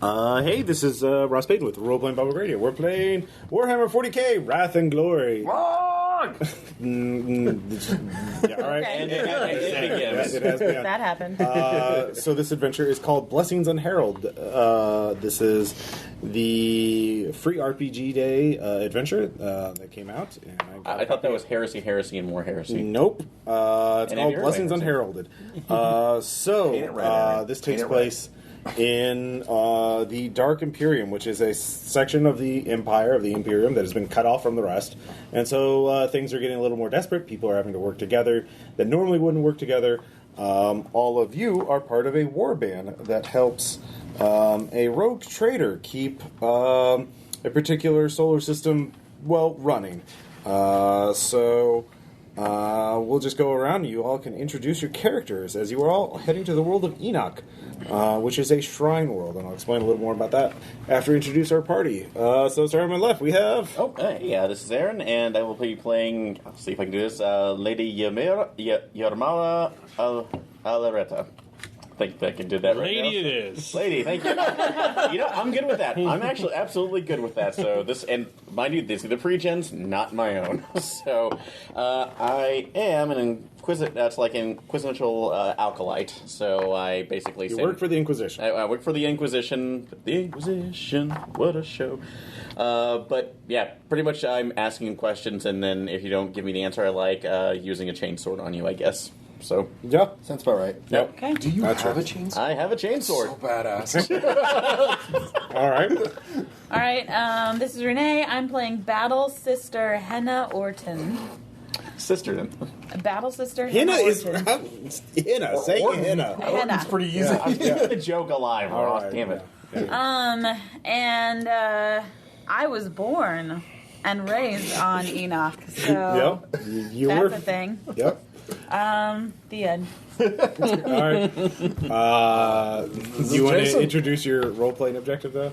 Hey, this is Ross Payton with Role Playing Public Radio. We're playing Warhammer 40k, Wrath and Glory. Yeah, all right. Okay. It has been. That happened. So this adventure is called Blessings Unheralded. This is the free RPG Day adventure that came out. And I thought that was Heresy, and more Heresy. Nope. It's called Blessings Unheralded. This takes place in the Dark Imperium, which is a section of the Empire, of the Imperium, that has been cut off from the rest. And so things are getting a little more desperate. People are having to work together that normally wouldn't work together. All of you are part of a warband that helps a rogue trader keep a particular solar system, running. We'll just go around. You all can introduce your characters as you are all heading to the world of Enoch, which is a shrine world, and I'll explain a little more about that after we introduce our party. Starting on my left, we have... This is Aaron, and I will be playing, I'll see if I can do this, Lady Yarmala Alareta. I think I can do that right now. Lady it is. Lady, thank you. I'm good with that. I'm actually absolutely good with that. So this, and mind you, these are the pre-gens, not my own. So I am an inquisitorial acolyte. So I basically work for the Inquisition. I work for the Inquisition. The Inquisition, what a show. But yeah, pretty much I'm asking questions, and then if you don't give me the answer I like, using a chainsword on you, I guess. So yeah, sounds about right. Yep. Okay. Do you have a chainsword? I have a chainsword. So badass. All right. All right. This is Renee. I'm playing Battle Sister Henna Orton. Sister, then. Battle Sister Henna is... Orton. Henna. Say Henna. Henna. It's pretty easy. I'm keeping the joke alive, Ross. right, Damn it. And I was born and raised on Enoch. So Yep. You that's were... a thing. Yep. The end. All right. Do you want to introduce your role-playing objective, though?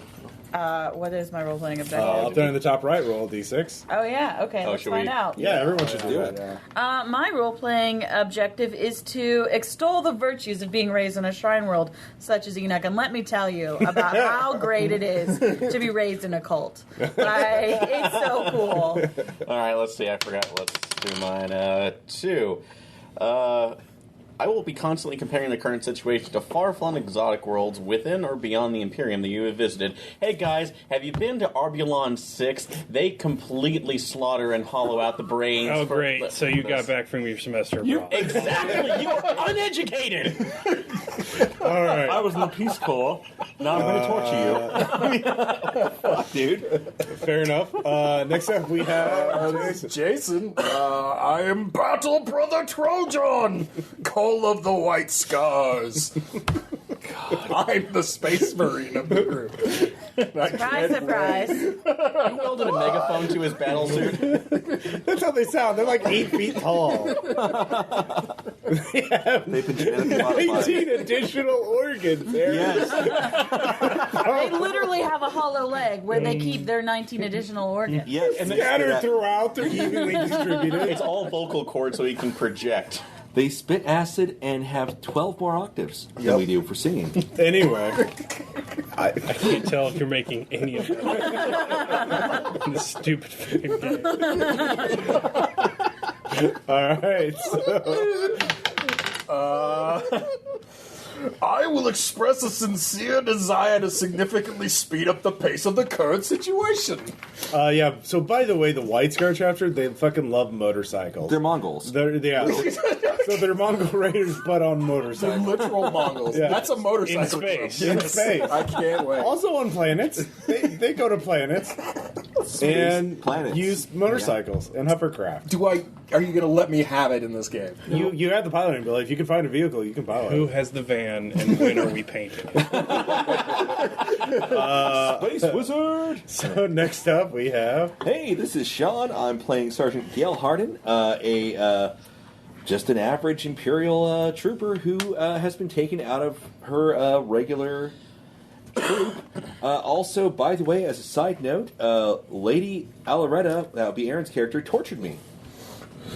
What is my role-playing objective? Up there in the top right, roll a d6. Oh, yeah. Okay, let's should find we- out. Yeah, everyone should do that. My role-playing objective is to extol the virtues of being raised in a shrine world such as Enoch. And let me tell you about how great it is to be raised in a cult. It's so cool. All right, let's see. I forgot. Let's do mine. 2. I will be constantly comparing the current situation to far-flung exotic worlds within or beyond the Imperium that you have visited. Hey guys, have you been to Arbulon 6? They completely slaughter and hollow out the brains. Oh, great. So you got back from your semester abroad. Exactly! You are uneducated! All right. I was in the Peace Corps. Now I'm going to torture you. Fuck, dude. Fair enough. Next up, we have Jason. Jason, I am Battle Brother Trojan, Call of the White Scars. I'm the Space Marine of the group. Surprise, surprise. You welded a megaphone to his battle suit. That's how they sound. They're like 8 feet tall. They've been genetically modified. 19 additional organs there. Yes. They literally have a hollow leg where they keep their 19 additional organs. Yes. And scattered throughout, they're evenly distributed. It's all vocal cords so he can project. They spit acid and have 12 more octaves than we do for singing. Anyway. I can't tell if you're making any of that. This stupid fucking game. All right. I will express a sincere desire to significantly speed up the pace of the current situation. Yeah, so by the way, the White Scar chapter, they fucking love motorcycles. They're Mongols. So they're Mongol raiders, but on They're motorcycles. literal Mongols. Yeah. That's a motorcycle. In space. club. In space. I can't wait. Also on planets. They go to planets and planets. use motorcycles and hovercraft. Are you going to let me have it in this game? You have the piloting ability. If you can find a vehicle, you can pilot Who it. has the van and when are we painting it? Space Wizard! So next up we have... Hey, this is Sean. I'm playing Sergeant Gail Harden, just an average Imperial trooper who has been taken out of her regular troop. Also, by the way, as a side note, Lady Alaretta, that would be Aaron's character, tortured me.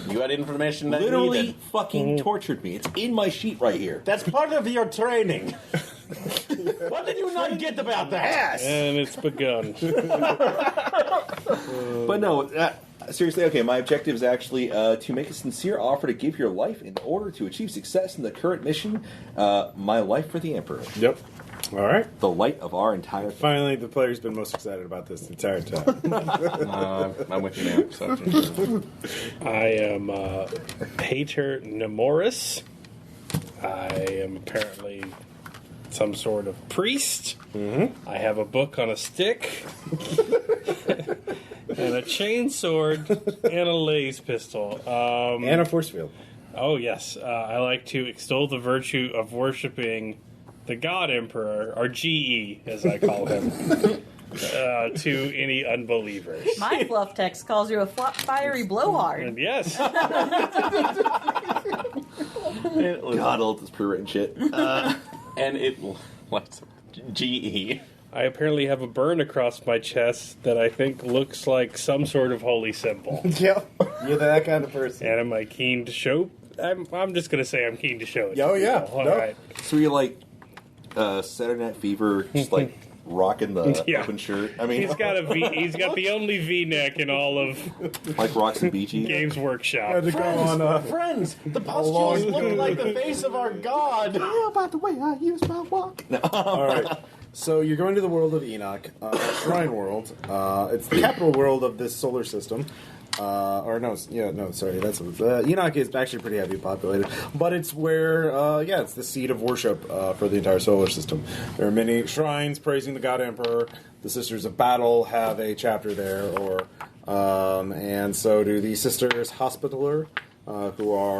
You had information that Literally needed. fucking tortured me. It's in my sheet right here. That's part of your training. What did you not get about that? And it's begun. But no, seriously, okay, my objective is actually to make a sincere offer to give your life in order to achieve success in the current mission, my life for the Emperor. Yep. All right. The light of our entire... Finally, the player's been most excited about this the entire time. I'm with you now. So. I am Pater Nemoris. I am apparently some sort of priest. I have a book on a stick. And a chainsword. And a lace pistol. And a force field. Oh, yes. I like to extol the virtue of worshipping the God Emperor, or GE, as I call him, to any unbelievers. My fluff text calls you a fiery blowhard. And yes. God, all this pre-written shit. And it... What's GE? I apparently have a burn across my chest that I think looks like some sort of holy symbol. Yep. You're that kind of person. And am I keen to show? I'm just going to say I'm keen to show it. Oh, yeah. All No. right. So you're like Saturday Night Fever, just like rocking the Yeah. open shirt. I mean, He's got a V. He's got the only V-neck in all of like Rocks and Beachy. Games Workshop. Had to go on. Friends, the pustules look like the face of our god. How about the way I use my walk? No. All right. So you're going to the world of Enoch, Shrine World. It's the capital world of this solar system. Enoch is actually pretty heavily populated, but it's where, it's the seat of worship for the entire solar system. There are many shrines praising the God Emperor. The Sisters of Battle have a chapter there, and so do the Sisters Hospitaller, who are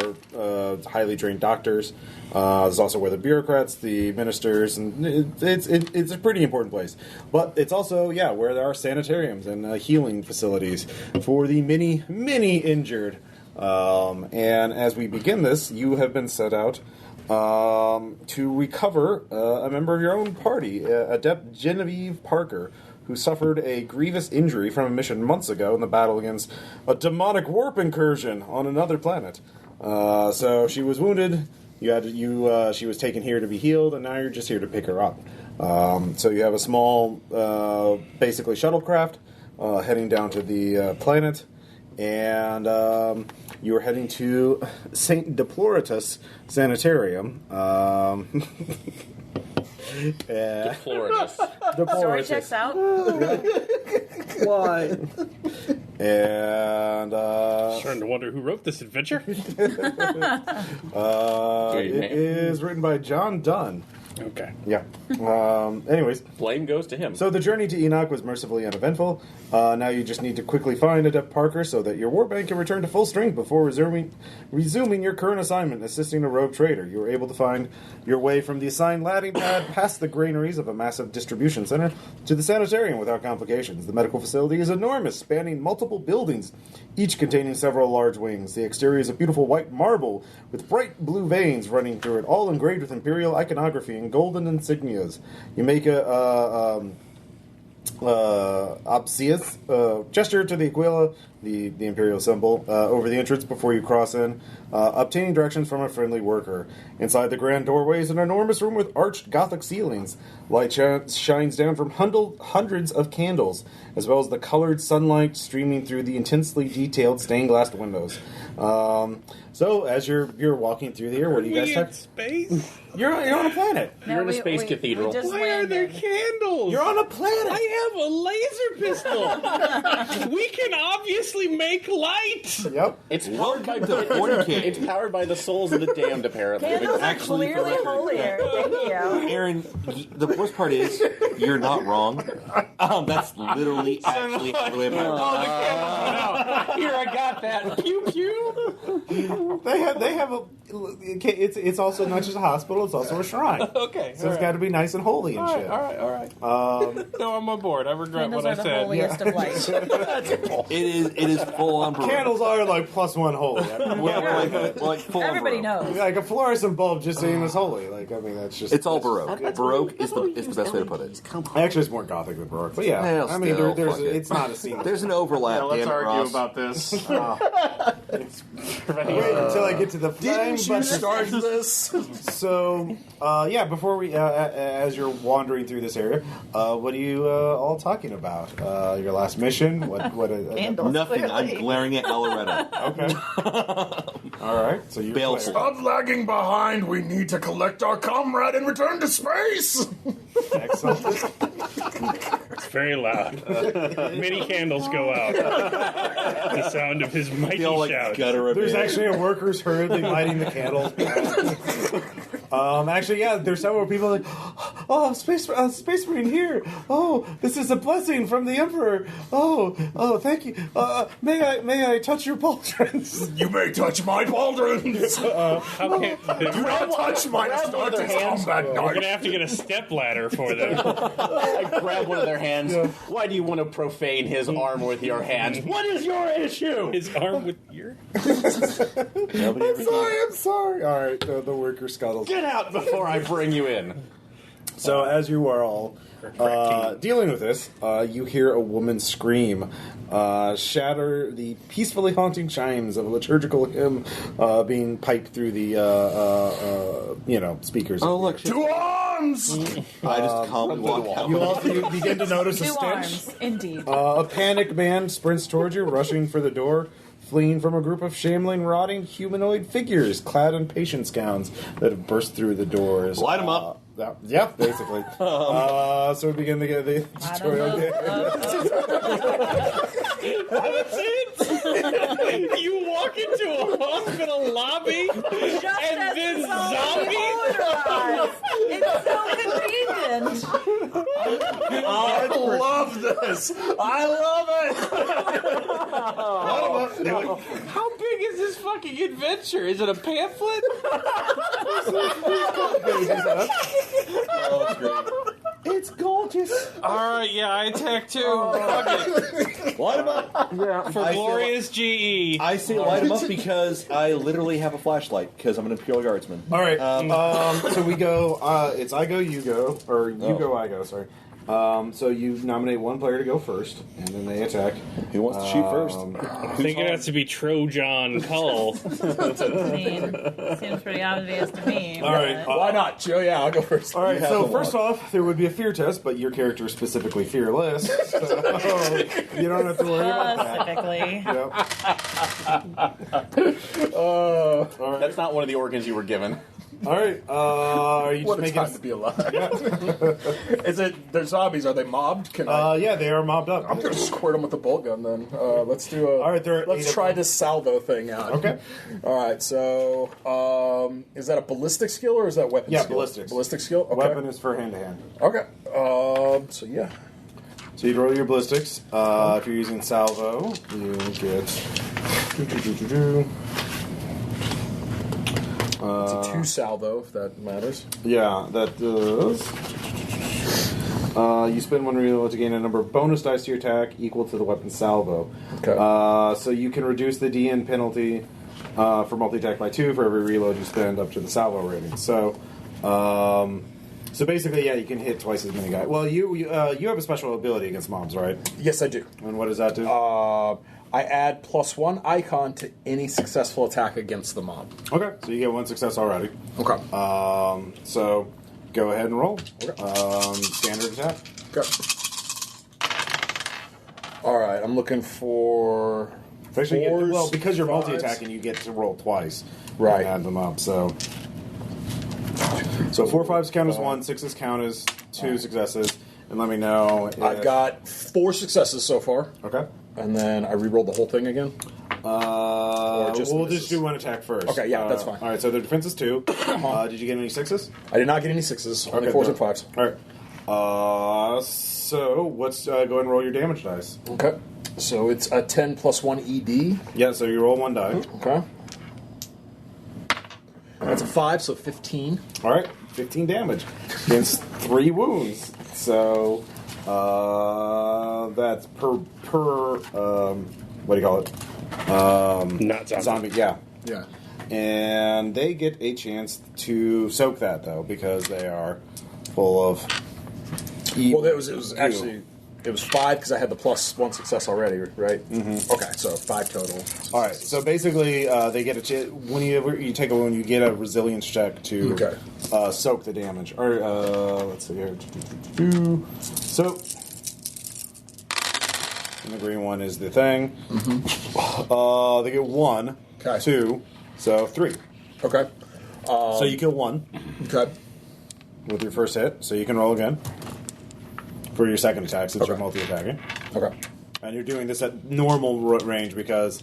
highly trained doctors. It's also where the bureaucrats, the ministers, and it's a pretty important place. But it's also, where there are sanitariums and healing facilities for the many, many injured. And as we begin this, you have been set out to recover a member of your own party, Adept Genevieve Parker, who suffered a grievous injury from a mission months ago in the battle against a demonic warp incursion on another planet. So she was wounded. She was taken here to be healed, and now you're just here to pick her up. So you have a small, basically shuttlecraft heading down to the planet, and you are heading to St. Deploritus Sanitarium. Floridas. Story checks out. Why? And Starting to wonder who wrote this adventure. it is written by John Dunn. Okay. Yeah. Anyways, Blame goes to him. so the journey to Enoch was mercifully uneventful. Now you just need to quickly find Adept Parker so that your warband can return to full strength before resuming your current assignment, assisting a rogue trader. You were able to find your way from the assigned landing pad past the granaries of a massive distribution center to the sanitarium without complications. The medical facility is enormous, spanning multiple buildings, each containing several large wings. The exterior is a beautiful white marble with bright blue veins running through it, all engraved with imperial iconography and golden insignias. You make a obsequious gesture to the Aquila, the imperial symbol, over the entrance before you cross in, obtaining directions from a friendly worker. Inside the grand doorway is an enormous room with arched Gothic ceilings. Light shines down from hundreds of candles, as well as the colored sunlight streaming through the intensely detailed stained glass windows. So, as you're walking through here, what do you guys in have? space? You're on a planet. You're in a space cathedral. just Why are there landed. candles? You're on a planet. I have a laser pistol. We can obviously make light. Yep. It's powered by Welcome to Fornicate. It's powered by the souls of the damned, apparently. Candles are Actually, clearly for holier. Thank you. Aaron, the worst part is you're not wrong. That's literally actually how the way about Here, I got that. Pew pew. They have a. It's also not just a hospital; it's also a shrine. Okay. So it's got to be nice and holy and shit. All right. No, I'm on board. I regret Candles what I are the said. holiest of light. It is full on Baroque. Candles are like +1 holy. I mean, Like full on Everybody Baroque. knows. like a fluorescent bulb just saying is holy. Like I mean, that's just. It's all Baroque. Baroque is the best way to put it. Actually, it's more gothic than Baroque. But yeah, Well, I mean, still, there's fuck it. it's not a scene. There's an overlap. Let's damn it, argue Ross. about this. Wait until I get to the flying Didn't you button. start this? So, before we, as you're wandering through this area, what are you all talking about? Your last mission? Candles, Nothing. clearly. I'm glaring at Aloretta. Okay. All right. So you're Baleful. clear. Stop lagging behind. We need to collect our comrade and return to space. Excellent. It's very loud. Many candles go out. The sound of his mighty Feel like shout. gutter a There's bit. actually a workers hurriedly lighting the candles. There's several people like, oh, space marine here. Oh, this is a blessing from the emperor. Oh, thank you. May I touch your pauldrons? You may touch my pauldrons. How can, Do not touch my grab one of their started hands. combat we're going to knife. have to get a step ladder for them. I grab one of their hands. Why do you want to profane his arm with your hands? What is your issue? His arm with your... I'm sorry. All right, the worker scuttles. Get out before I bring you in. So as you are all dealing with this, you hear a woman scream, shatter the peacefully haunting chimes of a liturgical hymn being piped through the speakers. Oh, look. To arms! I just calmly walk out. You begin to notice a Two stench. arms, indeed. A panicked man sprints towards you, rushing for the door, fleeing from a group of shambling, rotting humanoid figures clad in patience gowns that have burst through the doors. Light 'em up. Yeah, basically. So we begin to get the tutorial. That's it? You walk into a hospital lobby Just and as then it's all zombies? deodorized. It's so convenient. I love this. I love it. How big is this fucking adventure? Is it a pamphlet? Oh, it's great. It's gorgeous. Alright, yeah, I attack too. Fuck it. Light 'em up. For I say- glorious GE. I say light 'em up because I literally have a flashlight because I'm an Imperial Guardsman. All right. So we go. It's I go, you go, or you go, I go. Sorry. So you nominate one player to go first, and then they attack. Who wants to shoot first? I think it has to be Trojan Cull. I mean, seems pretty obvious to me. All right. but- Why not? Joe, yeah, I'll go first. All right. You have So the first off, there would be a fear test, but your character is specifically fearless, so you don't have to worry about that. Specifically. All right. That's not one of the organs you were given. All right. Are you just What a making? time to be alive. Is it, they're zombies, are they mobbed? Can I? Yeah, they are mobbed up. I'm going to squirt them with the bolt gun then. Let's do a. All right, there are 8 let's of try them. this salvo thing out. Okay. All right, so is that a ballistic skill or is that weapon Yeah, skill? ballistics. Ballistic skill? Okay. Weapon is for hand to hand. Okay. So yeah. So you roll your ballistics. If you're using salvo, you get. It's a 2 salvo, if that matters. Yeah, that does. You spend 1 reload to gain a number of bonus dice to your attack equal to the weapon salvo. Okay. So you can reduce the DN penalty for multi-attack by 2 for every reload you spend up to the salvo rating. So basically, yeah, you can hit twice as many guys. Well, you have a special ability against mobs, right? Yes, I do. And what does that do? I add +1 icon to any successful attack against the mob. Okay, so you get 1 success already. Okay. So go ahead and roll. Okay. Standard attack. Okay. All right, I'm looking for. It's actually fours, because you're fives. multi-attacking, you get to roll twice. Right. And add them up. So 4 5s count as 1, 6s count as 2 successes, and let me know. If, I've got 4 successes so far, Okay. and then I re-rolled the whole thing again. We'll just just misses. do 1 attack first. Okay, yeah, that's fine. All right, so the defense is 2. Did you get any 6s? I did not get any 6s, only Okay, 4s no. and 5s. All right. So what's go ahead and roll your damage dice. Okay. So it's a 10 + 1 ED. Yeah, so you roll 1 die. Okay. That's a 5, so 15. All right, 15 damage against 3 wounds. So that's per what do you call it? Not zombie. Zombie, yeah. Yeah. And they get a chance to soak that though because they are full of evil. Well, it was actually It was 5 because I had the +1 success already, right? Mm-hmm. Okay, so 5 total. All right. So basically, they get when you take a wound, you get a resilience check to soak the damage. Or let's see here. So, and the green one is the thing. Mm-hmm. They get 1, 2, so 3. Okay. So you kill 1. Okay. With your first hit, so you can roll again for your second attack since you're multi-attacking. Okay. And you're doing this at normal range because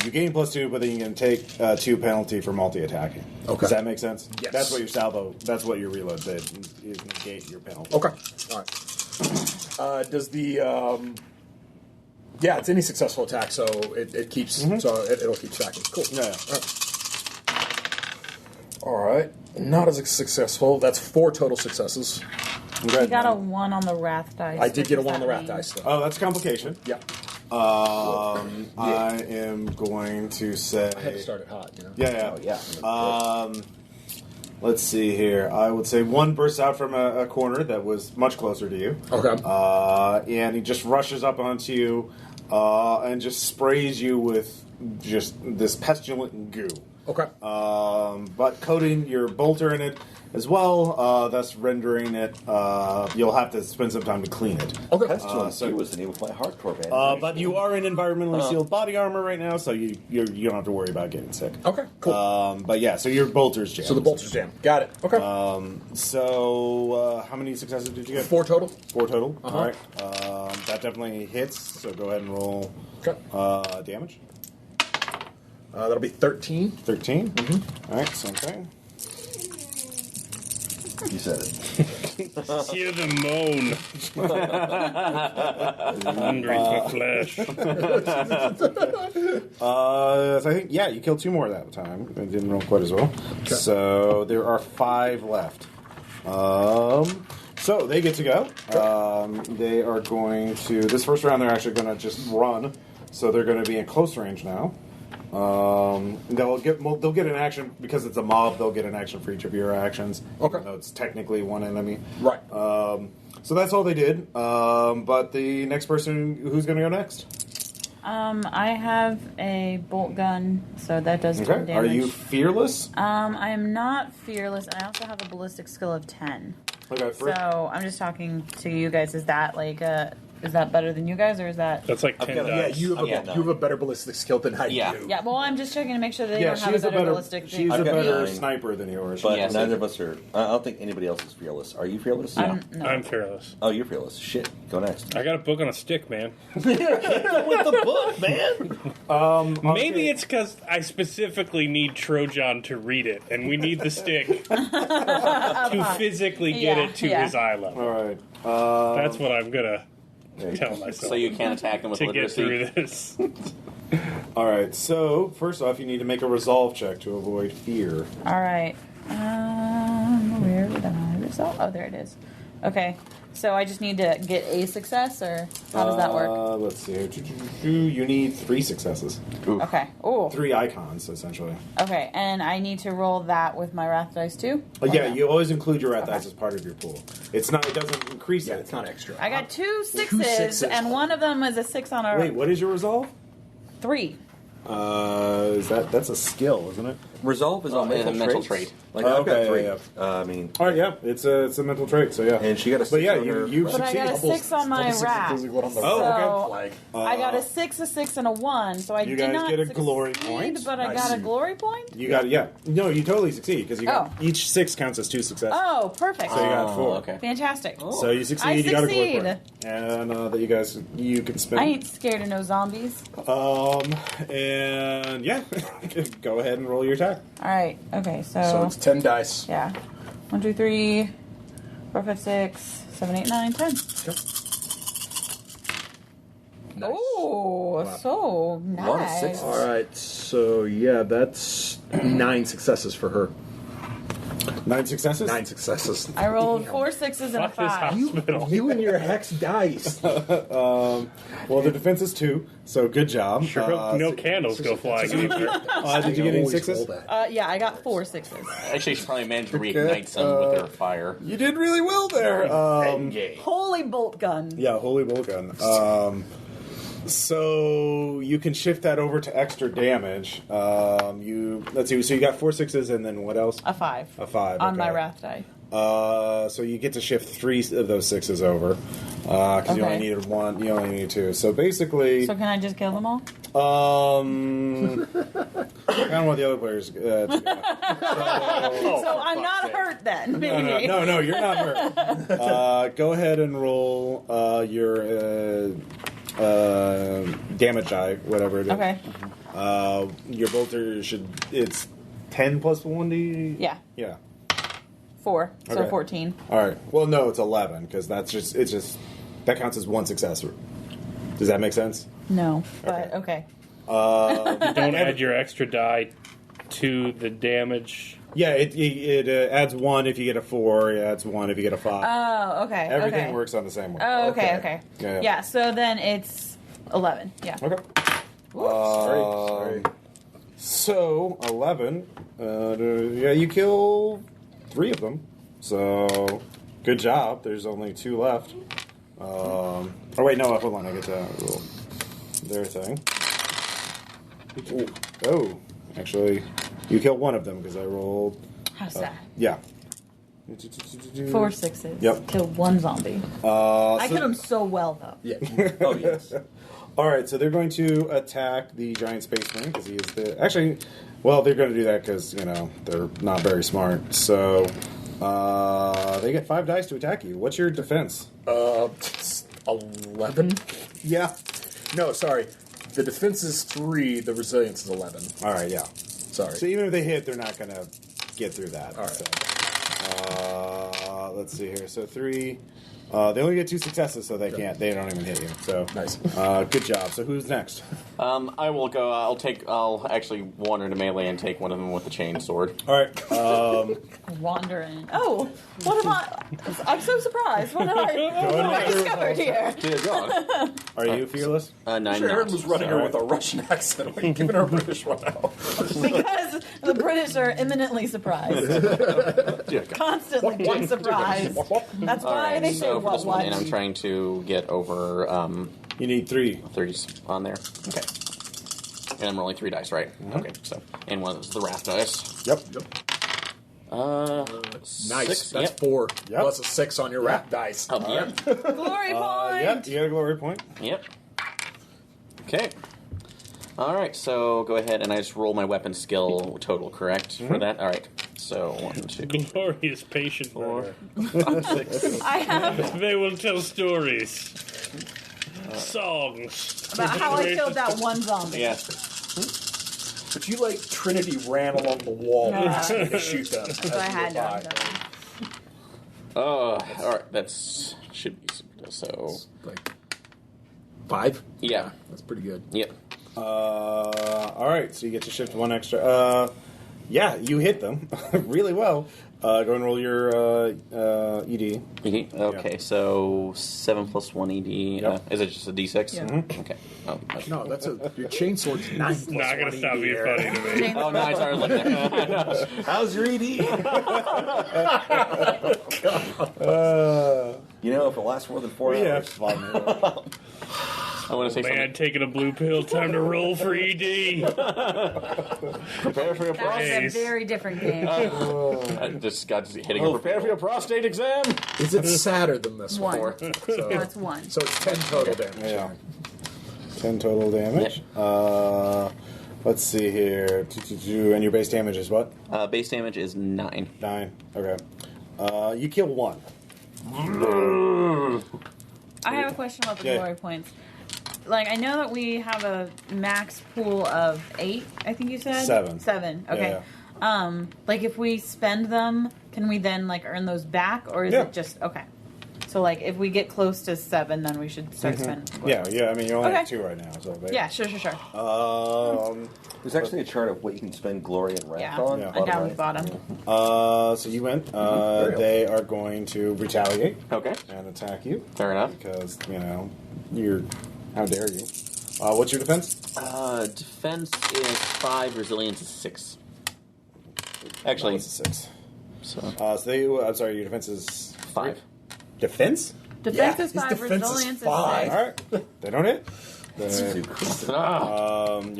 you gain +2, but then you can take 2 penalty for multi-attacking. Okay. Does that make sense? Yes. That's what your salvo, that's what your reload did, is negate your penalty. Okay. All right. Does the yeah, it's any successful attack, so it keeps so it'll keep stacking. Cool. Yeah. All right. Not as successful. That's 4 total successes. You got a 1 on the wrath dice. I did get a 1 on the wrath mean? dice, though. Oh, that's complication. Yeah. I am going to say... I had to start it hot, you know? Yeah. Let's see here. I would say 1 bursts out from a corner that was much closer to you. Okay. And he just rushes up onto you and just sprays you with just this pestilent goo. Okay. But coating your bolter in it as well, thus rendering it, you'll have to spend some time to clean it. Okay. Pestilence so- was the name of my hardcore band. But you are in environmentally sealed body armor right now, so you don't have to worry about getting sick. Okay, cool. But yeah, so your bolter's jammed. So the bolter's jammed. Got it. Okay. So how many successes did you get? 4 total. 4 total. All right. That definitely hits, so go ahead and roll damage. That'll be 13. 13. All right, same thing. You said it. Hear the moan. Hungry for flesh. So I think, you killed 2 more that time. It didn't roll quite as well. Okay. So there are 5 left. So they get to go. They are going to... This first round, they're actually going to just run. So they're going to be in close range now. They'll get an action because it's a mob. They'll get an action for each of your actions. Okay. Even though it's technically one enemy. Right. So that's all they did. But the next person, who's going to go next? I have a bolt gun, so that does 10 damage. Are you fearless? I am not fearless, and I also have a ballistic skill of 10. Okay. So I'm just talking to you guys. Is that like is that better than you guys, or is that? That's like 10 dice. You have a better ballistic skill than I do. Yeah. Well, I'm just checking to make sure that they don't have she's a better ballistic. She's I've a got better 9. sniper than yours. But Yes, neither of us are. I don't think anybody else is fearless. Are you fearless? No. I'm fearless. Oh, you're fearless. Shit. Go next. I got a book on a stick, man. With the book, man. Maybe it's because I specifically need Trojan to read it, and we need the stick to physically get it to his eye level. All right. That's what I'm gonna tell myself. So you can't attack them with to get literacy. through this. All right. So first off, you need to make a resolve check to avoid fear. All right. Where did I resolve? Oh, there it is. Okay. So I just need to get a success, or how does that work? Let's see. You need 3 successes. Oof. Okay. Oh. 3 icons, essentially. Okay, and I need to roll that with my wrath dice too. Yeah, you always include your wrath dice as part of your pool. It's not. It doesn't increase it. It's not extra. I got 2 2 6s, sixes. and one of them is a 6 on a Wait, what is your resolve? 3. That's a skill, isn't it? Resolve is on it's a mental traits. trait. Like I've got 3. yeah. I mean, All right, yeah, it's a mental trait. So yeah, and she got a. but 6 yeah, on her- you But I succeed. got a 6 on my wrath. Oh, okay. I got a 6, a 6, and a 1. So I You did guys not get a succeed, glory point. but I got a glory point. You got No, you totally succeed because you got Oh. each 6 counts as 2 successes. Oh, perfect. So you got 4. Okay. Fantastic. So you succeed. I You got a glory succeed. point, and that you can spend. I ain't scared of no zombies. And yeah, go ahead and roll your attack. All right. Okay. So it's 10 dice. Yeah. 1, 2, 3, 4, 5, 6, 7, 8, 9, 10. Nice. Oh, so lot of nice. sixes. All right. So yeah, that's 9 successes for her. 9 successes? 9 successes. I rolled 4 6s and a Fuck this 5. hospital. You and your hex dice. Well, the defense is 2, so good job. Sure hope no candles go flying anywhere. Did you get any 6s? Yeah, I got 4 6s. Actually, she probably managed to reignite some with her fire. You did really well there. Holy bolt gun. Yeah, holy bolt gun. So you can shift that over to extra damage. Let's see. So you got 4 6s, and then what else? A 5. A 5 On okay. my wrath die. So you get to shift 3 of those 6s over because you only Okay. needed 1. You only need 2. So basically, So can I just kill them all? I don't want the other players. To go. So I'm not hurt then. Maybe. No, you're not hurt. Go ahead and roll your damage die, whatever it is. Okay. Your bolter it's 10 plus 1d. Yeah. Yeah. 4. So Okay. 14. All right. Well, no, it's 11 because that counts as 1 success. Does that make sense? No. But okay. Don't add your extra die to the damage. Yeah, it adds 1 if you get a 4. It adds 1 if you get a 5. Oh, okay. Everything okay. works on the same way. Oh, okay. Yeah. So then it's 11. Yeah. Okay. Sorry. So 11. You kill 3 of them. So good job. There's only 2 left. Oh wait, no, hold on. I get to roll their thing. Oh, actually, you kill 1 of them because I rolled. How's that? Yeah. 4 6s. Yep. Killed 1 zombie. I killed him so well though. Yeah. Oh, yes. All right, so they're going to attack the giant space marine because he is the. Actually, well, they're going to do that because they're not very smart. So they get 5 dice to attack you. What's your defense? 11? Yeah. No, sorry. The defense is 3, the resilience is 11. All right, yeah. Sorry. So even if they hit, they're not going to get through that. All right. So, let's see here. So 3. They only get 2 successes, so they can't. They don't even hit you. So Nice. Good job. So who's next? I will go. I'll actually wander to melee and take one of them with the chain sword. All right. Wandering. Oh, what am I? I'm so surprised. What have I discovered here? Dear God. Are you fearless? 9 Sharon knots. was running her with a Russian accent. Why are you giving her a British one now? Because the British are imminently surprised. Dear God. Constantly being surprised. That's why Alright, they say so for what this one, and I'm trying to get over You need 3. 30s on there. Okay. And I'm rolling 3 dice, right? Okay, so. And one is the wrath dice. Yep. Nice. 6, That's yep. 4. Yep. Plus a 6 on your rap dice. Oh, yep. Glory point. Yep. You got a glory point. Yep. Okay. Alright, so go ahead and I just roll my weapon skill total, correct? For that? Alright. So 1, 2, Glorious patient 4, murder. 6. I have They will tell stories. Songs. about how I killed that one zombie. Yeah. But you, Trinity ran along the wall Yeah. to shoot them. as So I you had were by. to. Alright, that's should be so. 5? Yeah. That's pretty good. Yep. All right, so you get to shift 1 extra. Yeah, you hit them really well. Go and roll your ED. ED? Okay, so 7 plus 1 ED. Yep. Is it just a D6? Yeah. Okay. Oh, okay. No, that's your chainsword's 9 plus Not going to 1 stop being ED. funny to me. Oh, no, I started looking at How's your ED? If it lasts more than 4 Yeah, hours. fine. I want to say Man, something. taking a blue pill, time to roll for ED. Prepare for your That prostate. was a very different game. I just got hitting it. Prepare for your prostate exam. Is it sadder than this one? 1. So, No, it's 1. so it's 10 total damage. Yeah. 10 total damage. Let's see here. And your base damage is what? Base damage is 9. 9. Okay. You kill 1. I have a question about the Yeah. glory points. I know that we have a max pool of 8, I think you said? 7. 7, okay. Yeah. If we spend them, can we then, earn those back? Or is Yeah. it just, okay. So, like, if we get close to 7, then we should start spending. Yeah. I mean, you only have Okay. 2 right now. So Yeah, sure. There's actually a chart of what you can spend glory and wrath Yeah, on. Yeah. and bottom down right. the bottom. so you went. They are going to retaliate Okay. and attack you Fair enough. because you're. How dare you? What's your defense? Defense is 5, resilience is 6. Actually, It's a 6. so I'm sorry. Your defense is 5. Defense? Defense is his 5, defense is resilience is 5. 6. All right. They don't hit. You're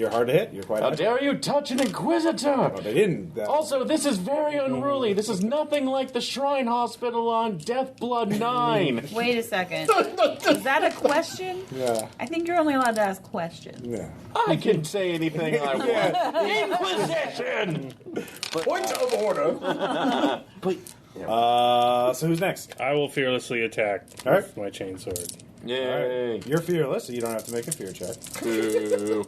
hard to hit. You're quite. How hard. dare you touch an Inquisitor! Oh, they didn't. Also, this is very unruly. This is nothing like the Shrine Hospital on Death Blood 9. Wait a second. Is that a question? Yeah. I think you're only allowed to ask questions. Yeah. I can say anything I want. Inquisition! Point of order. But So who's next? I will fearlessly attack All right. with my chainsword. Yay. You're fearless, so you don't have to make a fear check. Boo.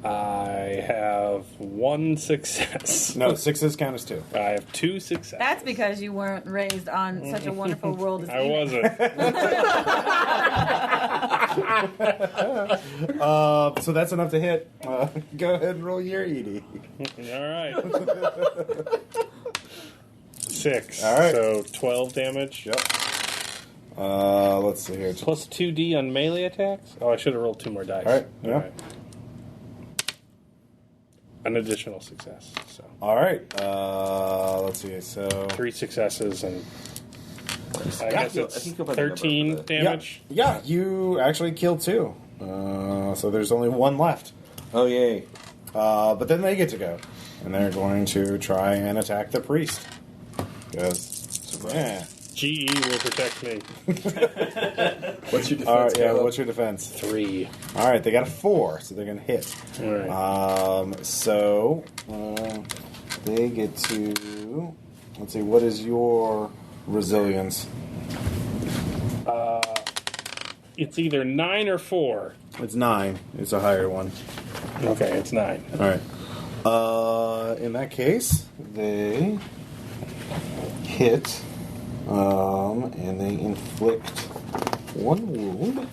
I have 1 success. No, 6s count as 2. I have 2 successes. That's because you weren't raised on such a wonderful world as I Enoch. wasn't. So that's enough to hit. Go ahead and roll your ED. All right. 6. All right. So 12 damage. Yep. Let's see here. Plus 2d on melee attacks? Oh, I should have rolled 2 more dice. All right, yeah. An additional success. So All right. Let's see. So 3 successes and I guess I it's think you'll have a number 13 for that. damage. Yeah, you actually killed 2. So there's only 1 left. Oh, yay. But then they get to go, and they're going to try and attack the priest. Because GE will protect me. What's your defense? All right. Yeah. Caleb? What's your defense? 3. All right. They got a 4, so they're gonna hit. All right. So they get to. Let's see. What is your resilience? It's either 9 or 4. It's 9. It's a higher one. Okay, it's 9. All right. In that case, they hit, and they inflict 1 wound.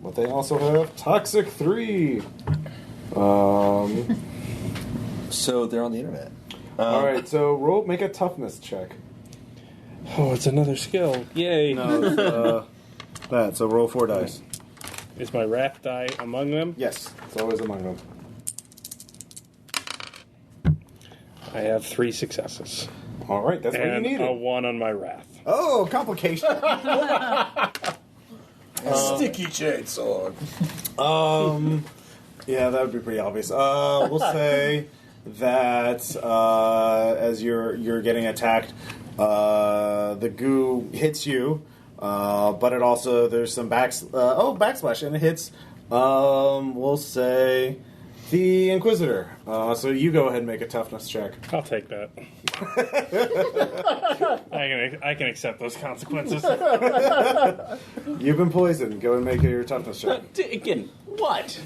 But they also have Toxic 3. So they're on the internet. All right. So make a toughness check. Oh, it's another skill. Yay. No, it's, that. So roll 4 dice. Is my wrath die among them? Yes, it's always among them. I have 3 successes. All right, that's what you And a needed. 1 on my wrath. Oh, complication. Sticky chainsaw. Yeah, that would be pretty obvious. We'll say that as you're getting attacked, the goo hits you, but it also there's some backslash, and it hits. We'll say the Inquisitor. So you go ahead and make a toughness check. I'll take that. I can accept those consequences. You've been poisoned. Go and make your toughness check. Again, what?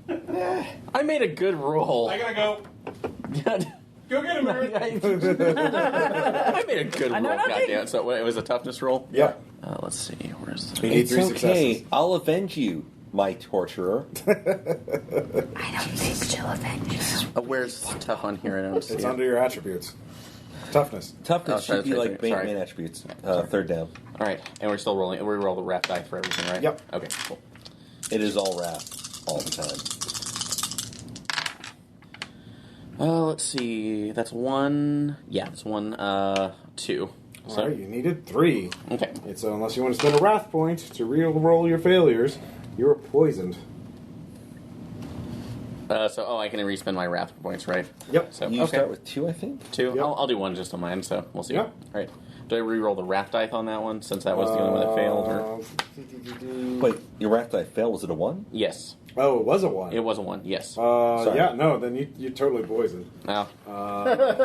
I made a good roll. gotta go. Go get him, Aaron. I made a good roll, no, goddamn. So it was a toughness roll? Yep. Let's see. Where's You the... need It's 3 okay. successes. I'll avenge you, my torturer. I don't think she'll avenge you. where's tough on here? I don't see It's it. under your attributes. Toughness. Toughness sorry, should be sorry, like main sorry. attributes. Third down. All right, and we're still rolling. We roll the wrath die for everything, right? Yep. Okay, cool. It is all wrath all the time. Let's see. That's 1. Yeah, that's 1, 2. All right, you needed 3. Okay. It's unless you want to spend a wrath point to re-roll your failures, you're poisoned. I can respend my wrath points, right? Yep. So You okay. start with 2, I think. 2. Yep. I'll do 1 just on mine. So we'll see. Yep. All right. Do I re-roll the wrath die on that one since that was the only one that failed? Or Wait, your wrath die failed. Was it a 1? yes, Oh, it was a 1. it was a 1. Yes. Sorry. Yeah, no, then you're totally poisoned. Oh.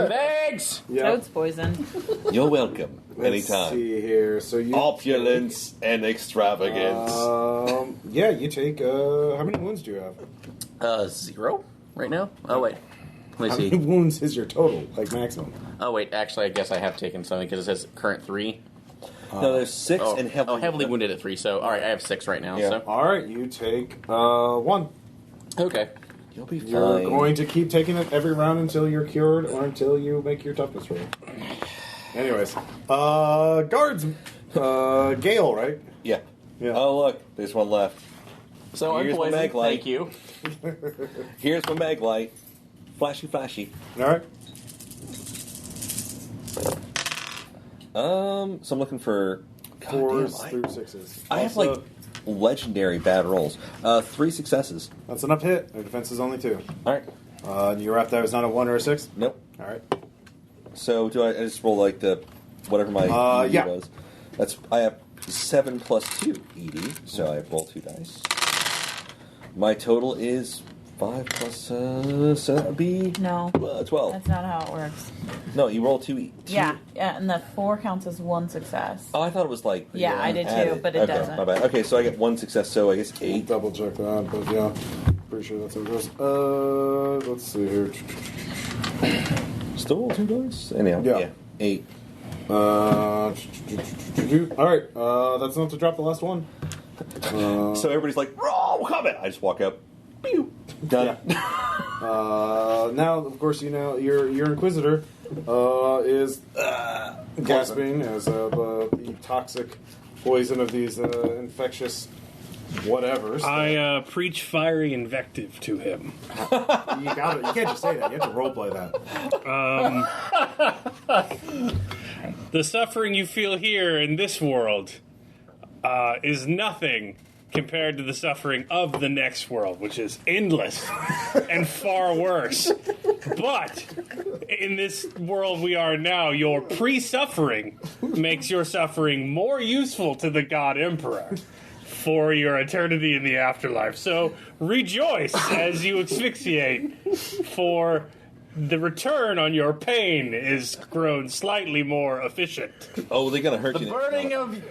Thanks. Yeah. Toad's poisoned. You're welcome. Let's Anytime. see here. So you Opulence and extravagance. yeah, you take. How many wounds do you have? 0 right now. Oh wait. Let How me many see. wounds is your total, like maximum? Oh, wait. Actually, I guess I have taken something because it says current 3. No, there's 6 and heavily. Heavily wounded at 3. So, all right, I have 6 right now. Yeah. So, All right, you take 1. okay. You'll be fine. You're going to keep taking it every round until you're cured or until you make your toughness roll. Anyways, guards, Gale, right? Yeah. Yeah. Oh, look, there's one left. So Here's my unpoisoned. mag light. Thank you. Here's my mag light. Flashy, flashy. All right. So I'm looking for 4s through 6s. I have Also, like legendary bad rolls. 3 successes. that's enough to hit. Their defense is only 2. All right. Your wrap that was not a 1 or a 6. Nope. All right. So do I just roll like the whatever my ED yeah. was? I have 7 plus 2 ED, so I roll 2 dice. My total is 5 plus so that would be No. 12. That's not how it works. No, you roll 2 ED. Yeah, and the 4 counts as 1 success. Oh, I thought it was like Yeah, I did too, added. but it Okay, doesn't. My bad. Okay, so I get 1 success, so I guess 8. Double check that, but yeah, pretty sure that's how it goes. Let's see here. Still roll 2 dice? Anyhow, Yeah. 8. All right, that's enough to drop the last one. So everybody's like, roll combat! I just walk up. Pew! Done. Now, of course, you know your Inquisitor is gasping as the toxic poison of these infectious whatevers. I preach fiery invective to him. You got it. You can't just say that. You have to roleplay that. The suffering you feel here in this world is nothing compared to the suffering of the next world, which is endless and far worse. But in this world we are now, your pre-suffering makes your suffering more useful to the God Emperor for your eternity in the afterlife. So rejoice as you asphyxiate, for the return on your pain is grown slightly more efficient. Oh, they're gonna hurt The you. burning in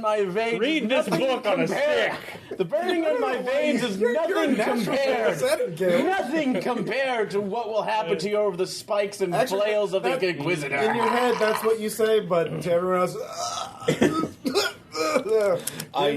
my veins. Read is this nothing book on a compared. stick. The burning in my veins is nothing compared. Nothing compared to what will happen to you over the spikes and Actually, flails of the that- Inquisitor. In your head, that's what you say, but to everyone else, give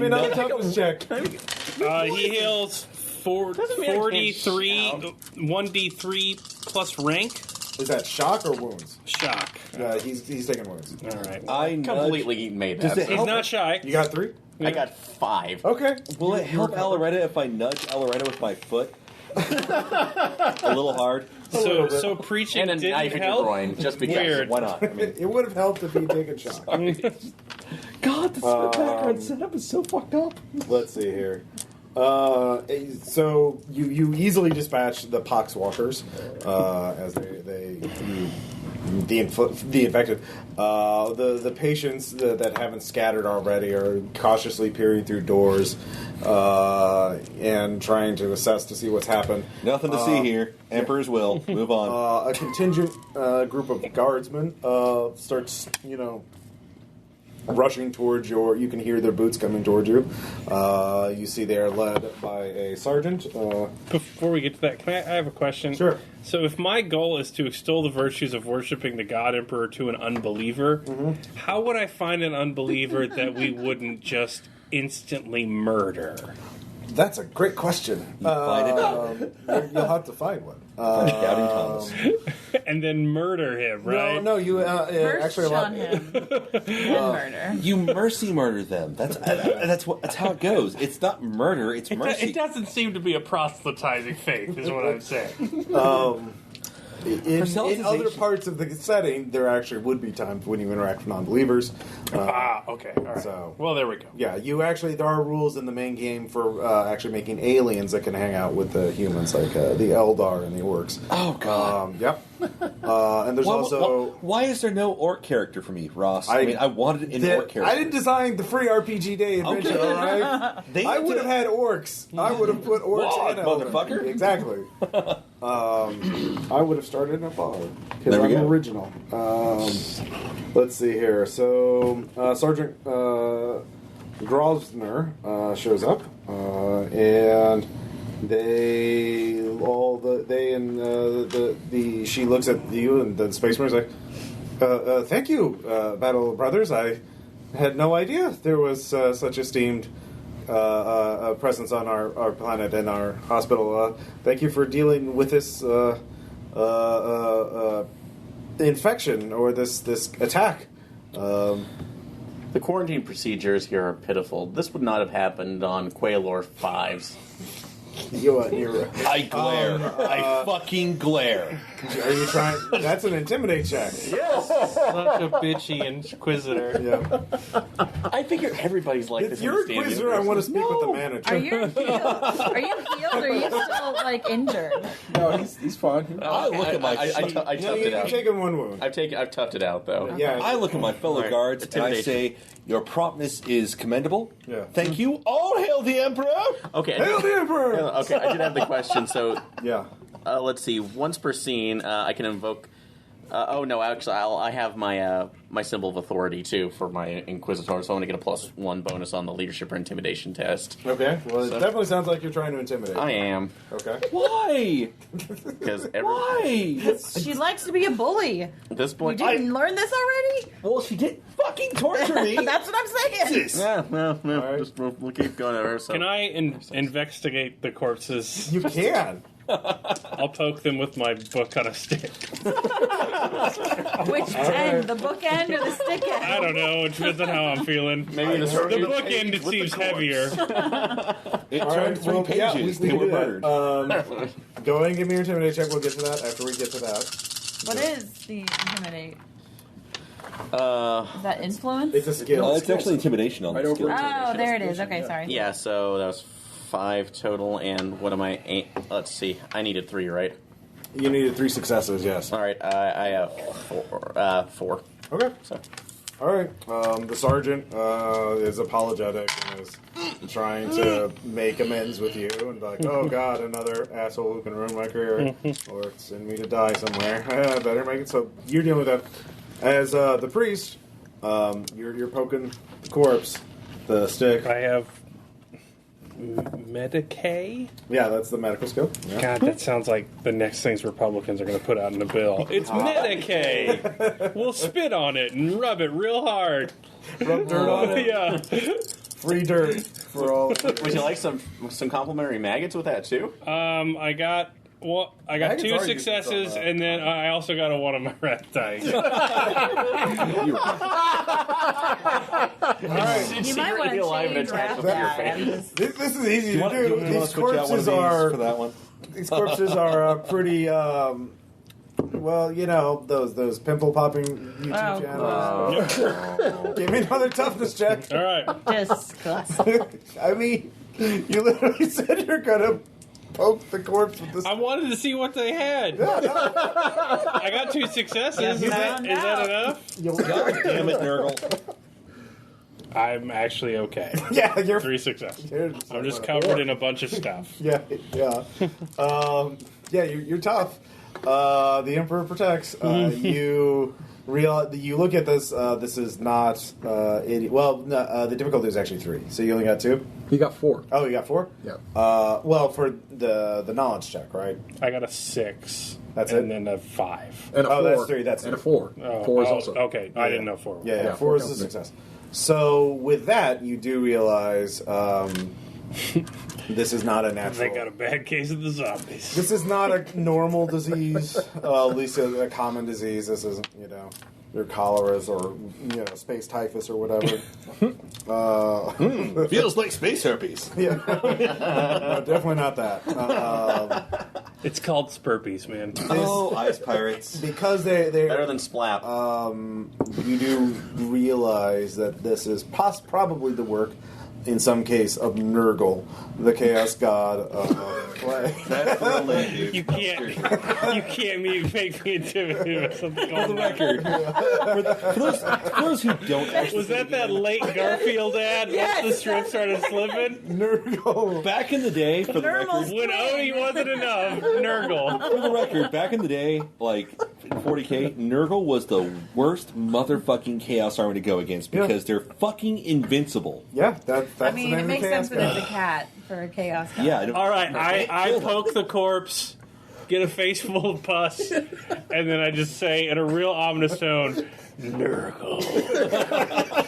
me another toughness check. He heals Doesn't mean I can't 43, shout. 1d3 plus rank. Is that shock or wounds? Shock. He's taking wounds. All right. I Completely made Does that. it He's help? not shy. You got 3? I got 5. Okay. Will it help Aloretta if I nudge Aloretta with my foot? A little hard. So preaching And a didn't knife in your help? groin, just because. Weird. Why not? I mean, It would have helped if he'd taken shock. God, this background setup is so fucked up. Let's see here. So you easily dispatch the poxwalkers as the infected. The patients that haven't scattered already are cautiously peering through doors and trying to assess to see what's happened. Nothing to see here. Emperor's will. Move on. A contingent group of guardsmen starts, rushing towards you can hear their boots coming towards you. You see they are led by a sergeant. Before we get to that, I have a question? Sure. So if my goal is to extol the virtues of worshiping the God Emperor to an unbeliever, how would I find an unbeliever that we wouldn't just instantly murder? That's a great question. Find it out. You'll have to find one. Doubting Thomas. And then murder him, right? No, you First actually on him. Then murder. You mercy murder them. That's how it goes. It's not murder. It's mercy. It doesn't seem to be a proselytizing faith, is what I'm saying. In Proselytization. other parts of the setting, there actually would be times when you interact with non-believers. Okay, all right. So- well, there we go. Yeah, there are rules in the main game for actually making aliens that can hang out with the humans, like the Eldar and the Orcs. Oh God. Yep. And there's also... Why is there no orc character for me, Ross? I mean, I wanted an orc character. I didn't design the free RPG Day adventure, Okay. alright? I would have had orcs. I would have put orcs Log, in motherfucker. Exactly. I would have started in a bar. Because There we I'm go. original. Let's see here. So, Sergeant Grosvenor shows up. And She looks at you and the Space Marine's like, thank you, Battle Brothers. I had no idea there was such esteemed presence on our planet and our hospital. Thank you for dealing with this infection or this attack. The quarantine procedures here are pitiful. This would not have happened on Quailor 5s. You're I glare. I fucking glare. Are you trying? That's an intimidate check. Yes! Such a bitchy inquisitor. Yeah. I figure everybody's like If this. you're in the inquisitor, I want to speak with the manager. Are you healed? Are you healed? Or are you still like injured? No, he's fine. I look at my. I toughed it You've out. taken one wound. I've toughed it out, though. Yeah. I look at my fellow Alright, guards and I intimidation. say, "Your promptness is commendable. Yeah. Thank you. All hail the Emperor." Okay. Hail the Emperor! Okay, I did have the question. So, Yeah. let's see. Once per scene, I can invoke. I have my my symbol of authority too for my Inquisitor, so I want to get a +1 bonus on the leadership or intimidation test. Okay. Well, it definitely sounds like you're trying to intimidate. I am Okay. Why? because Why? She likes to be a bully. at this You point. didn't learn this already? Well, she did fucking torture me. That's what I'm saying. Jesus. Yeah, no, right. just we'll keep going over. So. Can I investigate the corpses? You can. I'll poke them with my book on a stick. Which end? The book end or the stick end? I don't know. It depends on how I'm feeling. Maybe The book end, it with the seems corpse. heavier. It All turned right, 3 well, yeah, pages. we They were do that. murdered. Go ahead and give me your intimidate check. We'll get to that after we get to that. What is the intimidate? Uh, Is that influence? It's a skill. It's actually intimidation on Right the over skill. it. Oh, there it is. Okay, sorry. yeah. So that was 5 total, and what am I? Let's see. I needed 3, right? You needed 3 successes, yes. All right. I have 4. Okay. So. All right. The sergeant is apologetic and is trying to make amends with you and like, oh God, another asshole who can ruin my career or send me to die somewhere. Better make it so. You're dealing with that. As the priest, you're poking the corpse, the stick. I have Medicaid. Yeah, that's the medical skill. Yeah. God, that sounds like the next things Republicans are going to put out in the bill. It's Medicaid. We'll spit on it and rub it real hard. Rub dirt on it. Yeah. Free dirt for all. Would you like some complimentary maggots with that too? I got Maggots 2 are successes, useful, and then I also got a 1 on my rat dice. All right. You might want Secretly alive and to change attached that. with your face. This is easy Do you to want do. to These switch out one of corpses these are for that one? These corpses are pretty. Well, you know those pimple popping YouTube channels. Give me another toughness check. All right. Disgusting. I mean, you literally said you're gonna poke the corpse with this. I wanted to see what they had. I got 2 successes. Is that enough? God damn it, Nurgle. I'm actually okay. Yeah, you're. 3 successes. You're I'm just covered in a bunch of stuff. Yeah, yeah, yeah. You're tough. The Emperor protects. You look at this. This is not. The difficulty is actually 3. So you only got 2. He got 4. Oh, you got 4. Yeah. Well, for the knowledge check, right? I got a 6. That's and it? then a 5. And a 4. that's 3, that's and a it. 4. Oh, 4 is also. okay. I didn't know 4. Yeah, Yeah, 4 is a counts. success. So with that, you do realize this is not a natural. They got a bad case of the zombies. This is not a normal disease, at least a common disease. This isn't, your choleras or, space typhus or whatever. Feels like space herpes. Yeah. No, definitely not that. It's called Spurpies, man. Oh, ice pirates. Because they're Better than Splap. you do realize that this is probably the work, in some case, of Nurgle, the chaos god of play. That's the lady, dude. You can't make me intimidated by something For called the record, for those who don't actually... Was that late Garfield ad Yes, once the strip started slipping? Nurgle. Back in the day, for the Nurgle's record... When Odie wasn't enough, Nurgle. For the record, back in the day, like, in 40K, Nurgle was the worst motherfucking Chaos Army to go against because they're fucking invincible. Yeah, that's I the mean, name it of makes the chaos sense that god. it's a cat. for a chaos god. Yeah. All right, I poke the corpse, get a face full of pus, and then I just say in a real ominous tone, Nurgle.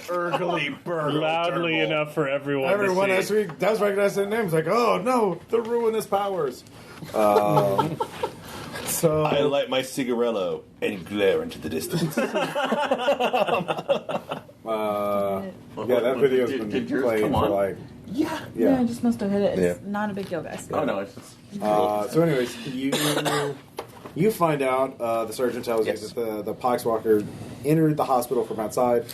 Urgly burgle. Loudly enough for everyone Everyone to see. does recognize their names. Like, oh no, the ruinous powers. So I light my cigarello and glare into the distance. yeah, that video's been Did yours playing come for on? like Yeah, I yeah. just must have hit it. It's Yeah. not a big deal, guys. Oh no, it's just. So, anyways, you find out the surgeon tells Yes. you that the poxwalker entered the hospital from outside.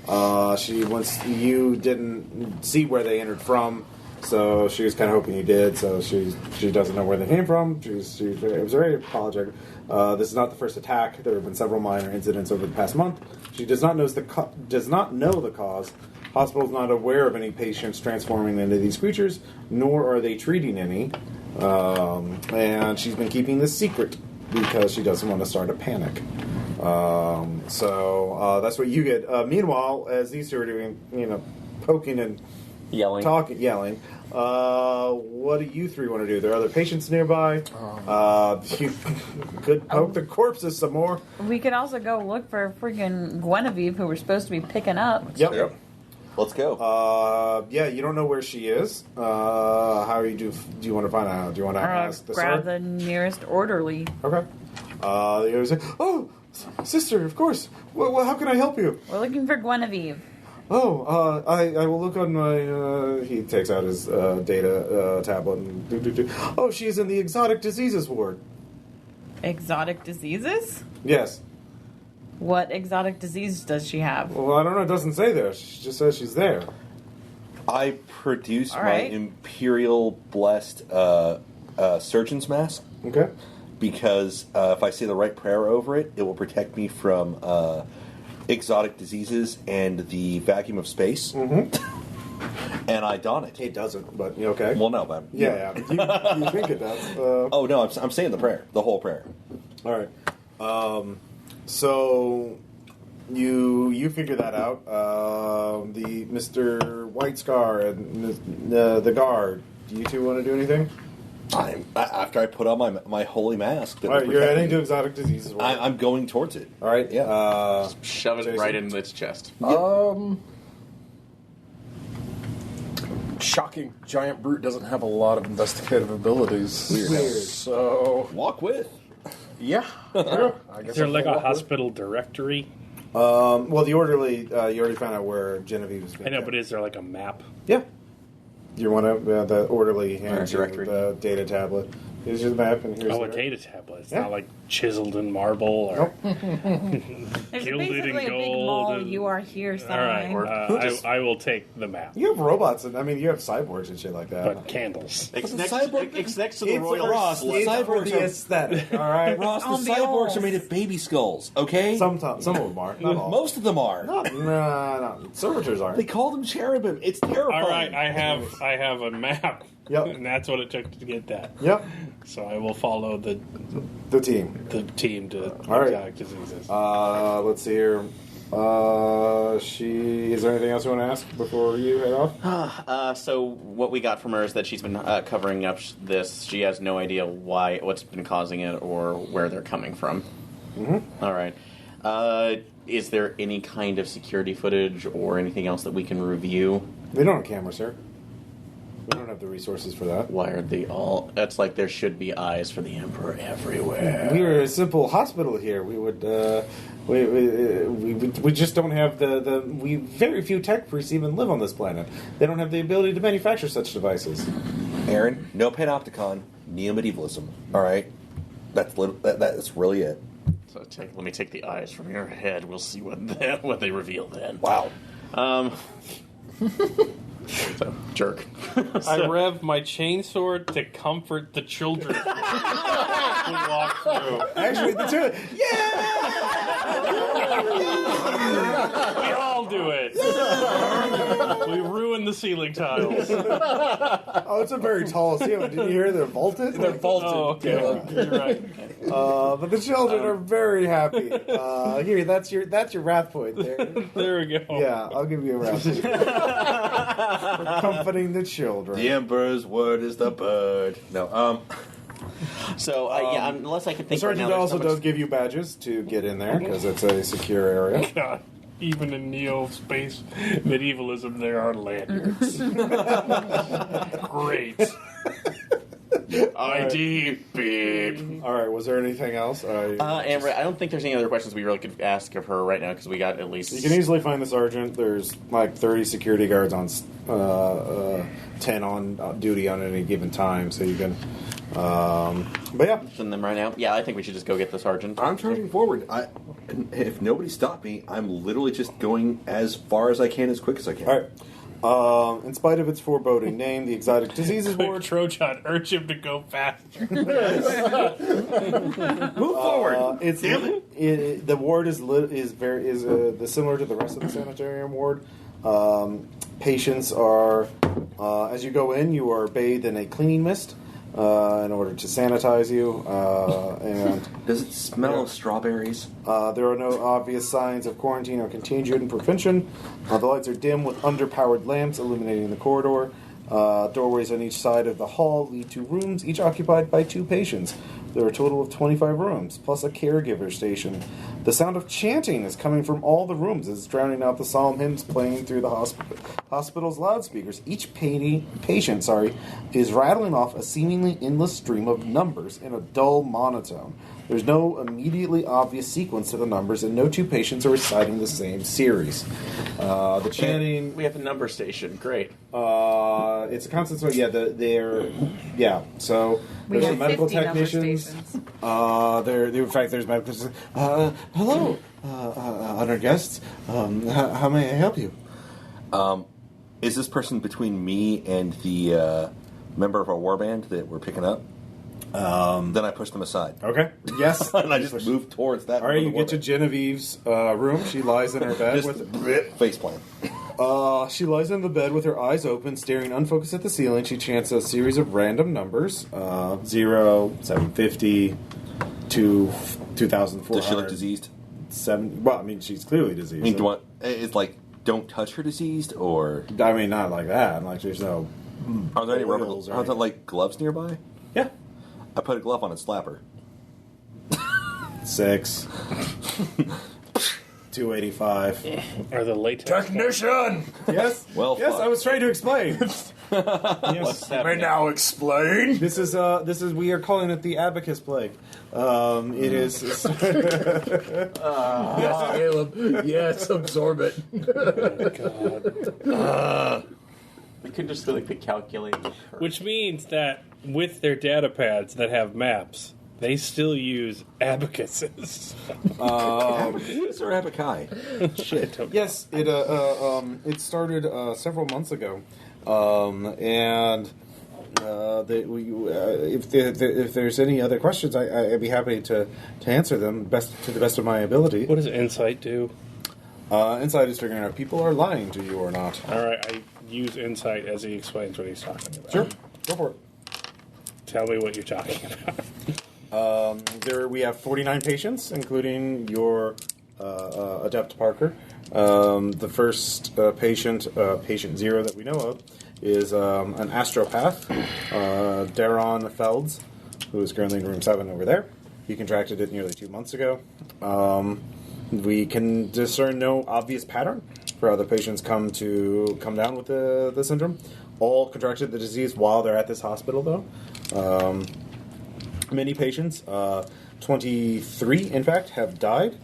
You didn't see where they entered from, so she was kind of hoping you did. So she doesn't know where they came from. It was very apologetic. This is not the first attack. There have been several minor incidents over the past month. She does not know the cause. Hospital is not aware of any patients transforming into these creatures, nor are they treating any. And she's been keeping this secret because she doesn't want to start a panic. So that's what you get. Meanwhile, as these two are doing, poking and Yelling. yelling. What do you three want to do? There are other patients nearby. You could poke the corpses some more. We could also go look for freaking Guinevere, who we're supposed to be picking up. Yep. Let's go. Yeah, you don't know where she is. How do you want to find out? Do you want to ask the Grab sword? the nearest orderly. Okay. The other say, "Oh, sister, of course. Well, how can I help you?" We're looking for Guinevere. Oh, I will look on my. He takes out his data tablet and Oh, she's in the exotic diseases ward. Exotic diseases? Yes. What exotic disease does she have? Well, I don't know. It doesn't say there. She just says she's there. I produce All my right. Imperial blessed surgeon's mask Okay. because if I say the right prayer over it, it will protect me from exotic diseases and the vacuum of space. Mm-hmm. And I don it. It doesn't, but okay. Well, no, but Yeah. You think it does? Oh no, I'm saying the prayer, the whole prayer. All right. So you figure that out. The Mr. White Scar and the guard. Do you two want to do anything? After I put on my holy mask. That All right, will you're protect heading me. to exotic diseases. ward. I'm going towards it. All right. Yeah. Shove it Jason? right into its chest. Shocking giant brute doesn't have a lot of investigative abilities. Weird. So Walk with. yeah, I guess Is there I'll like a follow up with- hospital directory? Well, the orderly. You already found out where Genevieve was. I know, but is there like a map? Yeah. You want to the orderly hands you directory. the data tablet. Here's your map, and here's Oh, a the- data tablet. It's Yeah. not like chiseled in marble or. Nope. There's Gilded basically in a big gold mall. and- You are here All right, sign. I will take the map, You have robots, and you have cyborgs and shit like that. but candles. It's the next, cyborg- it's next to the It's royal Ross, slut. it's for cyborgs the are- aesthetic. All right. Ross, the Ambiance. cyborgs are made of baby skulls. Okay. Some of them are. Not all. Most of them are. No. Servitors aren't. They call them cherubim. It's terrifying. All right, I have a map. Yep. And that's what it took to get that. Yep. So I will follow the team. team to All right. exotic diseases. Let's see here. Is there anything else you want to ask before you head off? So what we got from her is that she's been covering up this. She has no idea what's been causing it, or where they're coming from. Mm-hmm. All right. Is there any kind of security footage or anything else that we can review? We don't have cameras, sir. We don't have the resources for that. Why are they all? That's like there should be eyes for the Emperor everywhere. We are a simple hospital here. We would, we just don't have we very few tech priests even live on this planet. They don't have the ability to manufacture such devices. Aaron, no panopticon, neo-medievalism. All right, that's really it. So let me take the eyes from your head. We'll see what they reveal then. Wow. So jerk. I rev my chainsword to comfort the children who walk through. Actually, the two, We all do it. We ruin the ceiling tiles. Oh, it's a very tall ceiling. Did you hear they're vaulted? They're vaulted. Oh, okay. You're right. But the children are very happy. Here, that's your wrath point there. There we go. Yeah, I'll give you a wrath point. For comforting the children. The Emperor's word is the bird. No, So, yeah, unless I can The think right now, sergeant there's also so much- does give you badges to get in there because it's a secure area. God, even in neo-space medievalism, there are lanyards. Great. ID, beep. All right, was there anything else? Amber, I don't think there's any other questions we really could ask of her right now because we got at least. You can easily find the sergeant. There's like 30 security guards on 10 on duty on any given time, so you can. But yeah, send them right now. Yeah, I think we should just go get the sergeant. I'm charging forward. If nobody stopped me, I'm literally just going as far as I can, as quick as I can. all right. In spite of its foreboding name, the Exotic Diseases Quick, Board. Trojan, urge him to go faster. Move forward. The ward is similar to the rest of the sanitarium ward. Patients are, as you go in, you are bathed in a cleaning mist in order to sanitize you. And Does it smell of strawberries? there are no obvious signs of quarantine or contagion prevention. The lights are dim with underpowered lamps illuminating the corridor. Doorways on each side of the hall lead to rooms, each occupied by 2 patients. There are a total of 25 rooms, plus a caregiver station. The sound of chanting is coming from all the rooms. It's drowning out the psalm hymns playing through the hospital's loudspeakers. Each patient is rattling off a seemingly endless stream of numbers in a dull monotone. There's no immediately obvious sequence to the numbers, and no 2 patients are reciting the same series. The chanting... We have a number station. Great. It's a constant. So So We there's have some medical 50 number technicians. stations. In fact, there's medical. Hello, honored guests. How may I help you? Is this person between me and the member of our warband that we're picking up? Then I push them aside. Okay. Yes. And I just move towards that. All right. You get to Genevieve's room. She lies in her bed just with. face plant. She lies in the bed with her eyes open, staring unfocused at the ceiling. She chants a series of random numbers: 0, 750, 2,400. Does she look diseased? 7. Well, I mean, she's clearly diseased. I mean, it's like, don't touch her diseased, or I mean, not like that. Like, there's no. are there any rubber? Oils or Are there like gloves nearby? Yeah. I put a glove on and slap her. 6. 285. Are the latex... Technician! Yes. Well, yes, fuck. I was trying to explain. What's May happening? now explain. This is we are calling it the abacus plague. It is. Yes, Caleb. Yes, absorb it. We could just like the calculator. Which means that with their data pads that have maps, they still use abacuses. What is our abaci? Shit. Yes, it started several months ago, and if there's any other questions, I'd be happy to answer them to the best of my ability. What does insight do? Insight is figuring out if people are lying to you or not. All right, I use insight as he explains what he's talking about. Sure, go for it. Tell me what you're talking about. There we have 49 patients, including your Adept Parker. The first patient 0 that we know of, is an astropath, Daron Felds, who is currently in room 7 over there. He contracted it nearly 2 months ago. We can discern no obvious pattern for how the patients come down with the syndrome. All contracted the disease while they're at this hospital, though. Many patients, 23 in fact, have died.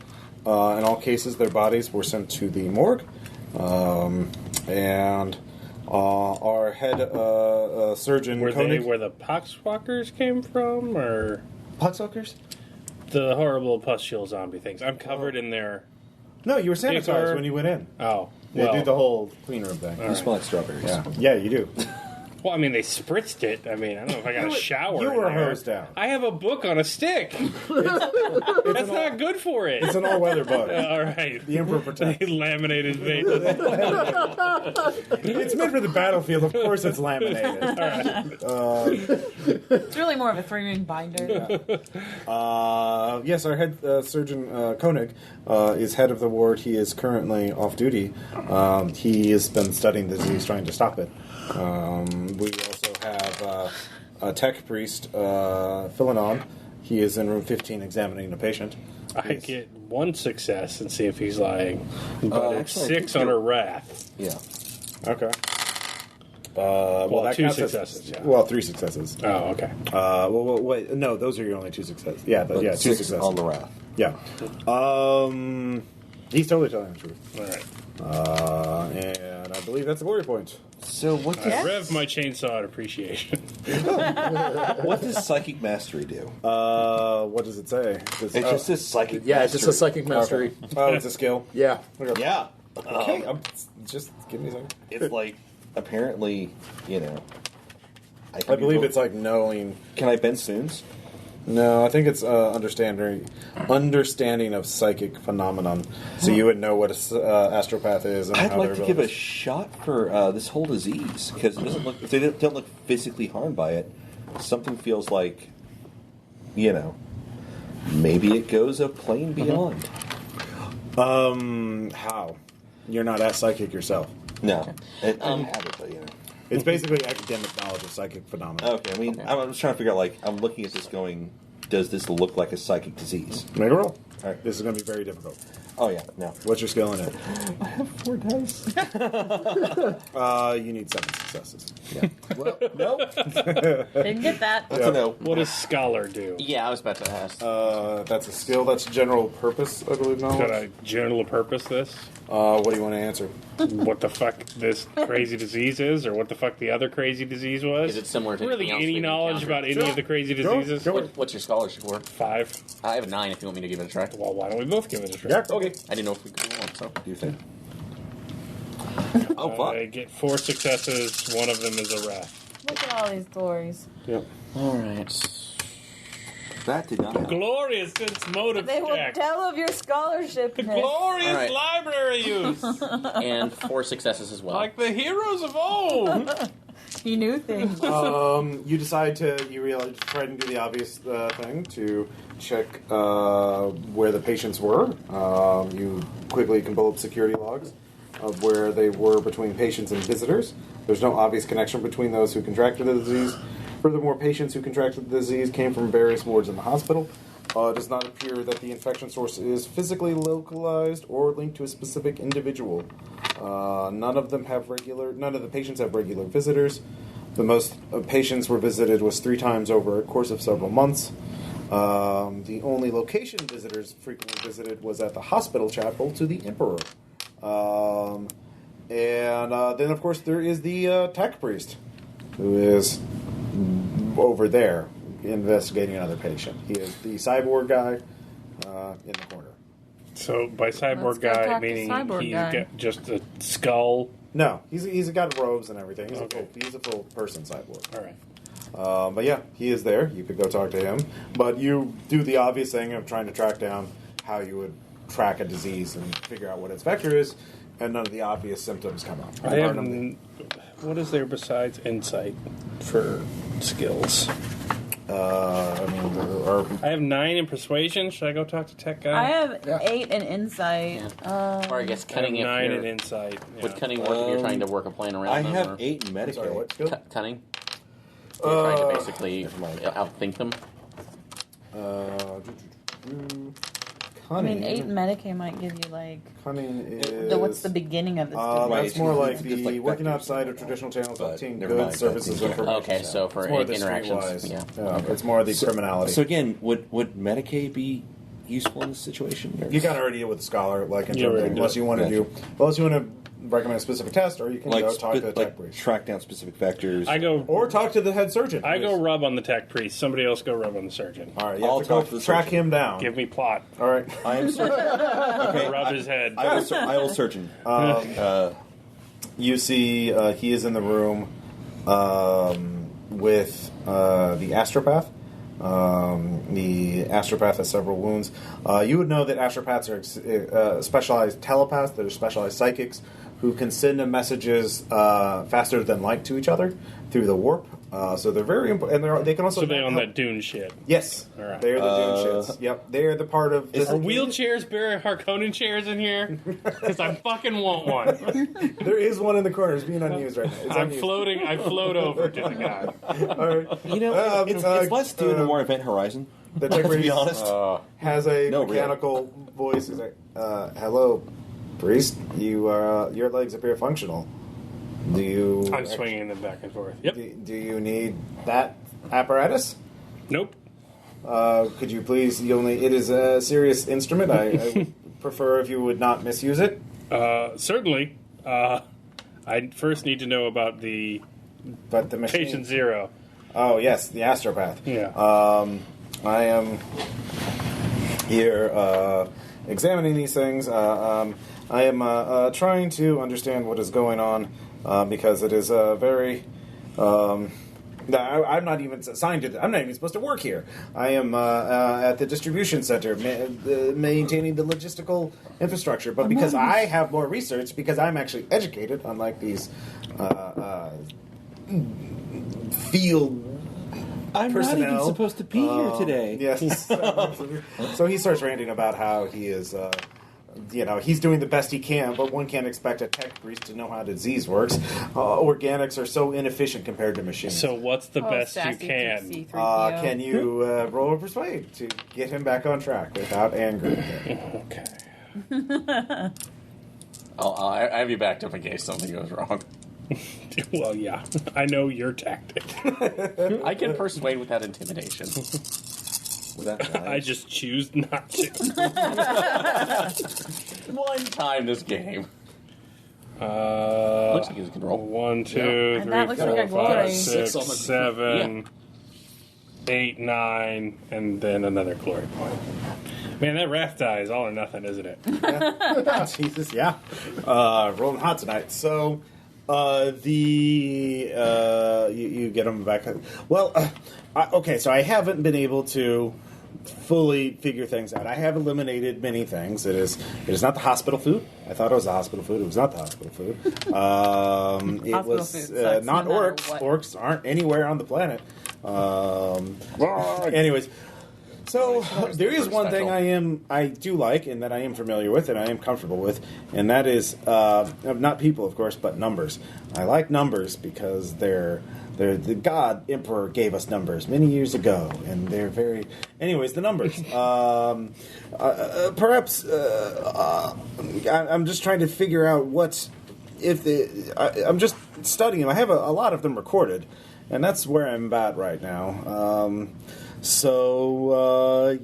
In all cases, their bodies were sent to the morgue. And our head surgeon... Were Koenig, they where the poxwalkers came from, or Poxwalkers? the horrible pustule zombie things? I'm covered in their... No, you were sanitized Decor. when you went in. Oh, They well, do the whole clean room thing. You smell like strawberries. Yeah, you do. Well, I mean, they spritzed it. I mean, I don't know if I got a shower. You in were there. hosed down. I have a book on a stick. That's not good for it. It's an all-weather book. All right. The Emperor protects. Laminated thing. It's meant for the battlefield. Of course, it's laminated. It's really more of a 3-ring binder. Yes, our head surgeon Koenig is head of the ward. He is currently off duty. He has been studying the disease, trying to stop it. We also have a tech priest, Philanon. He is in room 15 examining the patient. I get 1 success and see if he's lying. But it's actually, I 6 think on a you're- wrath. Yeah. Okay. Well, that 2 counts as- successes, yeah. Well, 3 successes. Oh, okay. Wait. No, those are your only 2 successes. Yeah, But 2 6 successes. on the wrath. Yeah. He's totally telling the truth. All right. And I believe that's a glory point. So what I does, rev my chainsaw at appreciation. what does psychic mastery do? What does it say? It just says psychic Yeah, mastery. it's just a psychic mastery. Oh, it's a skill. Yeah. Yeah. Okay, just give me a second. It's like, apparently, I believe it's like knowing. Can I bend spoons? No, I think it's understanding of psychic phenomenon. So you would know what a astropath is. And I'd how like their to give a abilities- shot for this whole disease because it doesn't look. If they don't look physically harmed by it, something feels like, maybe it goes a plane beyond. How? You're not as psychic yourself. No, I have it, but It's basically academic knowledge of psychic phenomena. Okay, I mean, I'm just trying to figure out. Like, I'm looking at this, going, does this look like a psychic disease? Make a roll. All right. This is going to be very difficult. Oh yeah, no. What's your skill in it? I have 4 dice. You need 7 successes. Yeah. Well, no. Didn't get that. That's a no. What does scholar do? Yeah, I was about to ask. That's a skill. That's general purpose, I believe. Could Knowledge. I general purpose this? What do you want to answer? What the fuck this crazy disease is, or what the fuck the other crazy disease was? Is it similar to really anything else any we've knowledge encountered? about any of the crazy diseases? What's your scholarship for? 5. I have a 9 if you want me to give it a try. Well, why don't we both give it a try? Yeah. Okay. I didn't know if we could do one, so. Do you think? Oh fuck! I get 4 successes. 1 of them is a wrath. Look at all these glories. Yep. Alright. That did not happen. Glorious sense motive They will check. tell of your scholarship. Glorious All right. library use, And 4 successes as well. like the heroes of old. He knew things. You decide you realize, try and do the obvious thing to check where the patients were. You quickly can pull up security logs of where they were between patients and visitors. There's no obvious connection between those who contracted the disease. Furthermore, patients who contracted the disease came from various wards in the hospital. It does not appear that the infection source is physically localized or linked to a specific individual. None of the patients have regular visitors. The most patients were visited was 3 times over a course of several months. The only location visitors frequently visited was at the hospital chapel to the Emperor. And then, of course, there is the tech priest, who is over there investigating another patient. He is the cyborg guy in the corner. So by Let's cyborg go guy, talk to meaning cyborg he's guy. got just a skull. No, he's got robes and everything. He's Okay. he's a full person cyborg. All right. But yeah, he is there. You could go talk to him. But you do the obvious thing of trying to track down how you would track a disease and figure out what its vector is, and none of the obvious symptoms come up. I have. What is there besides insight for skills? There are. I have 9 in persuasion. Should I go talk to tech guy? I have Yeah. 8 in insight. Or I guess I have cunning if 9 in you're... insight. Yeah. Would cunning work if you're trying to work a plan around I them? have or 8 in Medicaid. Sorry, what skill? Cunning? You're trying to basically outthink them? I mean, 8 in Medicaid might give you, like... Cunning is. what's the beginning of this? Right, That's more like it's the like working vectors, outside of traditional channels, but obtaining never goods, mind, services, that's information. Okay, so for It's more the interactions, streetwise. yeah. It's more the criminality. So again, would Medicaid be useful in this situation? Or? You kind of already deal with the scholar, like in You terms already of, do. unless you want to Yeah. recommend a specific test, or you can go talk to the tech priest, track down specific vectors. I go. or talk to the head surgeon. I go rub on the tech priest. Somebody else go rub on the surgeon. All right, you I'll have to go talk to the track surgeon. him down. Give me plot. All right. I am surgeon. Okay, Rub his head. I will surgeon. You see, he is in the room. with the astropath. The astropath has several wounds. You would know that astropaths are specialized telepaths, that are specialized psychics, who can send messages faster than light to each other through the warp. So they're very important, and they can also. So they're on that Dune shit. Yes, All right. they're the Dune shits. Yep, they're the part of. Are wheelchairs Barry Harkonnen chairs in here? Because I fucking want one. There is one in the corner. It's being unused right now. It's I'm unused. floating. I float over to the guy. All right. You know, it's less Dune and more Event Horizon. The tech To be race, honest. has a No, mechanical voice. He's like, "Hello, priest. Your legs appear functional. Do you? I'm swinging them back and forth. Yep. Do you need that apparatus? Nope. Could you please? It is a serious instrument. I would prefer if you would not misuse it. Certainly. I first need to know about the But the machine. patient zero. Oh yes, the astropath. Yeah. I am here examining these things. I am trying to understand what is going on because it is very. I'm not even assigned to. I'm not even supposed to work here. I am at the distribution center, maintaining the logistical infrastructure. But because I have more research, because I'm actually educated, unlike these field. I'm personnel. not even supposed to be here today. Yes. So he starts ranting about how he is, he's doing the best he can, but one can't expect a tech priest to know how disease works. Organics are so inefficient compared to machines. So what's the best you sassy can? C3PO. Can you roll a persuade to get him back on track without angering him? Okay. I have you backed up in case something goes wrong. Well, yeah. I know your tactic. I can persuade without intimidation. I just choose not to. One time this game. Looks like you can roll. 1, 2, And 3, that looks 4, like a 5, glory. 6, Six on the- 7, 8, 9, and then another glory point. Man, that wrath die is all or nothing, isn't it? Jesus, yeah. Rolling hot tonight. So, you get them back. Well, okay, so I haven't been able to fully figure things out. I have eliminated many things. It is not the hospital food. I thought it was the hospital food. It was not the hospital food. It Hospital was food sucks not no matter orcs. what. Orcs aren't anywhere on the planet. Anyways. So there is one thing I do like, and that I am familiar with, and I am comfortable with, and that is not people, of course, but numbers. I like numbers because they're the God Emperor gave us numbers many years ago, and they're very. Anyways, the numbers. Perhaps I'm just trying to figure out I'm just studying them. I have a lot of them recorded, and that's where I'm at right now. So,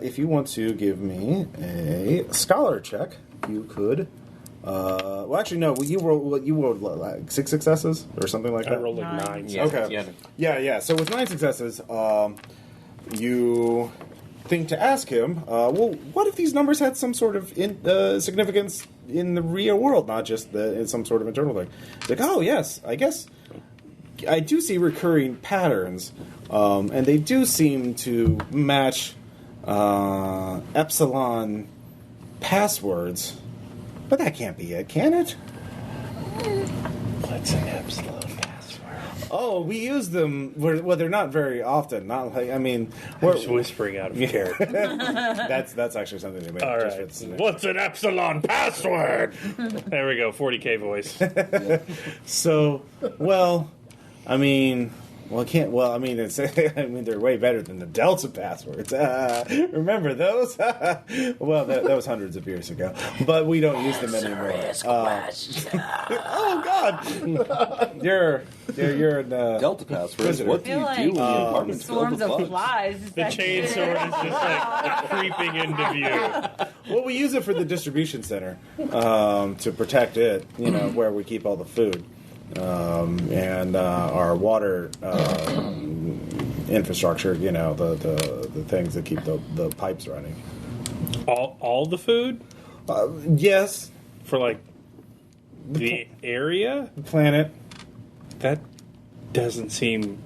if you want to give me a scholar check, you could. Well, actually, no. You rolled like 6 successes or something like I that. rolled like 9. Yeah, Okay. yeah. Yeah. So with 9 successes, you think to ask him, well, what if these numbers had some sort of significance in the real world, not just in some sort of internal thing? It's like, oh yes, I guess. I do see recurring patterns, and they do seem to match epsilon passwords. But that can't be it, can it? What's an epsilon password? Oh, we use them. Well, they're not very often. Not like I'm just whispering out of character. that's actually something they made. All just right. for the- What's an epsilon password? There we go. 40K voice. So, well, I mean, it's. I mean, they're way better than the Delta passwords. Remember those? Well, that was hundreds of years ago, but we don't use them anymore. Oh God, you're in Delta passwords. Visitor. What do you do when the apartment's filled swarms with of bugs? flies. The chainsword is just like creeping into view. Well, we use it for the distribution center to protect it. Where we keep all the food. And our water infrastructure, the things that keep the pipes running. All the food Yes, for like the area. planet. That doesn't seem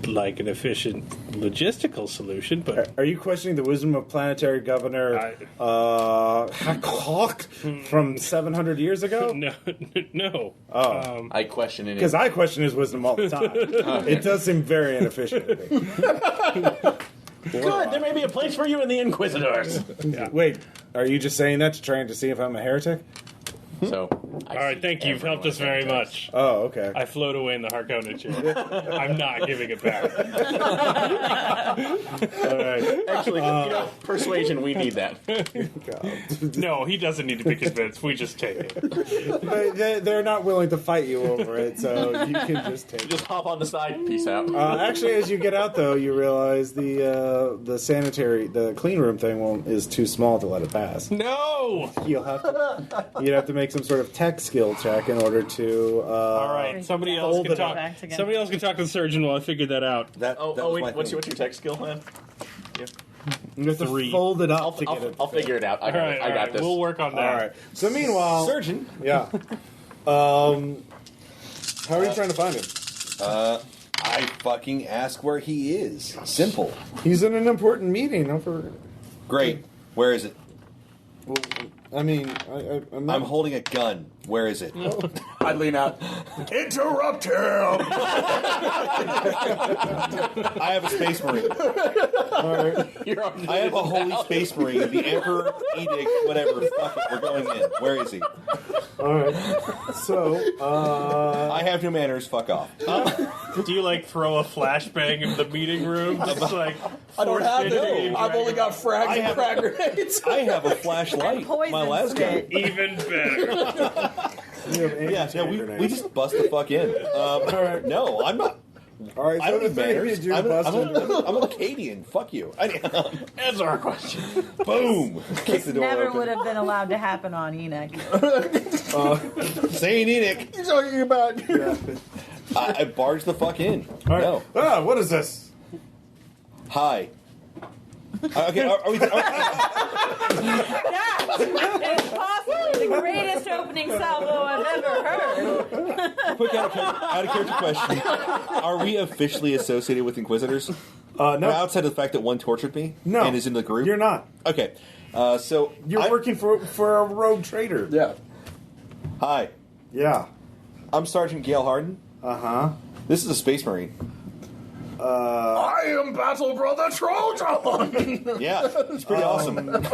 like an efficient logistical solution, but Are you questioning the wisdom of planetary governor Hawk from 700 years ago? no. Oh. I question it. Because I question his wisdom all the time. It does seem very inefficient. Good, there may be a place for you in the Inquisitors. Wait, are you just saying that to trying to see if I'm a heretic? So, All right, thank you. You've helped us very much. Oh, okay. I float away in the Harkonnen chair. I'm not giving it back. All right. actually, persuasion, we need that. No, he doesn't need to be convinced. We just take it. They're not willing to fight you over it, so you can just take it. Just hop on the side, peace out. Actually, as you get out, though, you realize the clean room thing is too small to let it pass. No! You'd have to make some sort of tech skill check in order to. All right, somebody else can talk. Somebody else can talk to the surgeon while I figure that out. That was wait, my what's thing. your tech skill, man? You have to 3. fold it up to get it. I'll figure it out. I got All right, this. We'll work on that. All right. So meanwhile, Surgeon. yeah. How are you trying to find him? I fucking ask where he is. Simple. He's in an important meeting. Don't forget. Great. Where is it? Well, I mean, I'm not. I'm holding a gun. Where is it? I lean out. Interrupt him! I have a space marine. I have a holy space marine. The Emperor Edict, whatever. Fuck it. We're going in. Where is he? All right. So, I have no manners. Fuck off. Do you throw a flashbang in the meeting room? Just I don't have it. I've only got frags and frag grenades. I have a flashlight. poison My last gun. spit. Even better. We just bust the fuck in. right. No, I'm not. all right. I So don't the need three of manners. you I'm bust in. an Acadian. Fuck you. Answer our question. Boom. Kick the door Never open. would have been allowed to happen on Enoch. Saint Enoch. You're talking about. I barged the fuck in. All right. No. What is this? Hi. Okay. Are we? It's possibly the greatest opening salvo I've ever heard. Quick out of character question: are we officially associated with Inquisitors? No. Outside of the fact that one tortured me, No. and is in the group. You're not. Okay. So You're working for a rogue trader. Yeah. Hi. Yeah. I'm Sergeant Gail Harden. Uh-huh. This is a Space Marine. I am Battle Brother Trojan! Yeah, it's pretty awesome.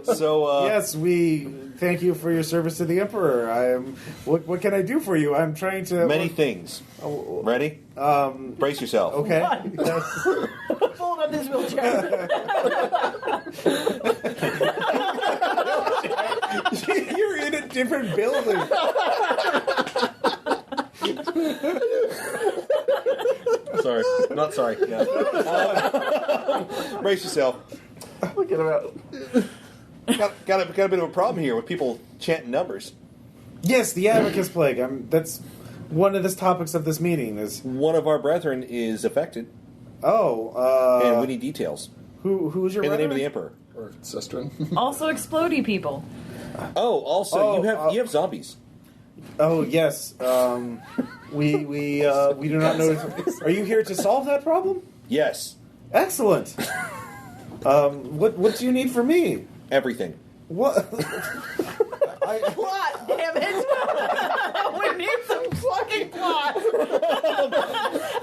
So, Yes, we thank you for your service to the Emperor. What can I do for you? I'm trying to... many things. Ready? Brace yourself. Okay. Yes. Fold up this wheelchair. You're in a different building. Sorry. Not sorry. Yeah. Brace yourself. Look at him. Got a bit of a problem here with people chanting numbers. Yes, the Abacus Plague. That's one of the topics of this meeting is... One of our brethren is affected, Oh, and we need details. who's your In the name of the brother? Emperor. Or Sistren. Also, explodey people. Oh, also, you have zombies. Oh, yes. We do not know... Are you here to solve that problem? Yes. Excellent. What do you need from me? Everything. What? Plot, damn it! We need some fucking plot!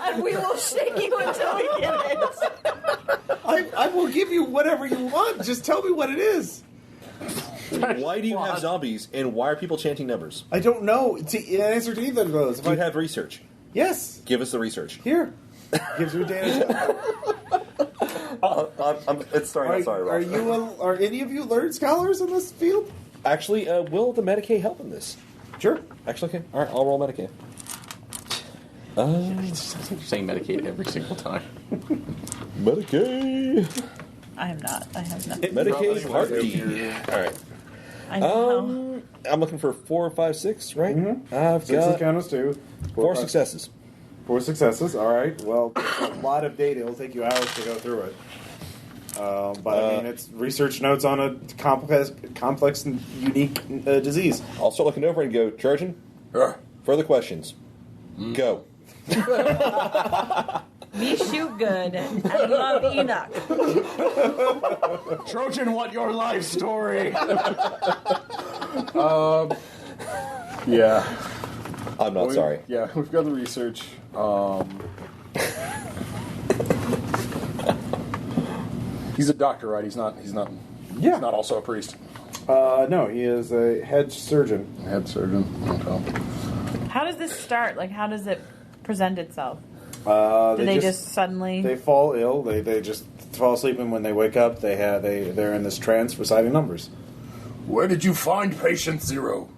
And we will shake you until we get it. I will give you whatever you want. Just tell me what it is. Why do you have zombies, and why are people chanting numbers? I don't know. To answer to either of those. If Do you I- have research? Yes. Give us the research. Here. Gives you data. It's sorry, Are any of you learned scholars in this field? Actually, will the Medicaid help in this? Sure. Actually, okay. All right, I'll roll Medicaid. You're saying Medicaid every single time. Medicaid. I am not. I have nothing. Medicaid Part D. All right. I know. I'm looking for 4, 5, 6, right? Mm-hmm. I've 6 got encounters, 2. 4 successes. 4 successes. All right. Well, a lot of data. It'll take you hours to go through it. But I mean, it's research notes on a complex and unique disease. I'll start looking over and go, Trojan, further questions. Go. Me shoot good and love Enoch. Trojan, what your life story? Yeah. I'm not sorry. Yeah, we've got the research. He's a doctor, right? He's not. Yeah. He's not also a priest. No, he is a head surgeon. Head surgeon. Okay. How does this start? Like, how does it present itself? Do Do they just suddenly... They fall ill. They just fall asleep, and when they wake up, they're in this trance reciting numbers. Where did you find patient 0?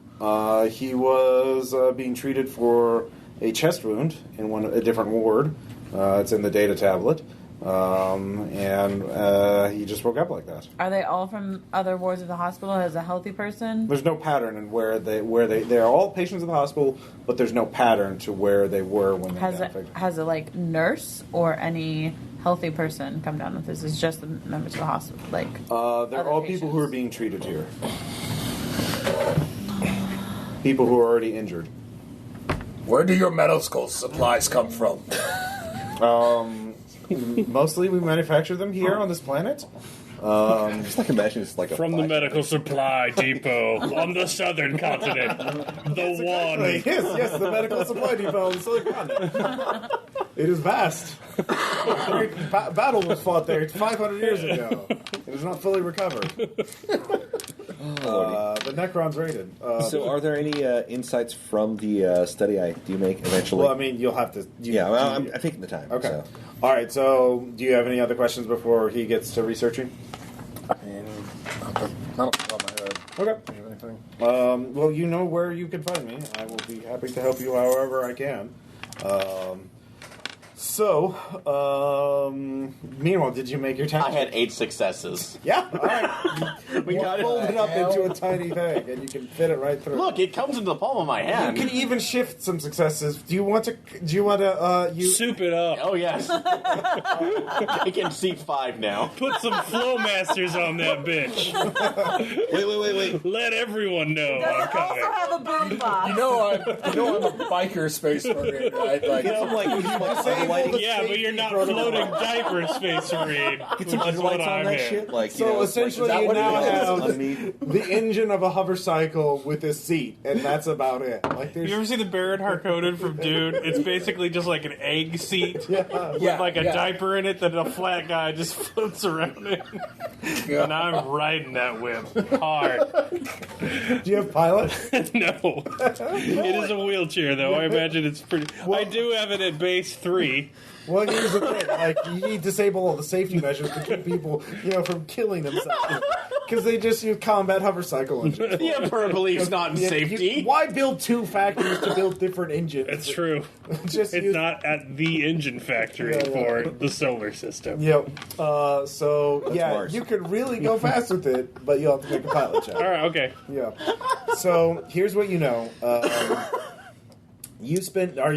He was being treated for a chest wound in a different ward. It's in the data tablet, and he just woke up like that. Are they all from other wards of the hospital as a healthy person? There's no pattern in where they're all patients in the hospital, but there's no pattern to where they were when they got infected. Has a like nurse or any healthy person come down with this? It's just the members of the hospital, like they're all people who are being treated here. People who are already injured. Where do your medical supplies come from? Mostly we manufacture them here on this planet. Just like imagine it's like a From the medical supply depot on the southern continent. The one. Yes, the medical supply depot on the southern continent. It is vast. A great battle was fought there 500 years ago. It is not fully recovered. The Necron's raided. So, are there any insights from the study I do make eventually? Well, I mean, you'll have to... I'm taking the time. Okay. So. All right, so do you have any other questions before he gets to researching? I mean, not off the top of my head. Okay. Do you have anything? Well, you know where you can find me. I will be happy to help you however I can. Meanwhile, did you make your task? I had 8 successes. Yeah, all right. We got it. Fold it up into a tiny thing, and you can fit it right through. Look, it comes into the palm of my hand. You can even shift some successes. Do you want to? Soup it up. Oh, yes. I can seat 5 now. Put some Flowmasters on that bitch. Wait. Let everyone know Does I'm it also coming. have a boombox? I'm a biker space marine, right? Like, I'm like, Yeah, but you're not floating diaper, Space Marine. get some Which is what underlights on I'm that in. shit. Like, So essentially, that you what it now is? have underneath. the engine of a hover cycle with a seat, and that's about it. Like there's You ever see the Baron Harkonnen from Dune? It's basically just like an egg seat with like a diaper in it that a flat guy just floats around in. And I'm riding that whip hard. Do you have pilot? No. It is a wheelchair, though. I imagine it's pretty... I do have it at base 3. Well, here's the thing: like you need to disable all the safety measures to keep people, from killing themselves because they just use combat hover cycle engines. The Emperor believes not in safety. Why build 2 factories to build different engines? It's true. Just It's use, not at the engine factory for the solar system. Yep. Mars. You could really go fast with it, but you'll have to make a pilot check. All right, okay. Yeah. So here's what you know. Are you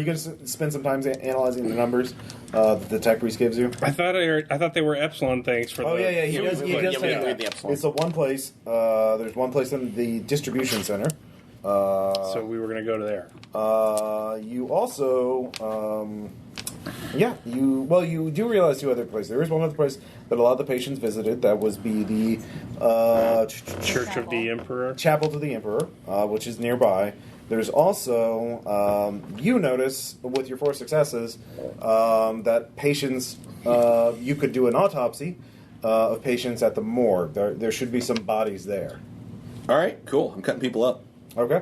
going to spend some time analyzing the numbers that the tech priest gives you? I thought they were Epsilon things for Oh, the... yeah, he does. He does Yeah, say we that. the Epsilon. It's a one place. There's one place in the distribution center. So we were going to go to there. You also, you do realize 2 other places. There is one other place that a lot of the patients visited. That was the Church of the Emperor. Chapel to the Emperor, which is nearby. There's also, you notice with your 4 successes that patients, you could do an autopsy of patients at the morgue. There should be some bodies there. All right, cool. I'm cutting people up. Okay.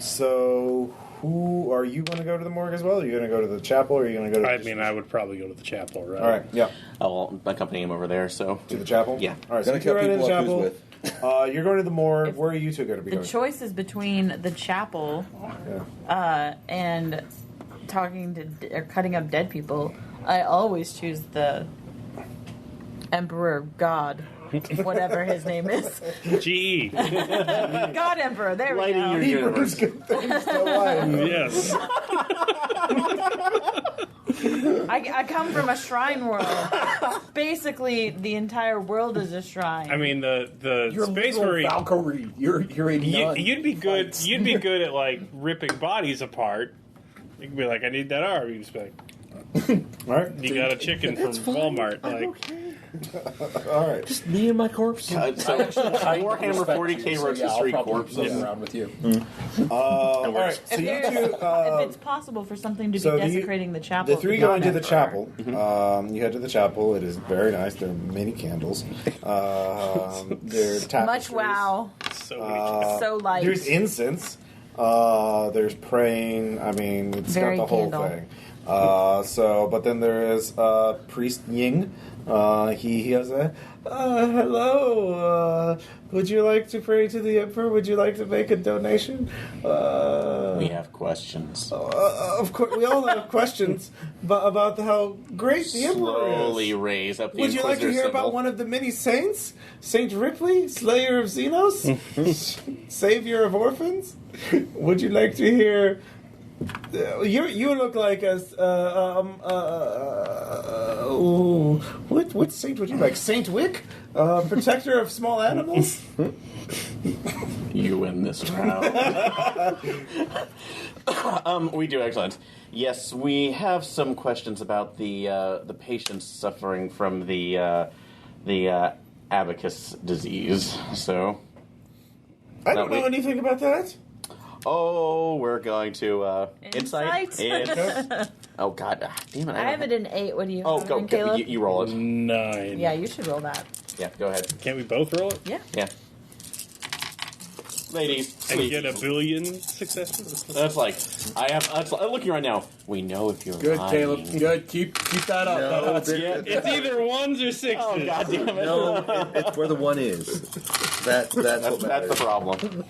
So, who are you going to go to the morgue as well? Are you going to go to the chapel, or are you going to go to? I would probably go to the chapel, right? All right. Yeah. I'll accompany him over there, so... To the chapel. Yeah. All right. So Gonna you're cut right in the people up. chapel. Who's with? You're going to the morgue. Where are you 2 going to be The going? choice is between the chapel and talking to or cutting up dead people. I always choose the Emperor God, whatever his name is. GE. God Emperor. There we Lighting go. your universe. Good things to light. Yes. I come from a shrine world. Basically, the entire world is a shrine. I mean, the you're Space a Marine... Valkyrie. You're a nun. You'd be good. You'd be good at like ripping bodies apart. You can be like, I need that arm. You can just be like, All right. you got a chicken from Walmart. Like, All right. Just me and my corpse. So Warhammer 40k rotisserie corpses. around with you. All right. So If, you there's- two. if it's possible for something to be so the- desecrating the chapel, The three to go be into the honest. chapel. You head to the chapel. It is very nice. There are many candles. There are tapestries. Much wow. so many So light. There's incense. There's praying. I mean, it's Very got the whole candle. thing. But then there is Priest Ying. He has a hello. Would you like to pray to the Emperor? Would you like to make a donation? We have questions. Of course, we all have questions about how great the Emperor Slowly is. raise up the Would you like to Inquisitor hear about symbol. one of the many saints? Saint Ripley, Slayer of Xenos, Savior of Orphans? Would you like to hear? You look like a what saint would you like? Saint Wick, protector of small animals. You win this round. We do, excellent. Yes, we have some questions about the patients suffering from the abacus disease. So, I don't know anything about that. we're going to Insight? Oh God, damn it! I have it in 8. What do you Oh, have go, it in, Caleb? you roll it. 9. Yeah, you should roll that. Yeah, go ahead. Can't we both roll it? Yeah. Yeah, ladies, And please. get a billion successes? That's like I have. I'm looking right now. We know if you're Good, lying. Caleb. Good. Keep that up. No, That's there- It's either ones or sixes. Oh God damn it! No, it's where the one is. That's what That's matters. the problem.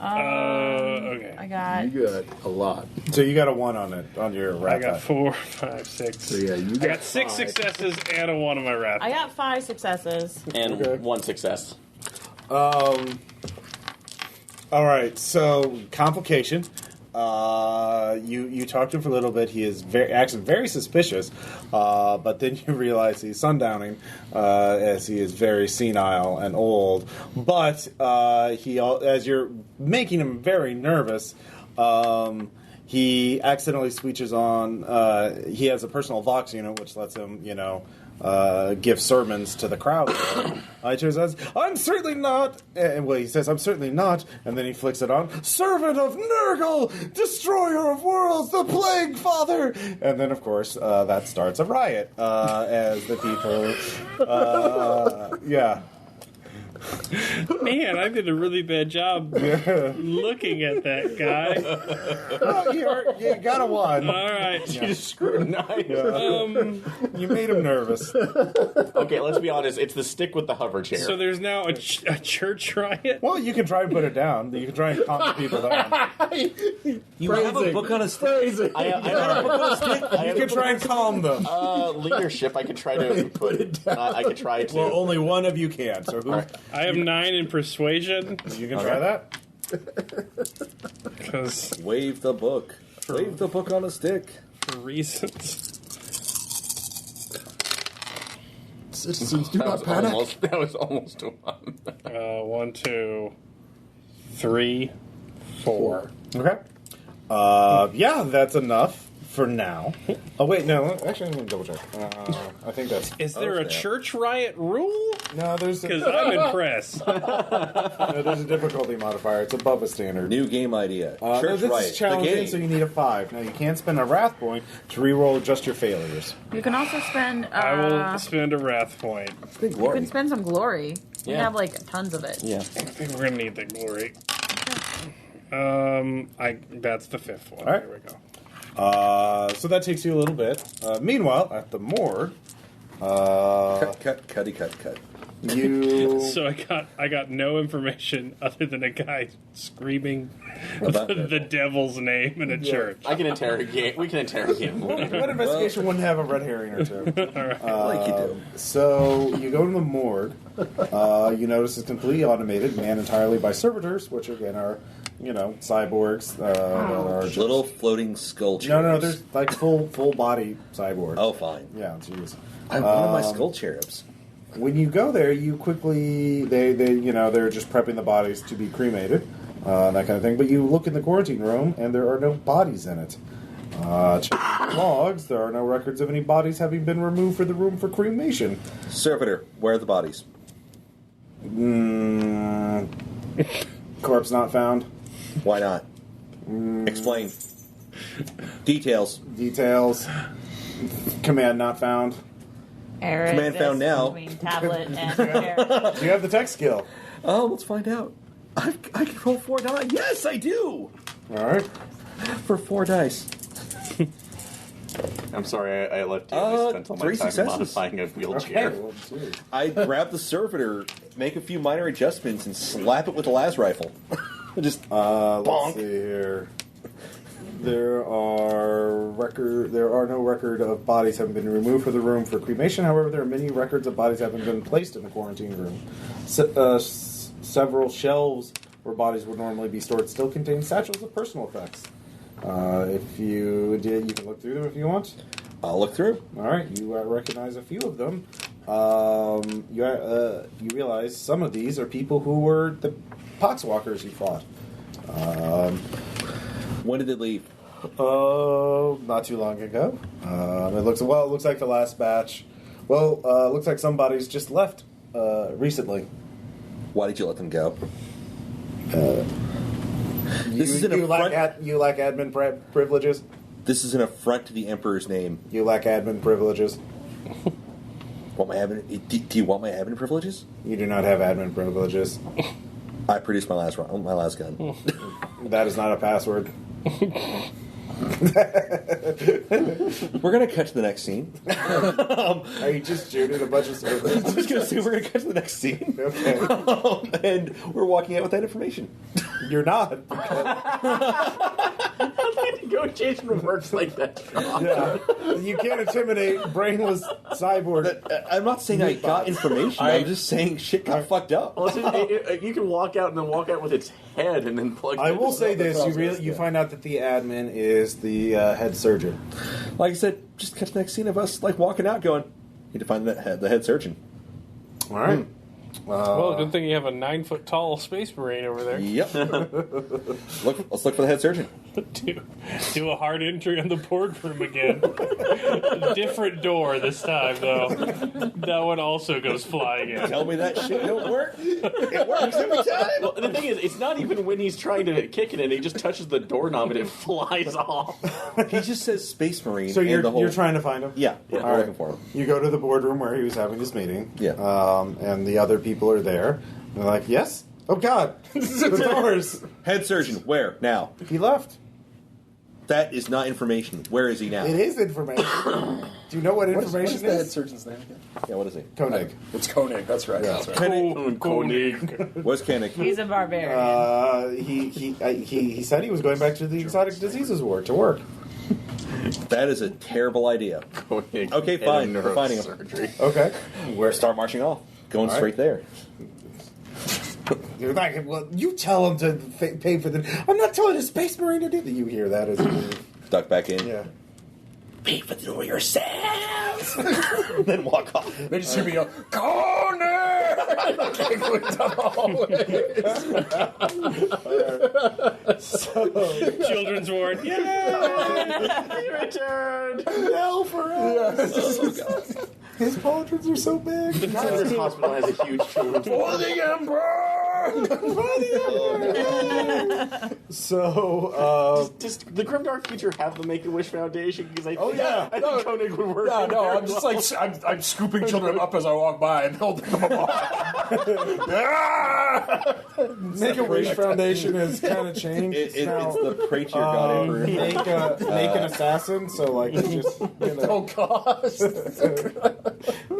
Okay. I got. You got a lot. So you got a 1 on it on your I wrap got up. 4, 5, 6. So yeah, you I got 6 5. successes and a 1 on my wrap. I got 5 successes. And Okay. 1 success. All right, so complication. You talk to him for a little bit. He is actually very suspicious, but then you realize he's sundowning, as he is very senile and old. But as you're making him very nervous, he accidentally switches on. He has a personal Vox unit, which lets him, give sermons to the crowd. He says, "I'm certainly not." He says, "I'm certainly not," and then he flicks it on. "Servant of Nurgle, destroyer of worlds, the Plague Father," and then, of course, that starts a riot as the people. Yeah. Man, I did a really bad job looking at that guy. Well, you got a 1. All right. You just scrutinize. You made him nervous. Okay, let's be honest. It's the stick with the hover chair. So there's now a church riot? Well, you can try and put it down. You can try and calm the people down. You have a book on a stick. I have You can try and calm them. leadership. I could try to put it down. I could try to. Well, only one of you can. So who? I have 9 in persuasion. You can try that. Because Wave the book. Wave the book on a stick. for reasons. Citizens, do not panic. That was almost a 1. 1, 2, 3, 4. Okay. Yeah, that's enough for now. Oh wait, no. Actually, I'm gonna double check. I think that's. Is there a snap. church riot rule? No, there's Because a, I'm impressed. no, there's a difficulty modifier. It's above a standard. New game idea. No, Church this riot. is The challenging, game. so you need a 5. Now you can't spend a wrath point to reroll just your failures. You can also spend. I will spend a wrath point. Big You glory. can spend some glory. We Yeah. have like tons of it. Yeah. I think we're gonna need the glory. That's the 5th one. All right. There we go. So that takes you a little bit. Meanwhile, at the morgue, Cut. you. So I got no information other than a guy screaming About the devil's name in a church. I can interrogate. We can interrogate him. What investigation wouldn't have a red herring or two? Like you do. So you go to the morgue. You notice it's completely automated, manned entirely by servitors, which again are, cyborgs. That are just, Little floating skull chairs. No, there's like full body cyborgs. Oh, fine. Yeah, jeez. I wanted my skull cherubs. When you go there, you quickly they're just prepping the bodies to be cremated, that kind of thing. But you look in the quarantine room, and there are no bodies in it. Checking logs, there are no records of any bodies having been removed from the room for cremation. Servitor, where are the bodies? Corpse not found. Why not? Explain. Details. Command not found. Error Command found exists now. between tablet and chair. Do you have the tech skill? Oh, let's find out. I can roll 4 dice. Yes, I do! Alright. For 4 dice. I'm sorry, I left you. I spent all my 3 time successes. modifying a wheelchair. Well, geez. I grab the servitor, make a few minor adjustments, and slap it with a las rifle. Just Let's bonk. see here. There are no record of bodies having been removed from the room for cremation. However, there are many records of bodies having been placed in the quarantine room. Several shelves where bodies would normally be stored still contain satchels of personal effects. If you did, you can look through them if you want. I'll look through. All right, you recognize a few of them. You realize some of these are people who were the poxwalkers you fought. When did they leave? Not too long ago. It looks like the last batch. Well, looks like some bodies just left recently. Why did you let them go? You lack admin privileges. This is an affront to the Emperor's name. You lack admin privileges. Want my admin? Do you want my admin privileges? You do not have admin privileges. I produced my last gun. That is not a password. We're gonna cut to the next scene. Are you just shooting a bunch of servers? I was gonna say we're gonna cut to the next scene. Okay. And we're walking out with that information. You're not. Negotiation works like that. Yeah. You can't intimidate brainless cyborg. I'm not saying I got information. I'm just saying shit got fucked up. Listen, you can walk out and then walk out with its head and then plug. I will say this: you find out that the admin is the head surgeon. Like I said, just cut to the next scene of us like walking out, going, "Need to find the head surgeon." All right. Well, good thing you have a 9-foot-tall space marine over there. Yep. Let's look for the head surgeon. Do a hard entry on the boardroom again. Different door this time, though. That one also goes flying in. Tell me that shit don't work. It works every time. Well, the thing is, it's not even when he's trying to kick it in. He just touches the doorknob and it flies off. He just says Space Marine. So and you're trying to find him? Yeah, All we're right. looking for him. You go to the boardroom where he was having his meeting. Yeah. And the other people are there. And they're like, yes? Oh, God. The doors. Head surgeon, where? Now. He left. That is not information. Where is he now? It is information. Do you know what What information is the head is? surgeon's name again? Yeah, what is he? Koenig. It's Koenig. That's right. Yeah. That's right. Koenig. Where's Koenig? He's a barbarian. He said he was going back to the exotic diseases ward to work. That is a terrible idea. Okay, fine. We're finding him. Surgery. Okay. We're start marching off. Going All right. straight there. You're like, well, you tell him to pay for the... I'm not telling a space marine to do that. You hear that as you... Duck back in. Yeah. Pay for the door yourselves. Then walk off. They just hear me go, Koenig! Giggling down the hallway. Children's ward. Yeah. He returned. Hell for us. Oh, God. His pauldrons are so big. The children's hospital has a huge children's For the Emperor! So, Does the Grimdark future have the Make-A-Wish Foundation? Because I think, Oh, yeah. I think Koenig would work. No, in no, there I'm just well. like, I'm scooping children up as I walk by and holding them up. Ah! Make-A-Wish Foundation has kind of changed. It's now, the Praetor God Emperor. make an assassin, so like you just Oh, gosh.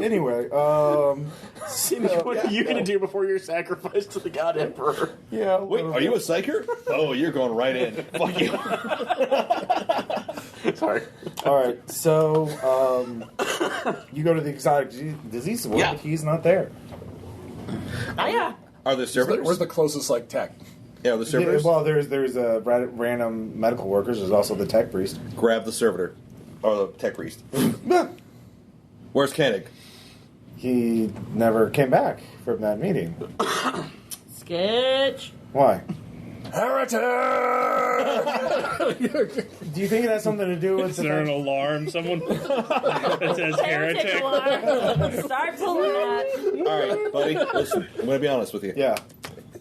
anyway, What are you going to do before you're sacrificed to the God Emperor? yeah. Wait, are you a psyker? Oh, you're going right in. Fuck you. Sorry. All right, so you go to the exotic disease ward, Yeah. but he's not there. Oh, yeah. Are there servers? Where's the closest, like, tech? Yeah, are there servers? Well, there's a random medical workers. There's also the tech priest. Grab the servitor. Or the tech priest. Where's Koenig? He never came back from that meeting. Sketch. Why? Heretic! Do you think it has something to do with Is there an alarm? Someone that says heretic? alarm. Start pulling that. All right, buddy. Listen, I'm going to be honest with you. Yeah.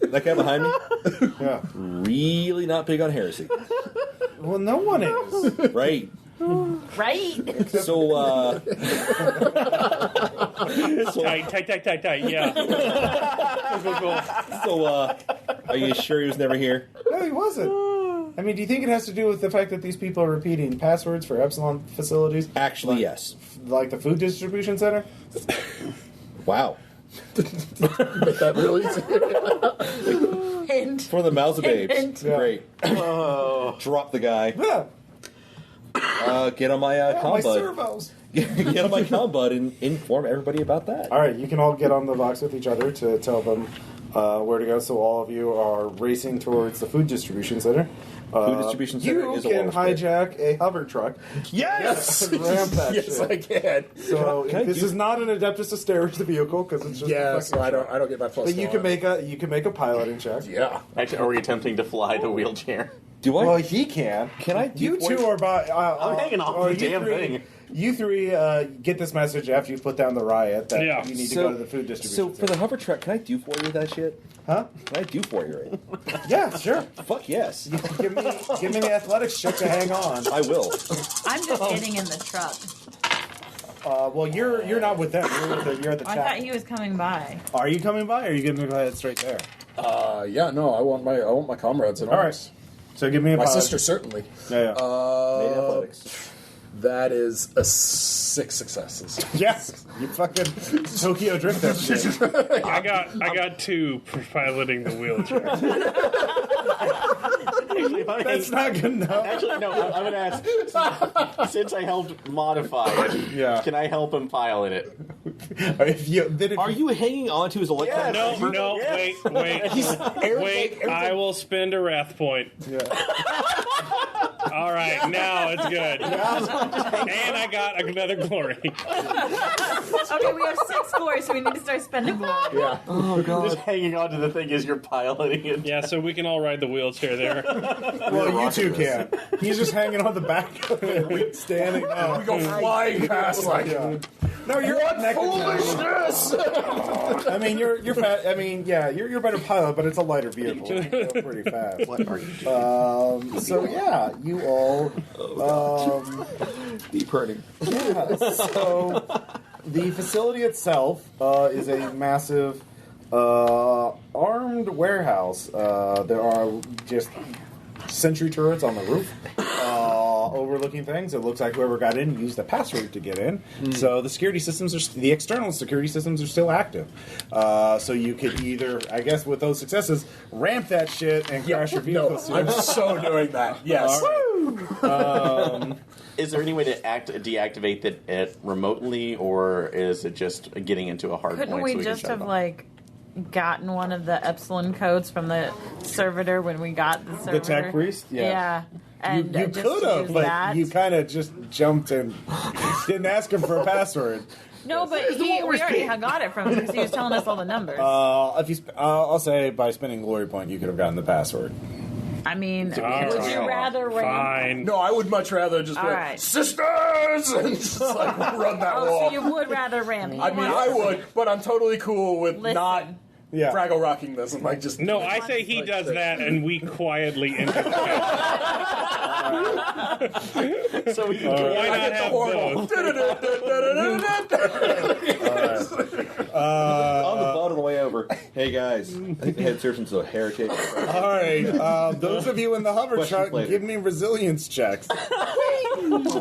That guy behind me, Yeah. really not big on heresy. Well, no one is. Right. Right? So, Tight. Yeah. so, are you sure he was never here? No, he wasn't. I mean, do you think it has to do with the fact that these people are repeating passwords for Epsilon facilities? Actually, yes. Like the food distribution center? Wow. Make that really easy. Hint. For the mouths of babes. Hint. Yeah. Great. Drop the guy. Yeah. Get on my My comm bud. servos. Get on my comm bud and inform everybody about that. All right, you can all get on the box with each other to tell them where to go. So all of you are racing towards the food distribution center. Food distribution center you is a can water spray. hijack a hover truck. Yes! And ramp that Yes, shit. I can. So Can I this do- is not an Adeptus Asterisk the vehicle because it's just a Yeah, fucking so I truck. don't get my plus But you one. can make a piloting check. Yeah. Actually, are we attempting to fly the wheelchair? Do I? Well, he can. Can I do You two are by. I'm hanging off the damn thing. You three get this message after you've put down the riot that Yeah. you need to go to the food distribution. So for the hover truck, can I do for you that shit? Huh? Can I do for you it? Yeah, sure. Fuck yes. give me the athletics check to hang on. I will. I'm just getting in the truck. Well, you're not with them. You're at the I chat. thought he was coming by. Are you coming by? Or are you going to go ahead straight there? Yeah, no, I want my comrades at All arms. right. So give me a My pilot. sister certainly. Yeah. Made athletics. That is a 6 successes. Yes. You fucking Tokyo drift that shit. I got 2 for piloting the wheelchair. Actually, if I That's not good enough. Actually, no. I'm going to ask. Since I helped modify it, Yeah. can I help him pilot it? Are you hanging on to his electron? No, Yes. wait. I will spend a wrath point. Yeah. All right, now it's good. And I got another glory. Okay, we have 6 glory, so we need to start spending glory. Yeah. Oh god. Just hanging on to the thing as you're piloting it. Yeah, so we can all ride the wheelchair there. Well, you two can. He's just hanging on the back of it, standing up. We go flying past like No, you're what connected now. foolishness! I mean, you're fat. I mean, yeah, you're a better pilot, but it's a lighter vehicle. You go pretty fast. What are you doing? So yeah, you all. Deep hurting. Yeah. So the facility itself is a massive armed warehouse. There are just sentry turrets on the roof. Overlooking things. It looks like whoever got in used the password to get in. So the security systems the external security systems are still active. So you could either, I guess, with those successes, ramp that shit and crash your vehicle. No, I'm so doing that. Yes. Is there any way to deactivate it remotely, or is it just getting into a hard Couldn't point? we so we just can shut have, it off? like, gotten one of the Epsilon codes from the servitor when we got the servitor? The tech priest? Yeah. And You just could have, use but that. you kind of just jumped and didn't ask him for a password. No, but we already got it from him because he was telling us all the numbers. I'll say by spending glory point, you could have gotten the password. I mean, All would right. you rather ramp? Fine. No, I would much rather just be All like, right. sisters! And just like run that Oh, wall. so you would rather ramp? I mean, I would, but I'm totally cool with Listen. not Yeah. Fraggle rocking this and like just No, I say he does that and we quietly enter the battle. So we can Why I not get the have horrible. both? On the boat on the way over. Hey guys, I think the head surgeon's a heretic. All right, those of you in the hover Questions truck, later. give me resilience checks.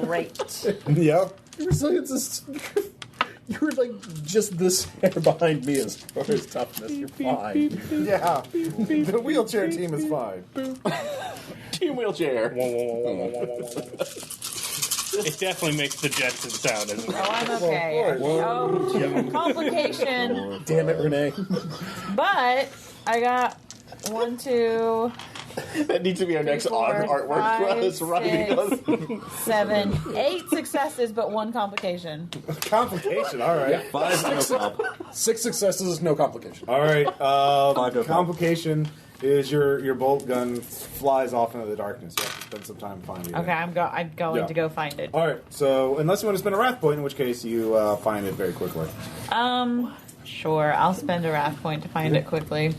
Great. Yep. Resilience is. You're like just this hair behind me as far as toughness. You're fine. Yeah. The wheelchair team is fine. team wheelchair. It definitely makes the Jetson sound, doesn't it? Oh, I'm okay. Oh, complication. Damn it, Renee. But I got 1, 2, That needs to be our next 4, artwork for 5, us, right? 6, 7, 8 successes, but 1 complication. Complication. All right. 5 no comp. 6 successes, no complication. All right. 5 no comp. Complication is your bolt gun flies off into the darkness. You have to spend some time finding it. Okay, I'm going to go find it. All right. So unless you want to spend a wrath point, in which case you find it very quickly. Sure. I'll spend a wrath point to find it quickly.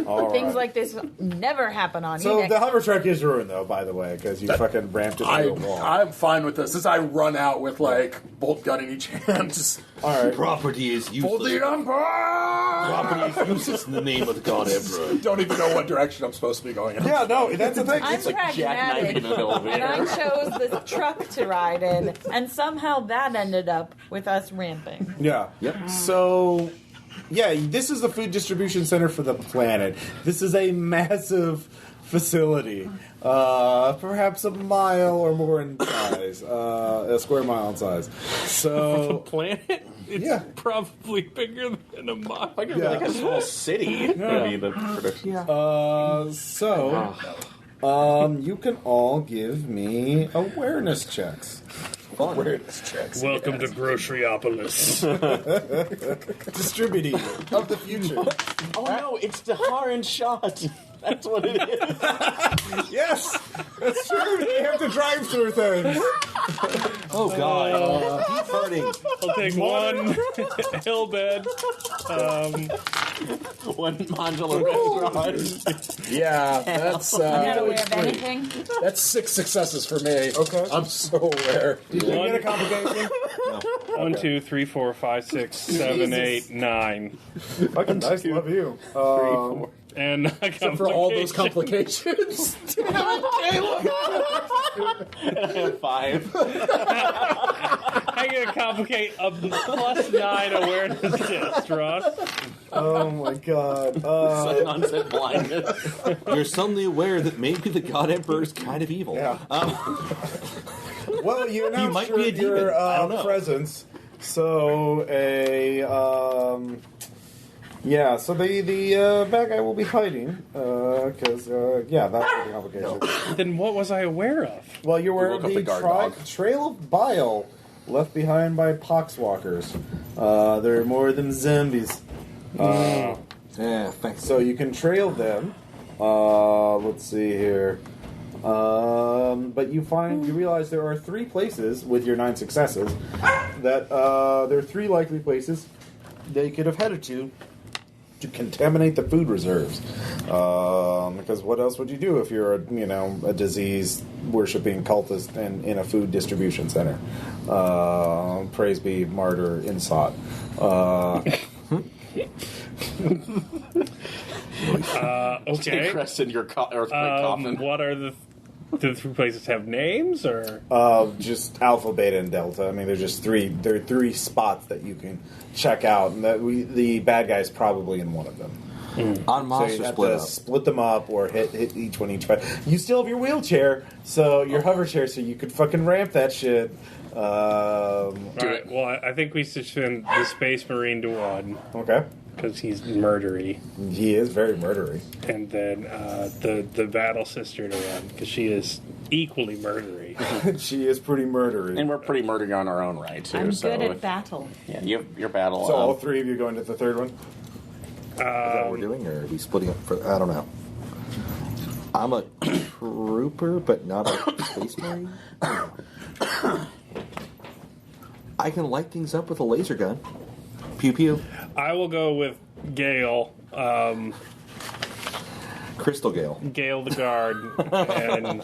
All Things right. like this never happen on So Enoch. the hover truck is ruined, though, by the way, because you fucking ramped it through a wall. I'm fine with this. As I run out with bolt gun in each hand, just All right. Property is for useless. the Empire. Property is useless in the name of the God Emperor. Don't even know what direction I'm supposed to be going in. Yeah, no, that's the thing. I'm It's like, pragmatic, jackknifing an elevator. and I chose the truck to ride in, and somehow that ended up with us ramping. yeah. Yep. So, yeah, this is the food distribution center for the planet. This is a massive facility, perhaps a mile or more in size, a square mile in size. The So, planet? It's Yeah. probably bigger than a mile. Like a small city. Would be the prediction. you can all give me awareness checks. Awareness checks. Welcome to Groceryopolis. Distributing of the future. Oh no, it's the Haran shot. That's what it is. Yes, that's true. They have to drive through things. Oh God, keep hurting. I'll take one hill bed. One modular restaurant. Yeah, that's Not aware of anything. that's 6 successes for me. Okay. I'm so aware. Did you get a complication? 1, 2, 3, 4, 5, 6, 7, 8, 9. Fucking nice, love you. 3, 4. And I Except for all those complications. complications. I have 5. I'm going to complicate a +9 awareness test, Ross. Oh my god. Sudden onset blindness. You're suddenly aware that maybe the God Emperor is kind of evil. Yeah. Well, you announced might be a demon. your I don't know. presence. So yeah. So the bad guy will be hiding because that's the complication. Then what was I aware of? Well, you're aware of woke up the the guard dog. trail of bile left behind by poxwalkers. There are more than zombies. Yeah, thanks. So you can trail them. Let's see here. But you realize there are 3 places with your 9 successes that there are 3 likely places that you could have headed to contaminate the food reserves. Because what else would you do if you're a disease worshipping cultist in a food distribution center? Praise be martyr Insot. Okay. Crest in your earthquake coffin. What are the 3 places have names, or? Just Alpha, Beta, and Delta. I mean, there's just 3. There are 3 spots that you can check out, and the bad guy's probably in one of them. On So monster you have split to up. split them up or hit each one each fight. You still have your wheelchair, so your hover chair, so you could fucking ramp that shit. Alright, well, I think we should send the Space Marine to 1, Okay. because he's murdery. He is very murdery. And then the Battle Sister to 1, because she is equally murdery. She is pretty murdery. And we're pretty murdery on our own right, too. I'm so good at if- battle. Yeah, you have your battle. So all 3 of you going to the third one? Is that what we're doing, or are we splitting up? I don't know. I'm a trooper, but not a space marine. I can light things up with a laser gun. Pew pew. I will go with Gale, Crystal Gale. Gale the Guard, and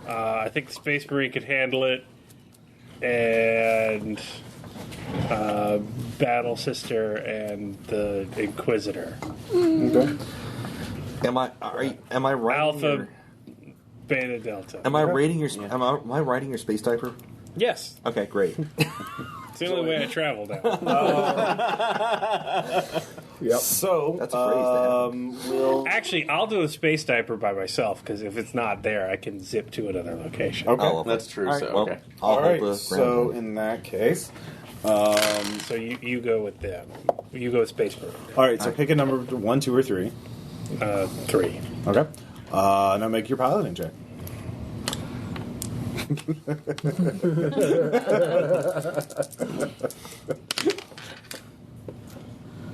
I think the Space Marine could handle it, and Battle Sister and the Inquisitor. Okay. Am I writing Alpha, your, Beta, Delta. am I rating your am I writing your space diaper? Yes, Okay, great. it's the only way I travel now. Yep. So That's a phrase, we'll. Actually, I'll do a space diaper by myself, because if it's not there, I can zip to another location. Okay. Oh, That's true, All right, so, well, okay. I'll All right. hold the So ground. in that case, So you go with them. You go with Space Marine. all right. So pick a number 1, 2, or 3. 3. Okay. Now make your piloting check.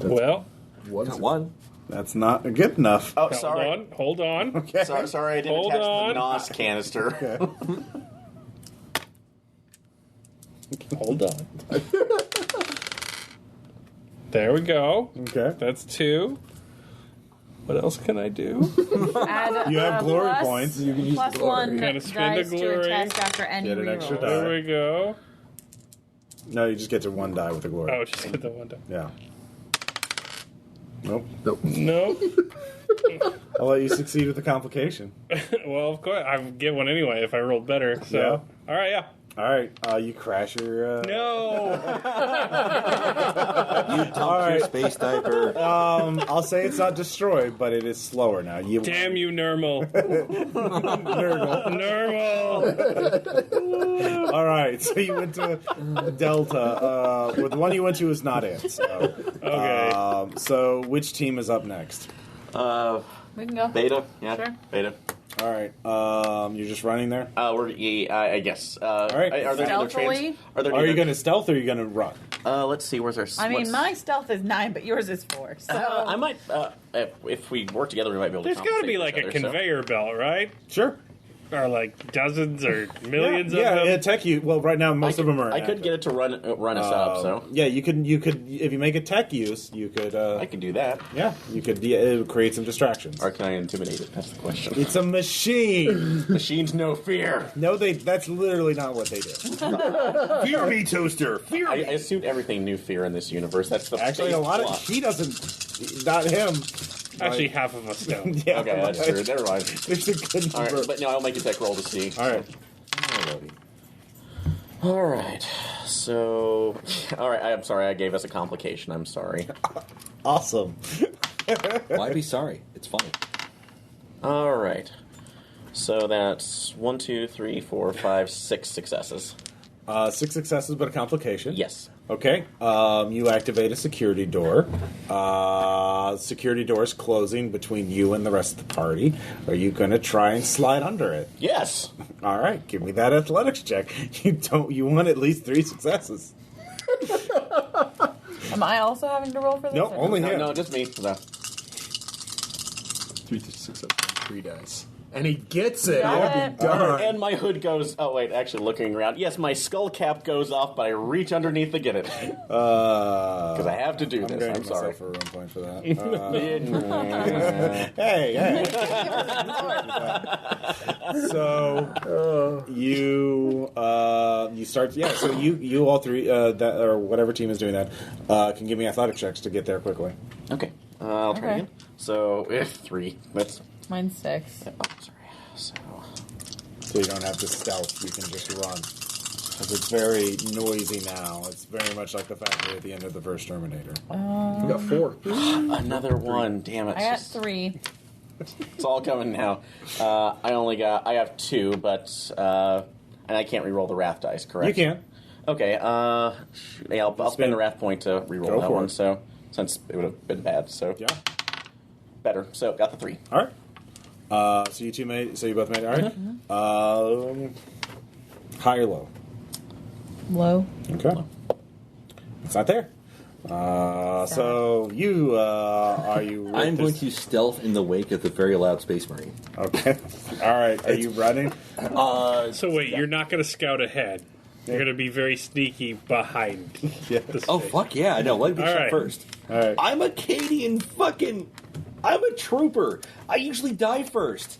Well, Got one. That's not good enough. Oh, sorry. Hold on. Okay. Sorry, I didn't Hold attach on. the NOS canister. Okay. Hold on. There we go. Okay. That's 2. What else can I do? Add, You have glory points. You can use plus the glory. one Gotta spend dice a to glory. a test after any Get an extra reroll. die. There we go. No, you just get to 1 die with the glory. Oh, just hit the one time. Yeah. Nope. No. I'll let you succeed with the complication. Well, of course. I would get one anyway if I rolled better. So, Yeah. all right, yeah. All right. You crash your. No. You dumped All right. your space diaper. I'll say it's not destroyed, but it is slower now. You Damn you, Nermal. Nurgle. Nermal. All right. So you went to Delta. Well, the one you went to is not it. So. Okay. So which team is up next? We can go. Beta? Yeah, Sure. Beta. All right. You're just running there. I guess. All right. Are there other Stealthily? Are you going to stealth or are you going to run? Let's see. Where's our? I mean, my stealth is 9, but yours is 4. So I might. If we work together, we might be able to. There's got to be like a compensate each other, conveyor belt, right? Sure. Or like dozens or millions Yeah, of them? yeah, tech you. Well, right now most of them are. I could get it to run us up. So Yeah, you could if you make a tech use, you could. I could do that. Yeah, you could it would create some distractions. Or can I intimidate it? That's the question. It's a machine. Machines know fear. No, that's literally not what they do. Fear me, toaster. Fear I me. assumed everything knew fear in this universe. That's the Actually, base a lot of plot. he doesn't. Not him. Actually, half of us don't. Yeah, Okay, that's true. Never mind. There's a good All number. right, but no, I'll make a tech roll to see. All right. All right. So, all right. I'm sorry. I gave us a complication. I'm sorry. Awesome. Why be sorry? It's fine. All right. So that's 1, 2, 3, 4, 5, 6 successes. 6 successes, but a complication. Yes. Okay. You activate a security door. Security door is closing between you and the rest of the party. Are you going to try and slide under it? Yes. All right. Give me that athletics check. You want at least 3 successes. am I also having to roll for this? Nope, or only no? him. No, just me. No. 3 successes, 3 dice. And he gets it. Got I'll it. be darned. And my hood goes. Oh wait, actually looking around. Yes, my skull cap goes off, but I reach underneath to get it because I have to do I'm this. going to I'm give sorry. myself a 1 point for that. Hey. So you start. Yeah. So you all three that or whatever team is doing that can give me athletic checks to get there quickly. Okay, I'll try Okay. again. So 3. That's. Mine's 6. Oh, sorry. So you don't have to stealth. You can just run. Because it's very noisy now. It's very much like the factory at the end of the first Terminator. We got 4. Another one. Damn it. I got 3. It's all coming now. I have 2, but and I can't reroll the wrath dice. Correct? You can. Okay. Yeah, I'll spend the wrath point to reroll Go that for one. it. So since it would have been bad, so Yeah. better. So got the 3. All right. So you two made. So you both made. All right. High or low? Low. Okay. It's not there. So you are you? I'm going to stealth in the wake of the very loud space marine. Okay. All right. Are you running? So wait, you're not going to scout ahead. You're going to be very sneaky behind. Yeah. the Oh, space. fuck yeah. No, let me All shot right. first. All right. I'm a Cadian fucking... I'm a trooper. I usually die first.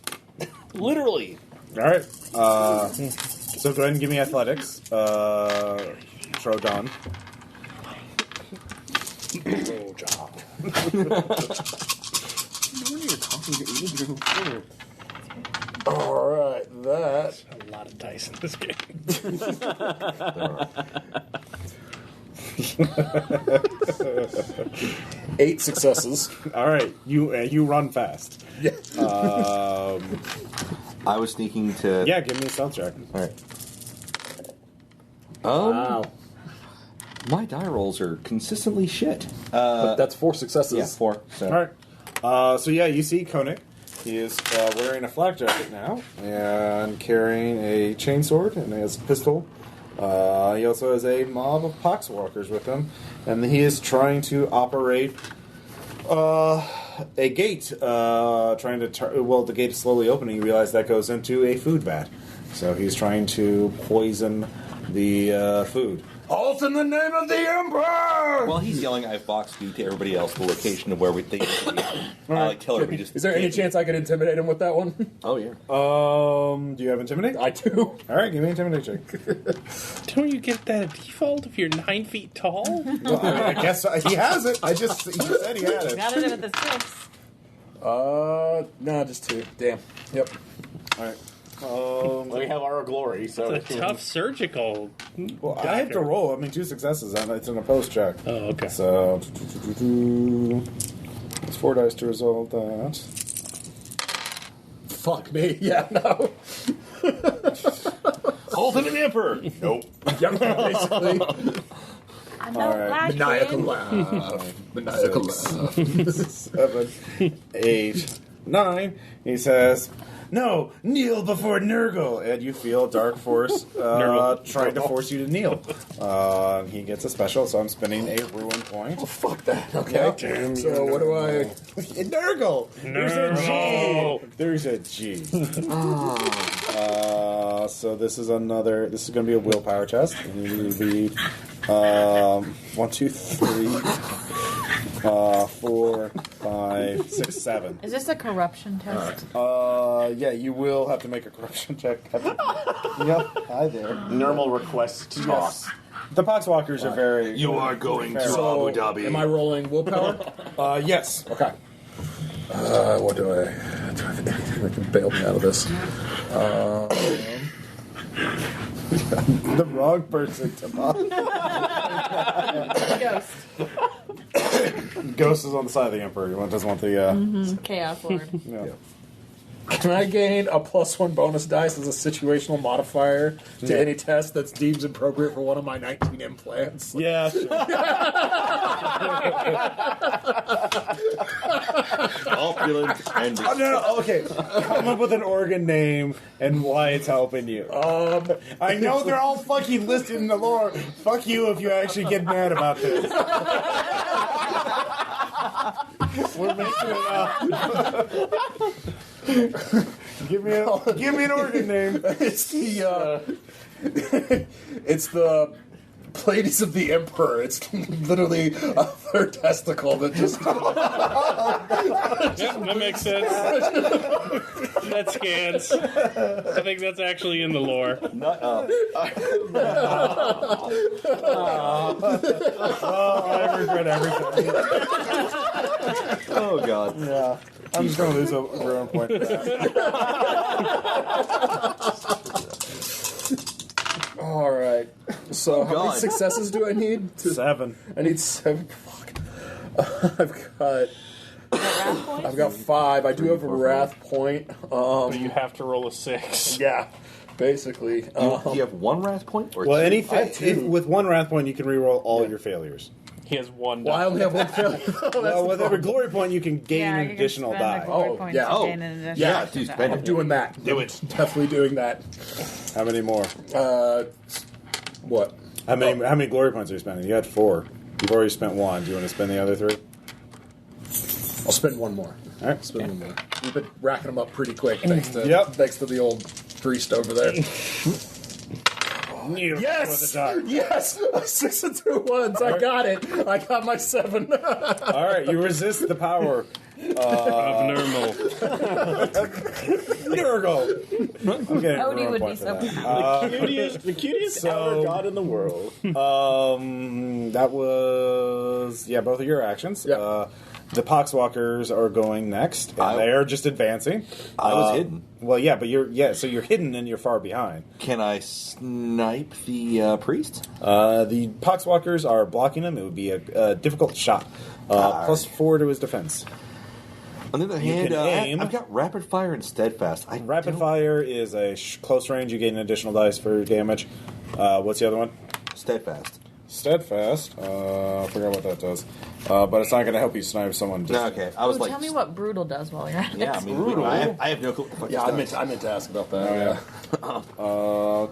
Literally. All right. So go ahead and give me athletics. Trojan. All right, that. A lot of dice in this game. 8 successes. All right. You run fast. Yeah. I was sneaking to... Yeah. Give me a stealth check. All right. My die rolls are consistently shit. But that's 4 successes. Yeah, 4. So. All right. So yeah, you see Koenig. He is wearing a flak jacket now and carrying a chainsword and he has a pistol. He also has a mob of poxwalkers with him, and he is trying to operate a gate trying to the gate is slowly opening. You realize that goes into a food vat. So he's trying to poison the food. Halt in the name of the Emperor! While he's yelling, I've boxed you to everybody else the location of where we think it should be. Tell everybody just. Is there any chance I could intimidate him with that one? Oh, yeah. Do you have intimidate? I do. All right, give me an intimidate check. Don't you get that at default if you're 9 feet tall? Well, I guess he has it. He just said he had it. Got it with the 6. No, just 2. Damn. Yep. All right. We have our glory, so It's a tough surgical. Well, I have to roll. I mean, 2 successes, and it's an opposed check. Oh, okay. So, it's 4 dice to resolve that. Fuck me. Yeah, no. Hold him in the Emperor! Nope. Yep, basically. I'm All not right. lacking. Maniacal laugh. Maniacal laugh. 7, 8, 9. He says, "No, kneel before Nurgle," and you feel Dark Force trying to force you to kneel. He gets a special, so I'm spending a ruin point. Oh, fuck that. Okay. Damn So what do I... Nurgle! There's a G! There's a G. So this is another... This is going to be a willpower test. And you need to be 1, 2, 3, 4, 5, 6, 7. Is this a corruption test? Yeah, you will have to make a corruption check. Yep, hi there. normal request to toss. The Poxwalkers are very... You are going to So, Abu Dhabi. am I rolling willpower? Yes. Okay. What do I have anything that can bail me out of this? The wrong person to mock. Ghost. Ghost is on the side of the Emperor. He doesn't want the... Chaos Lord. Yeah. Can I gain a +1 bonus dice as a situational modifier to any test that's deemed appropriate for one of my 19 implants? Yeah, sure. Opulent and No, okay. Come up with an organ name and why it's helping you. I know they're all fucking listed in the lore. Fuck you if you actually get mad about this. We're making it up. Give me an organ name. It's the Pleiades of the Emperor. It's literally a third testicle that just... Yep, that makes sense. That scans. I think that's actually in the lore. I regret everything. Oh, God. Yeah. I'm just going to lose a ruin point for that. All right. So how many successes do I need? 7. I need 7. Fuck. I've got 5. I do have a wrath point. But you have to roll a 6. Yeah, basically. Do you have 1 wrath point? Or Well, 2? anything with 1 wrath point, you can reroll all your failures. He has 1 Well, I die. only have 1 failure. Well, with every glory point, you can gain Yeah, an you can additional spend a die. glory Oh, point yeah. to Oh. gain an additional Yeah, die. dude, spend I'm it. doing that. Do it. Definitely doing that. How many more? What? How many glory points are you spending? You had 4. You've already spent 1. Do you want to spend the other 3? I'll spend 1 more. All right. Spend 1 more. We've been racking them up pretty quick, thanks to the old priest over there. Yes! Yes! 6 and 2 ones. I got it. I got my 7. All right, you resist the power. Abnormal. Nurgle. I'm getting a Odie ruin would point be for so that. The cutest So- outer god in the world. That was both of your actions. Yep. The Poxwalkers are going next, and they are just advancing. I was hidden. Well, yeah, but you're hidden and you're far behind. Can I snipe the priest? The Poxwalkers are blocking him. It would be a difficult shot. +4 to his defense. On the other You hand, can aim. I've got rapid fire and steadfast. Rapid fire is a close range. You gain an additional dice for damage. What's the other one? Steadfast. Steadfast. I forgot what that does. But it's not going to help you snipe someone. No, okay. I was Ooh, like, tell me what brutal does while you're at it. yeah, I mean, I have no clue. What the fuck Yeah, this I does. meant to ask about that. Oh,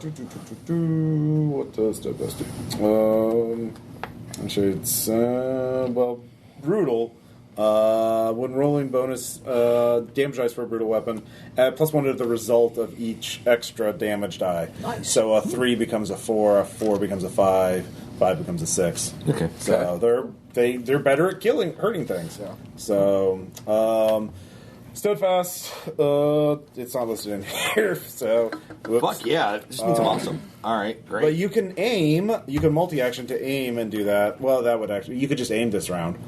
what does Steadfast do? I'm sure it's brutal When rolling bonus damage dice for a brutal weapon, add +1 to the result of each extra damage die. Nice. So a 3 becomes a 4, a 4 becomes a 5, 5 becomes a 6. Okay. So they're better at hurting things. Yeah. So steadfast, it's not listed in here. So whoops. Fuck yeah, it just means I'm awesome. All right, great. But you can aim. You can multi-action to aim and do that. Well, that would actually. You could just aim this round.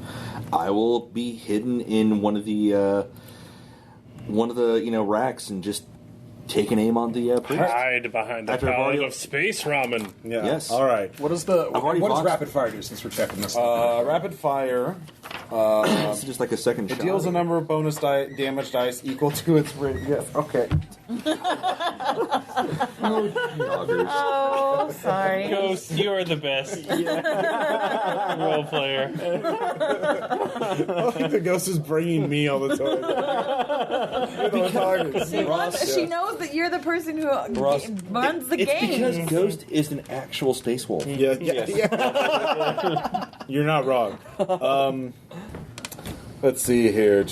I will be hidden in one of the racks and just take an aim on the priest. Hide behind the After I've pallet already- of space ramen. Yeah. Yes. All right. What does already what does boxed- rapid fire do since we're checking this? Rapid fire. It's just like a second It shot. deals a number of bonus damage dice equal to its rate. Yes. Okay. Doggers. Oh, sorry. Ghost, you are the best role player. The ghost is bringing me all the time. She knows that you're the person who Ross, runs the it's game. because Ghost is an actual space wolf. Yeah. You're not wrong. Let's see here.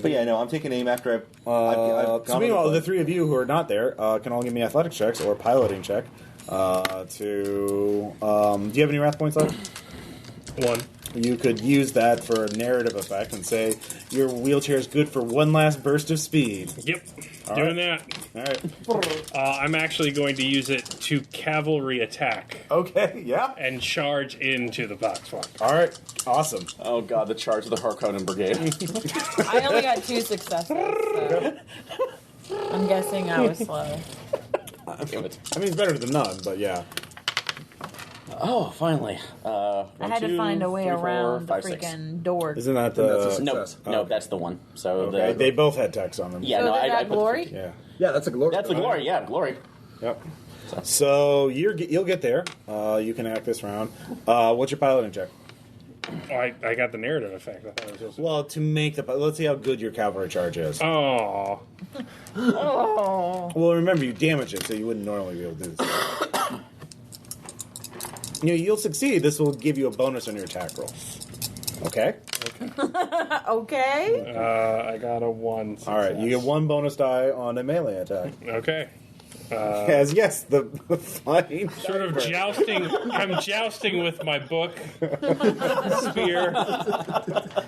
But yeah, no, I'm taking aim after I've So gone meanwhile, on the three of you who are not there can all give me athletics checks or piloting check. Do you have any wrath points left? 1. You could use that for a narrative effect and say your wheelchair is good for one last burst of speed. Yep. All Doing right. that. All right. I'm actually going to use it to cavalry attack Okay. Yeah. and charge into the boxwalk. All right. Awesome. Oh god, the charge of the Harkonnen Brigade. I only got 2 successes, so I'm guessing I was slow. Damn it. I mean, it's better than none, but yeah. Oh, finally. I had to find a way around the 5, 6. freaking door. Isn't that That's a the? No, Success. no, Okay. that's the one. So Okay. They both had text on them. yeah, So no, did I that put the glory? 50. Yeah. Yeah, that's a glory. That's the glory. Yeah, glory. Yep. So you'll get there. You can act this round. What's your piloting check? Oh, I got the narrative effect. I thought it was just... Well, to make the let's see how good your cavalry charge is. Oh. Well, remember you damage it, so you wouldn't normally be able to do this. You'll succeed. This will give you a bonus on your attack roll. Okay. Okay. I got a 1. All right. You get one bonus die on a melee attack. Okay. As yes, the flying Sort of jousting. I'm jousting with my book, spear,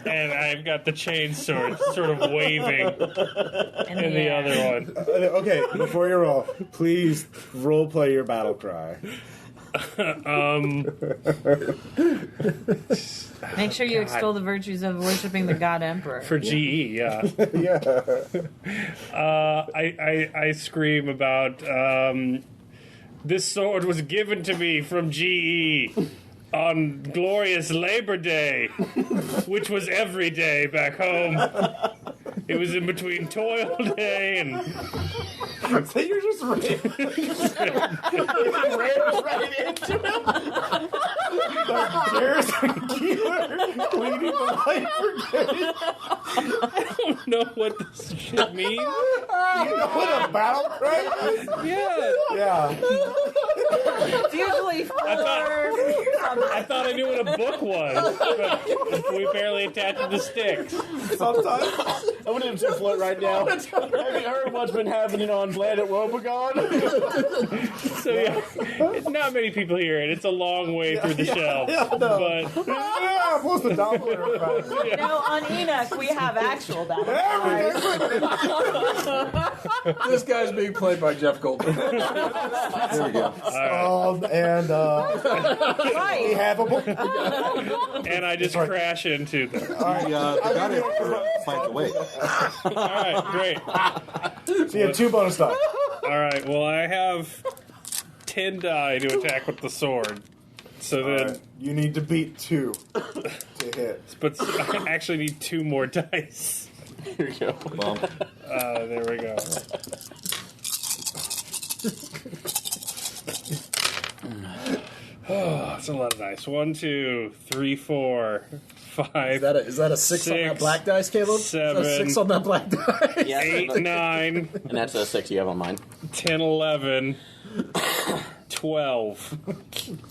and I've got the chain sword sort of waving in the other one. Okay. Before you roll, please role play your battle cry. Make sure you extol the virtues of worshiping the God Emperor. For GE, yeah. Yeah. I scream about this sword was given to me from GE on glorious Labor Day, which was every day back home. It was in between toil day and So you're just right into him. There's a killer leading the light brigade. I don't know what this shit means. You know what a battle cry is? Yeah. Yeah. It's usually for I thought I knew what a book was, but we barely attached it to sticks. Sometimes. I'm gonna do a float right now. Have you heard what's been happening on planet Wobegon? So yeah, not many people hear it. It's a long way through the shelf, but Yeah, plus the Doppler effect. on Enoch we have actual battle cries. This guy's being played by Jeff Goldblum. There we go. And we Right. have a book. and I just crash into them. The God Emperor finds a way. All right, great. So you have 2 bonus die. All right, well I have 10 die to attack with the sword. So then, You need to beat 2 to hit. but I actually need 2 more dice. Here we go. Bump. There we go. Oh, that's a lot of dice. 1, 2, 3, 4, 5, Is that a 6 on that 6, black dice, Caleb? Is that a 6 on that black dice? Yeah, 8, 9, and that's a 6 you have on mine. 10, 11, 12.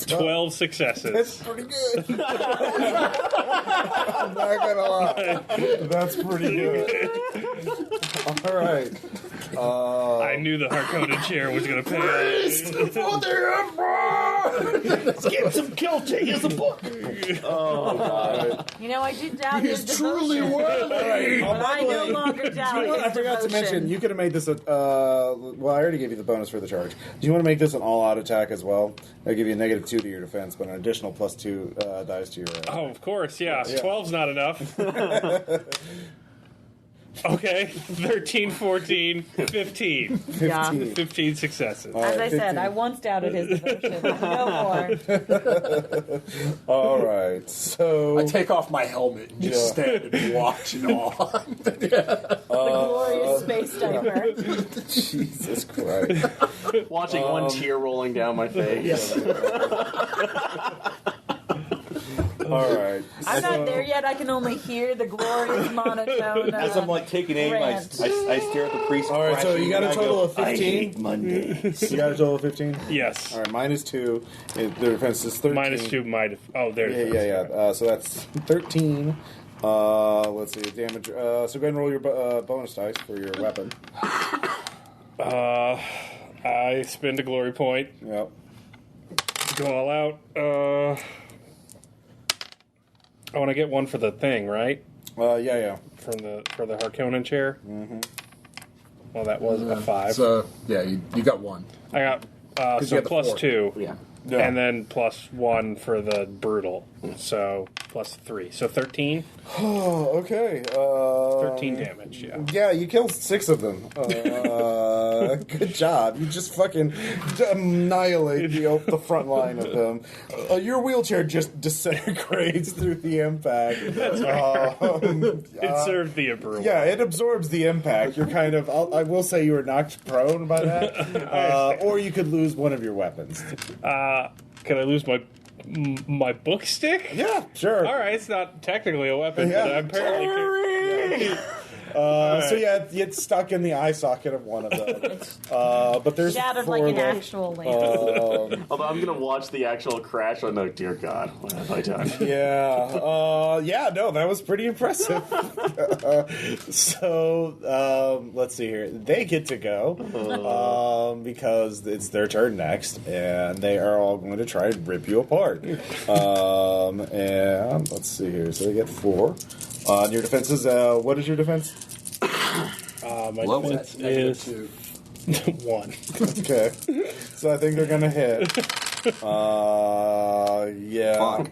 12 successes. That's pretty good. I'm not gonna lie. That's pretty good. All right. I knew the Harkonnen chair was going to pay. For the Emperor! Let's get some guilty. Here's a book. Oh god. You know, I did doubt his He's truly devotion. worthy! But I no longer doubt his I forgot to devotion. mention, you could have made this a. Well, I already gave you the bonus for the charge. Do you want to make this an all-out attack as well? I'll give you a -2 to your defense, but an additional +2 dice to your. Oh, of course, yeah. 12's not enough. Okay, 13, 14, 15. Yeah. 15 successes. As I 15. said, I once doubted his devotion. No more. All right, so I take off my helmet and just stand and watch in awe. The glorious space diaper. Jesus Christ. Watching one tear rolling down my face. All right. I'm not there yet. I can only hear the glorious monotone. As I'm like taking aim, I rant. stare at the priest. All right, so you got a total of I 15. hate Mondays. You got a total of 15. Yes. All right, -2. The defense is 13. -2 might. Oh, there's. Yeah. So that's 13. Let's see, damage. So go ahead and roll your bonus dice for your weapon. I spend a glory point. Yep. Go all out. I want to get one for the thing, right? Yeah. For the Harkonnen chair. Mm-hmm. Well, that was a 5. So, yeah, you got one. I got you so had the plus 4. 2. Yeah. Yeah. And then plus 1 for the brutal. So plus 3. So 13? Oh, okay. 13 damage, yeah. Yeah, you killed 6 of them. Good job. You just fucking annihilate the front line of them. Your wheelchair just disintegrates through the impact. It served the Emperor. Yeah, it absorbs the impact. You're kind of. I will say you were knocked prone by that, or you could lose one of your weapons. Can I lose my book stick? Yeah, sure. All right, it's not technically a weapon, Yeah. but apparently. So yeah, it's stuck in the eye socket of one of them. But there's Shattered 4 like an left. actual lamp. Although I'm gonna watch the actual crash. I'm like, dear God, what have I done? No, that was pretty impressive. So let's see here. They get to go because it's their turn next, and they are all going to try and rip you apart. And let's see here. So they get 4. Your defense is what is your defense? My Low defense Negative is 2. 1. Okay, so I think they're gonna hit. Yeah. Fuck.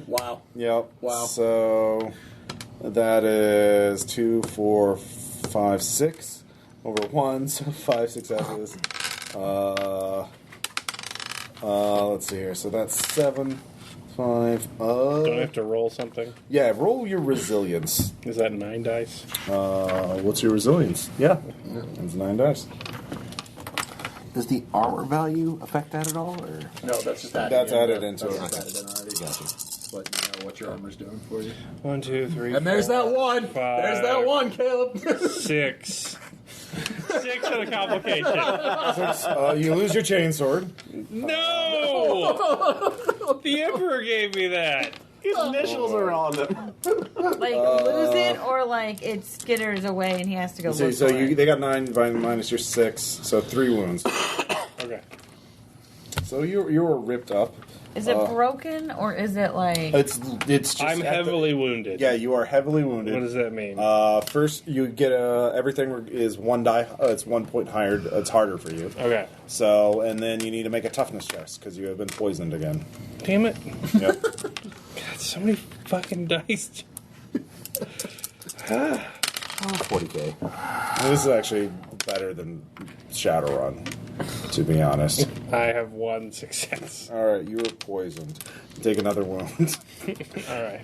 Wow. Yep. Wow. So that is 2, 4, 5, 6 over 1, so 5 successes. Let's see here. So that's 7, 5. Don't I have to roll something? Yeah, roll your resilience. Is that 9 dice? What's your resilience? Yeah, it's 9 dice. Does the armor value affect that at all? Or? No, that's just added. That's added into it. That's added in already. But you know what your armor's doing for you. 1, 2, 3. And there's 4, that one. 5, There's that one, Caleb. 6. 6 on the complication. You lose your chainsword. No! The Emperor gave me that. His initials are on them. Like, lose it, or like it skitters away and he has to go look So for it. they got 9 minus your 6, so 3 wounds. Okay. So you were ripped up. Is it broken, or is it like... It's just I'm heavily wounded. Yeah, you are heavily wounded. What does that mean? First, you get everything is 1 die. It's 1 point higher. It's harder for you. Okay. So, and then you need to make a toughness test because you have been poisoned again. Damn it. Yep. God, so many fucking dice. 40k. This is actually better than Shadowrun, to be honest. I have 1 success. All right, you were poisoned. Take another wound. All right.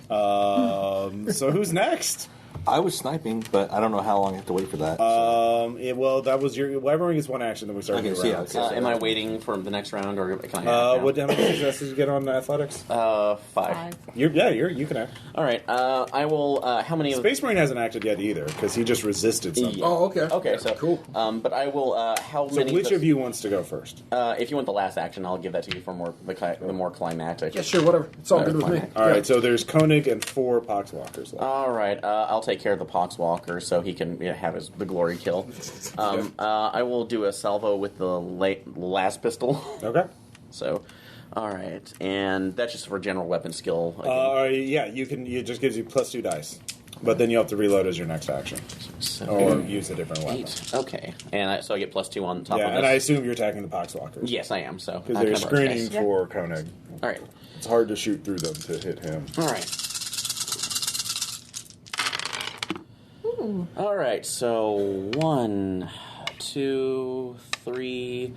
So who's next? I was sniping, but I don't know how long I have to wait for that. Well, that was your. Well, everyone gets one action, then we start a new round. Am I waiting for the next round, or can I act What damage success did you get on athletics? 5. You can act. All right. I will. How many? Space Marine hasn't acted yet either because he just resisted something. Yeah. Oh, okay. Okay, Yeah, so cool. But I will. How So many? which of you wants to go first? If you want the last action, I'll give that to you for the more climactic. Yeah, sure, whatever. It's all good with me. All right, so there's Koenig and 4 Poxwalkers left. All right, I'll take care of the Poxwalker so he can have the glory kill. I will do a salvo with the last pistol. Okay. So, all right, and that's just for general weapon skill. Yeah, you can. It just gives you +2 dice, but then you have to reload as your next action, So, or use a different weapon. 8. Okay, and so I get +2 on top Yeah, of this. and I assume you're attacking the Poxwalkers. Yes, I am. So because I they're can roll screening dice. for Koenig. All right, It's hard to shoot through them to hit him. all right. All right, so 1, 2, 3,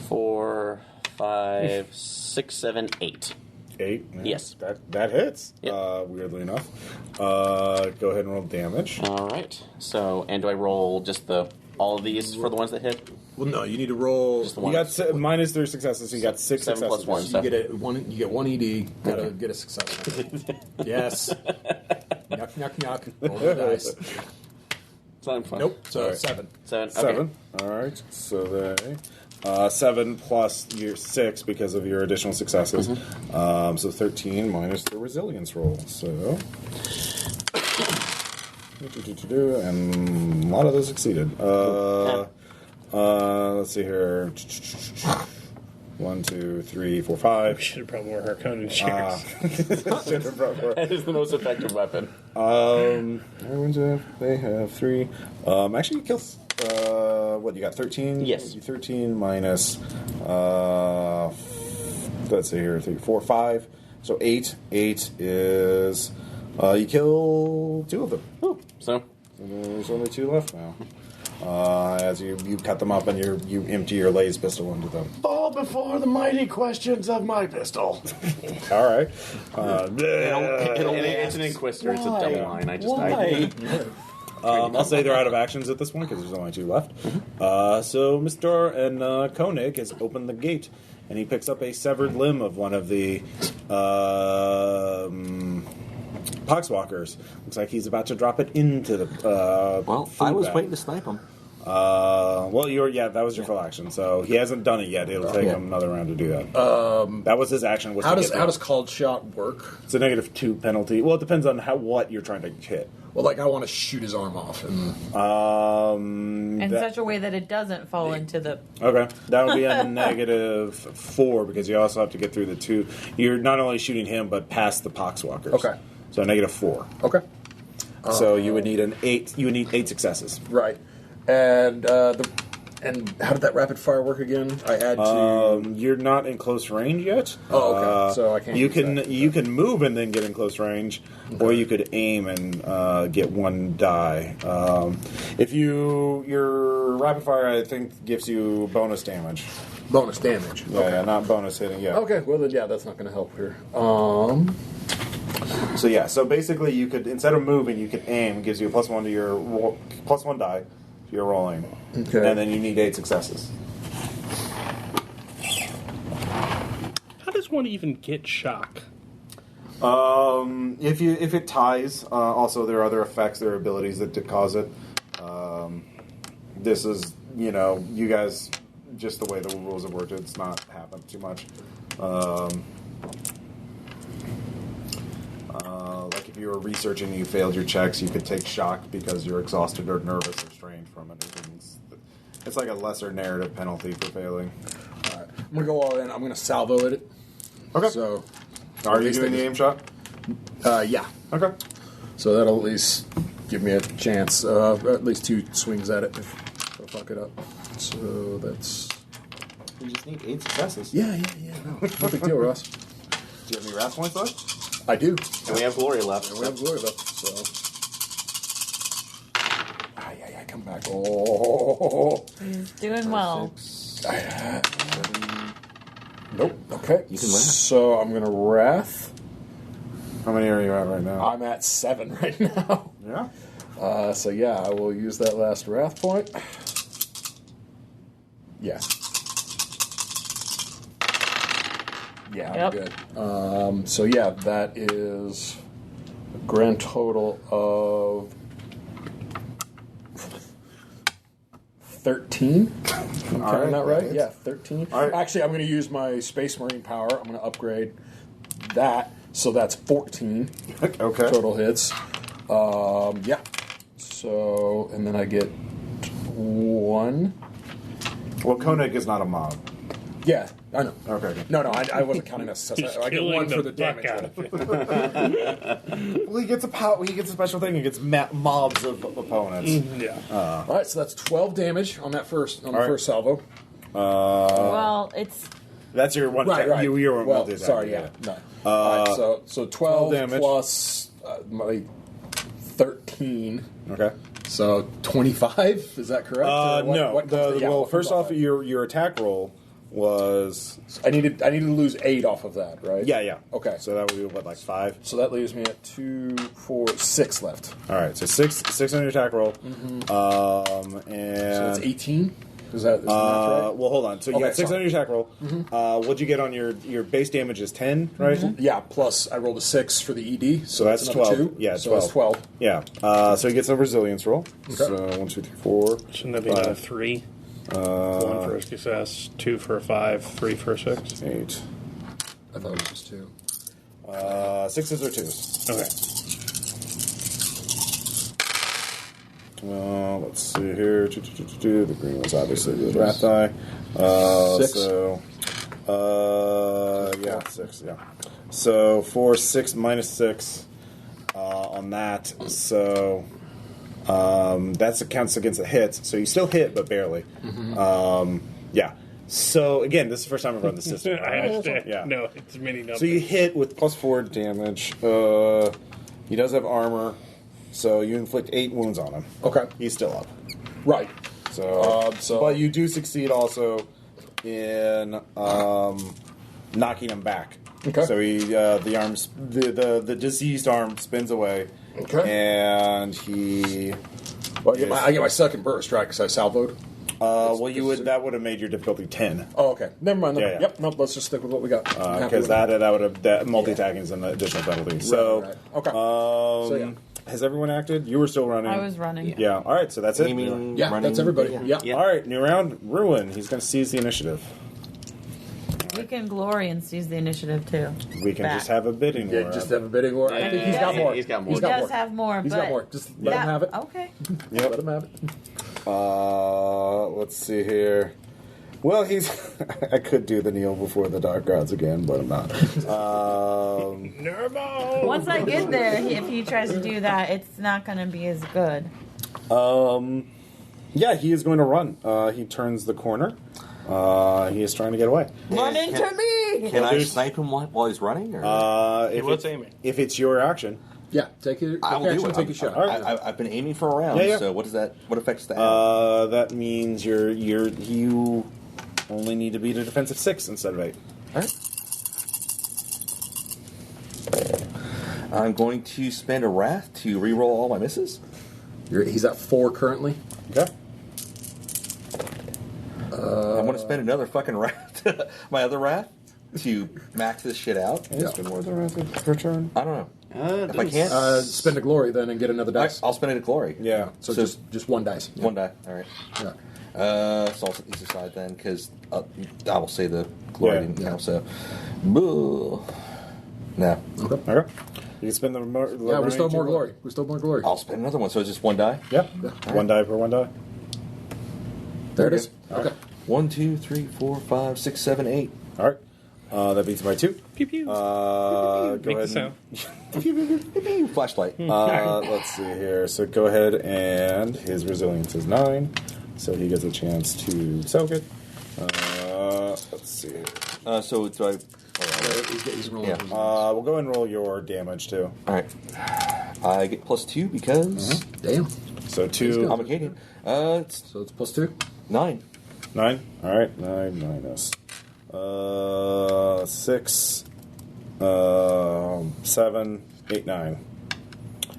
4, 5, 6, 7, 8. 8. Yeah, Yes. that hits. Yep. Weirdly enough. Go ahead and roll damage. All right. So, and do I roll just all of these for the ones that hit? Well, no, you need to roll. Just the You one. got minus 3 successes, so you got 6 7 successes. plus 1. You So. get one. You get 1 ED. Gotta get a success. Yes. Knock, knock, knock. Roll the dice. It's not fun. Nope. So All right. 7. 7. Okay. 7. All right. So they 7 plus your 6 because of your additional successes. So 13 minus the resilience roll. So. And a lot of those succeeded. Let's see here. 1, 2, 3, 4, 5. We should have brought more Harkonnen chairs. That is the most effective weapon. They have 3. Actually, you kill. What you got? 13. Yes. 13 minus. Let's see here. 3, 4, 5. So 8. 8 is. You kill 2 of them. Ooh. So. There's only 2 left now. As you cut them up and you empty your laser pistol into them. Fall before the mighty questions of my pistol. All right. It's an Inquisitor. It's a double line. I just died. I'll say they're out of actions at this point because there's only 2 left. So Mr. and Koenig has opened the gate, and he picks up a severed limb of one of the Poxwalkers. Looks like he's about to drop it into the. Well, food I was bag. waiting to snipe him. That was your full action. So he hasn't done it yet. It'll take him another round to do that. That was his action. Was How to does get how that. does called shot work? It's a -2 penalty. Well, it depends on what you're trying to hit. Well, like I want to shoot his arm off, and In such a way that it doesn't fall into the. Okay, that would be a -4 because you also have to get through the 2. You're not only shooting him, but past the Poxwalkers. Okay. So -4. okay, So you would need an 8. You would need 8 successes. right, and and how did that rapid fire work again? I had to. You're not in close range yet. Oh, okay. So I can't You use can that. you can move and then get in close range, or you could aim and get 1 die. If your rapid fire, I think, gives you bonus damage. Bonus damage. Yeah, not bonus hitting. Yeah. Okay, well then, yeah, that's not going to help here. So basically, you could, instead of moving, you could aim. It gives you a +1 to your +1 die to your rolling, Okay. and then you need 8 successes. How does one even get shock? If it ties, also there are other effects, there are abilities that cause it. This is you guys, just the way the rules have worked, it's not happened too much. Like if you were researching and you failed your checks, you could take shock because you're exhausted or nervous or strained from it. It's like a lesser narrative penalty for failing. All right, I'm going to go all in. I'm going to salvo it. Okay. So, Are at you least doing I the can- aim shot? Yeah. Okay. So that'll at least give me a chance, at least 2 swings at it if I fuck it up. So that's. You just need 8 successes. Yeah. No big deal, Ross. Do you have any wrath points left? I do. And we have glory left. And we have glory left, so. Come back. Oh. He's doing well. Nope. Okay. You can wrath. So I'm going to wrath. How many are you at right now? I'm at 7 right now. Yeah. So yeah, I will use that last wrath point. Yeah. Yeah, I'm Yep. good. So yeah, that is a grand total of 13. I'm counting that right? Yeah, 13. All right. Actually, I'm going to use my Space Marine power. I'm going to upgrade that, so that's 14 Okay. total hits. Yeah. So, and then I get 1. Well, Koenig is not a mob. Yeah, I know. Okay. No, I wasn't counting necessarily. I get 1 for the damage. out of it. Well, he gets a he gets a special thing. He gets mobs of opponents. Yeah. All right, so that's 12 damage on that first right. first salvo. Well, it's That's your one. Right. You're one Well, multi-attack, sorry, yeah. No. All right, so 12 damage. plus my 13. Okay. So 25. Is that correct? Or No. what comes- yeah, Well, what first comes off, that? your attack roll was I needed to lose 8 off of that, right? yeah. Okay. So that would be what, like 5. So that leaves me at 2, 4, 6 left. All right. So 6 on your attack roll. So And that's 18. Is that right? well, hold on. So you Okay, got 6 sorry. on your attack roll. What'd you get on your base damage is 10, right? Yeah. Plus I rolled a 6 for the ED. So that's another 12. 2. Yeah, so 12. that's 12. Yeah. So he gets a resilience roll. Okay. So 1, 2, 3, 4. Shouldn't that be another 3? 1 for a success, 2 for a 5, 3 for a 6. 8. I thought it was 2. 6s or 2s. Okay. Let's see here. The green one's obviously the wrath die. 6. So, yeah, 6. Yeah. So 4, 6 minus 6 on that. So that counts against the hits. So you still hit, but barely. Yeah. So again, this is the first time I've run the system. I understand. Yeah. No, it's many numbers. So you hit with +4 damage. He does have armor, so you inflict 8 wounds on him. Okay. He's still up. Right. So, So- but you do succeed also in knocking him back. Okay. So he the diseased arm spins away. Okay. And he Well, I get my second burst, right? Because I salvoed. well you would that would have made your difficulty 10. Oh, okay. Never mind. Yeah, yeah. Yep. Nope. Let's just stick with what we got. I'm happy Because with that would have that multi-attacking is an additional penalty. So right. Okay. So, yeah. Has everyone acted? You were still running. I was running. Yeah. All right. So that's it. Aiming, Yeah, running. that's everybody. Yeah. All right. New round. Ruin. He's going to seize the initiative. We can glory and seize the initiative too. We can Back. just have a bidding war. Yeah, just have a bidding war. I think he's got more. He's got more. He got does more. have more. He's but got more. Just let him have it. Okay. Yep. Let him have it. Let's see here. Well, he's. I could do the kneel before the dark gods again, but I'm not. Nervo! Once I get there, if he tries to do that, it's not going to be as good. Yeah, he is going to run. He turns the corner. He is trying to get away. Run into me! Can I snipe him while he's running? Or? If was it's- aiming. If it's your action, Yeah. Take your I will do action. it. Take your shot. I've been aiming for a round. Yeah, yeah. So what does that? What affects that? that means you only need to beat a defensive 6 instead of 8. All right. I'm going to spend a wrath to reroll all my misses. He's at 4 currently. Okay. I'm going to spend another fucking wrath, my other wrath, to max this shit out. Can you spend more than a per turn? I don't know. If I can't, Spend a glory then and get another dice. I'll spend it at glory. Yeah. So so- just one dice. One die. All right. Yeah. So I'll set these aside then, because I will say the glory Yeah. didn't count. So, boo. No, Okay. Okay. You can spend the Yeah, we still have more glory. We still have more glory. I'll spend another one. So it's just one die. Yeah. One die per one die. There it is. Okay. Okay. 1, 2, 3, 4, 5, 6, 7, 8. All right. That beats by 2. Pew pew. Go Make the ahead. sound. Flashlight. Let's see here. So go ahead and his resilience is 9, so he gets a chance to soak it. Let's see here. So do I? He's rolling. Yeah. We'll go ahead and roll your damage too. All right. I get +2 because Damn. So 2, I'm a Canadian. It's So it's +2. 9. 9. All right, 9 minus 6, 7, 8, 9.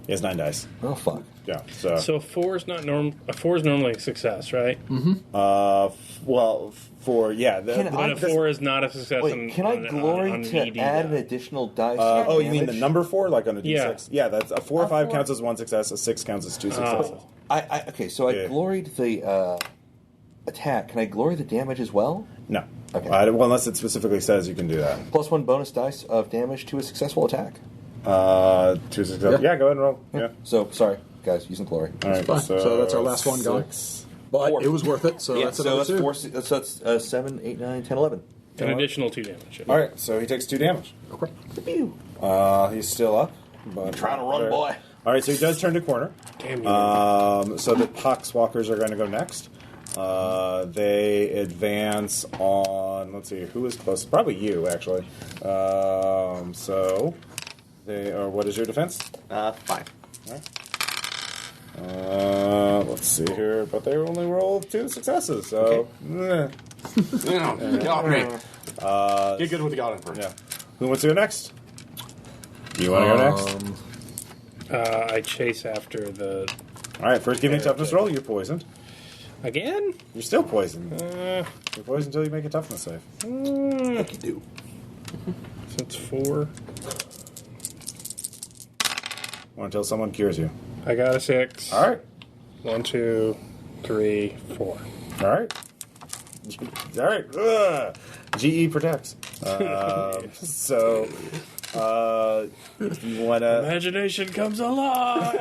He has 9 dice. Oh fuck. Yeah. So 4 is not a 4 is normally a success, right? Well, 4. Yeah. But a 4 is not a success. Wait, can I glory to ED add an die. additional dice? oh, you mean the number 4, like on a d6? Yeah. Yeah, that's a 4 or A 5 4. counts as 1 success. A 6 counts as 2 successes. Okay, so I Yeah. gloried the attack. Can I glory the damage as well? No. Okay. Well, unless it specifically says you can do that. +1 bonus dice of damage to a successful attack. 2 success. Yeah, go ahead and roll. Yeah. So, sorry, guys, using glory. All right. Fine. So that's our last one gone. 6. But 4. it was worth it, so Yeah, that's so another that's 2. 4. So that's 7, 8, 9, 10, 11. An additional 2 damage. All right, so he takes 2 damage. Okay. He's still up. But Trying to run, boy. All right, so he does turn the corner. Damn you. So the Poxwalkers are going to go next. They advance on. Let's see, who is closest? Probably you, actually. So they are. What is your defense? 5. Let's see here, but they only rolled 2 successes. So Got me. Get good with the God Emperor. yeah. Who wants to go next? You want to go next? I chase after the... All right, first give me a toughness roll. You're poisoned. Again? You're still poisoned. You're poisoned until you make a toughness save. What can you do? So it's 4. Or until someone cures you. I got a 6. All right. 1, 2, 3, 4. All right. All right. Ugh. GE protects. So, if you want to... Imagination comes alive!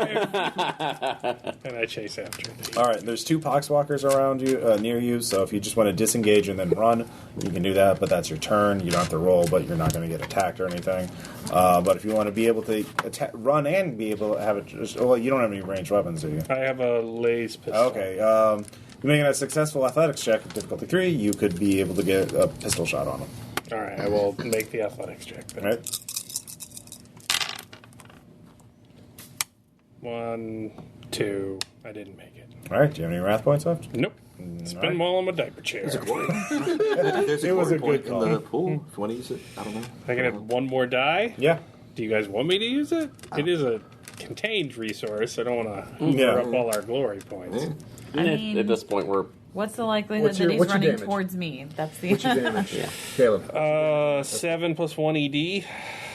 And I chase after it. All right, there's 2 Poxwalkers around you, near you, so if you just want to disengage and then run, you can do that, but that's your turn. You don't have to roll, but you're not going to get attacked or anything. But if you want to be able to run and be able to have it... Well, you don't have any ranged weapons, do you? I have a laser pistol. Okay. You're making a successful athletics check, difficulty 3, you could be able to get a pistol shot on him. All right, I will make the athletics check. Then. All right? 1, 2. I didn't make it. All right, do you have any wrath points left? Nope. Spin while I'm a diaper chair. There's It was a glory good point call. in the pool. If you want to use it, I don't know. I can have 1 more die. Yeah. Do you guys want me to use it? It is a contained resource. I don't want to hoover Yeah. up all our glory points. I mean, At this point, we're what's the likelihood What's your- that he's what's your running damage? towards me? That's the What's your damage? Caleb. 7 plus 1 ED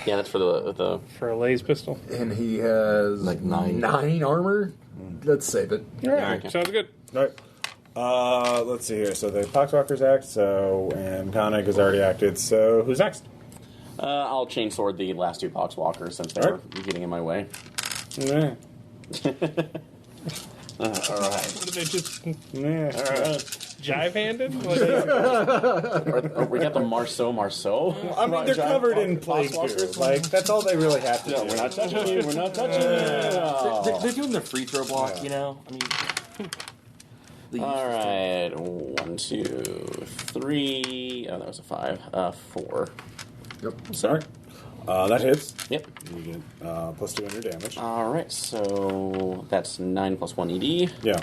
that's for the for a laser pistol. And he has Like 9. 9 armor. Let's save it. All right, okay. sounds good. All right. Let's see here. So the Poxwalkers act, and Koenig has already acted, so who's next? I'll chainsword the last 2 Poxwalkers since they were getting in my way. Yeah. All right. What did they just Yeah. jive-handed? We got the Marceau. I mean, they're covered in plague goo. Like, that's all they really have to do. We're not touching you. We're not touching you. They're doing the free throw block, you know? I mean... they use All right. 1, 2, 3. Oh, that was a 5. 4. Yep. Sorry. That hits. Yep. You get plus 2 on your damage. All right. So that's 9 plus 1 ED. Yeah.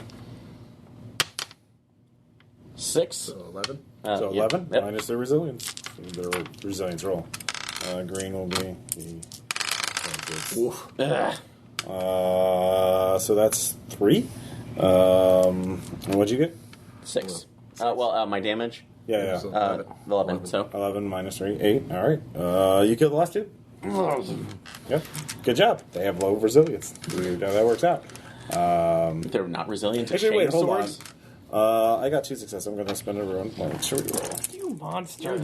6. So 11. So Yep. 11 Yep. minus their resilience. Their resilience roll. Green will be the. Oof. Ugh. So that's 3. And what'd you get? 6. My damage. Yeah. So 11. So 11 minus 3, 8. All right. You killed the last 2. Yep. Good job. They have low resilience. Weird how that works out. they're not resilient to Actually, wait, hold on. chainswords. I got 2 successes. I'm going to spend a ruin. Sure you roll. You monster.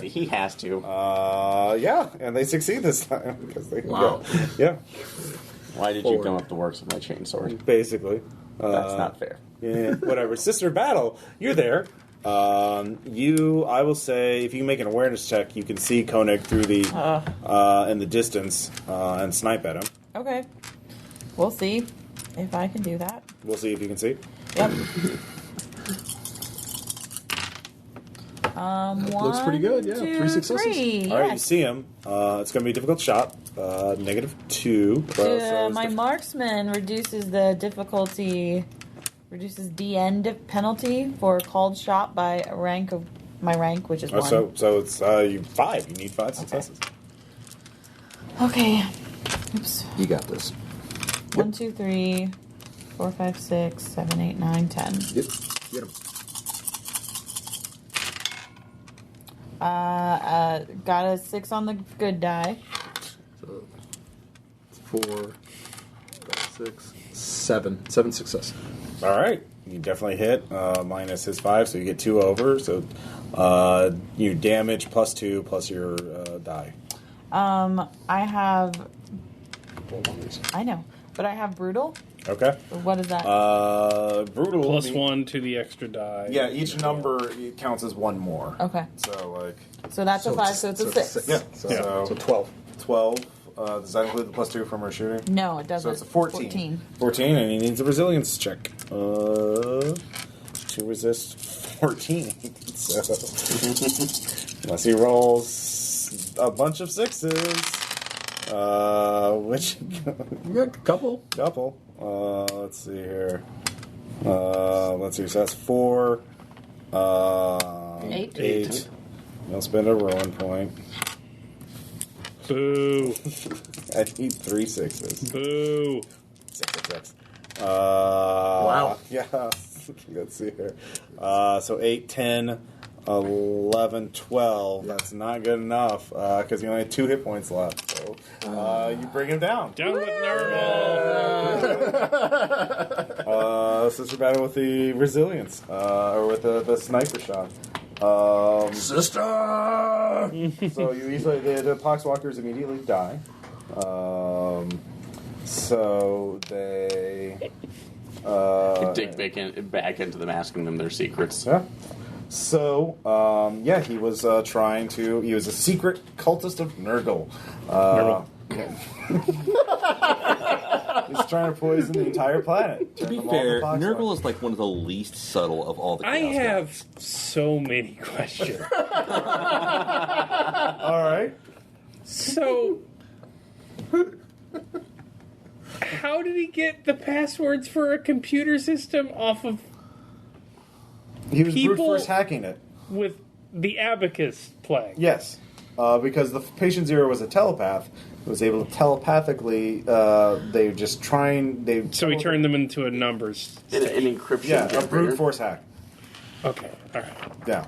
He has to. Yeah, and they succeed this time because they Wow. Yeah, Why did you come up the works with my chainsword? basically. That's not fair. Yeah, whatever. Sister Battle, you're there. I will say, if you make an awareness check, you can see Koenig through the in the distance and snipe at him. Okay. We'll see if I can do that. We'll see if you can see. Yep. looks pretty good, yeah. 3 successes. 3. All right, you Yes. see him. It's going to be a difficult shot. -2. My marksman reduces the difficulty, reduces DN penalty for called shot by a rank of my rank, which is 1. So it's you 5. You need 5 successes. Okay. Oops. You got this. 1, 2, 3, 4, 5, 6, 7, 8, 9, 10. Yep. Get him. Got a 6 on the good die. So it's 4, 5, 6, 7. 7 success. All right. You definitely hit, minus his 5, so you get 2 over. So you damage +2 plus your die. I have... I know, but I have brutal. Okay. What is that? Brutal. +1 to the extra die. Yeah, each number counts as 1 more. Okay. So, like... So that's a 5, so it's a 6. Yeah. So 12. 12. Does that include the +2 from her shooting? No, it doesn't. So it's a 14. 14, and he needs a resilience check. To resist 14. So, unless he rolls a bunch of 6s. Which... Yeah, couple. Let's see here. Let's see. So that's 4. 8. You'll spend a ruin point. Boo. I need 3 6s. Boo. 6. Wow. Yeah. Let's see here. So 8, 10, 11, 12. That's not good enough because you only have 2 hit points left. So you bring him down. Down with normal. This is your battle with the resilience or with the sniper shot. Sister! So you easily the poxwalkers immediately die. So they Dig back into them, asking them their secrets. yeah. So he was trying to. He was a secret cultist of Nurgle. He's trying to poison the entire planet. To be fair, Nurgle is like one of the least subtle of all the I Chaos have guys. so many questions. All right. So, how did he get the passwords for a computer system off of He was brute People- force hacking it. with the abacus plague? Yes, because the patient 0 was a telepath. Was able to telepathically. They just trying. They So he turned them into a numbers. An encryption. Yeah, a generator. brute force hack. Okay, all right. Yeah.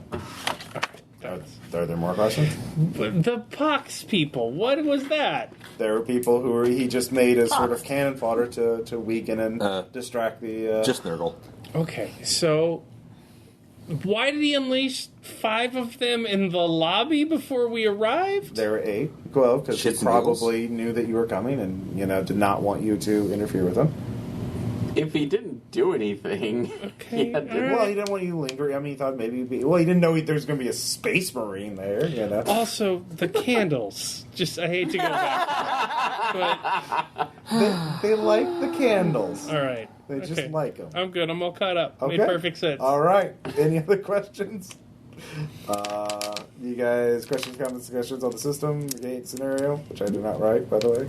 Are there more questions? The pox people. What was that? There were people who he just made as sort of cannon fodder to weaken and distract the. Just Nurgle. Okay, so why did he unleash 5 of them in the lobby before we arrived? There were 8. Well, because he Shits and probably knew that you were coming and did not want you to interfere with him. If he didn't do anything, Okay, he had to- all right. Well, he didn't want you to linger. I mean, he thought maybe he didn't know there was going to be a space marine there. Also, the candles. Just, I hate to go back. They like the candles. But, all right. They just Okay. like them. I'm good. I'm all caught up. Okay. Made perfect sense. All right. Any other questions? You guys, questions, comments, suggestions on the system, game scenario, which I did not write, by the way.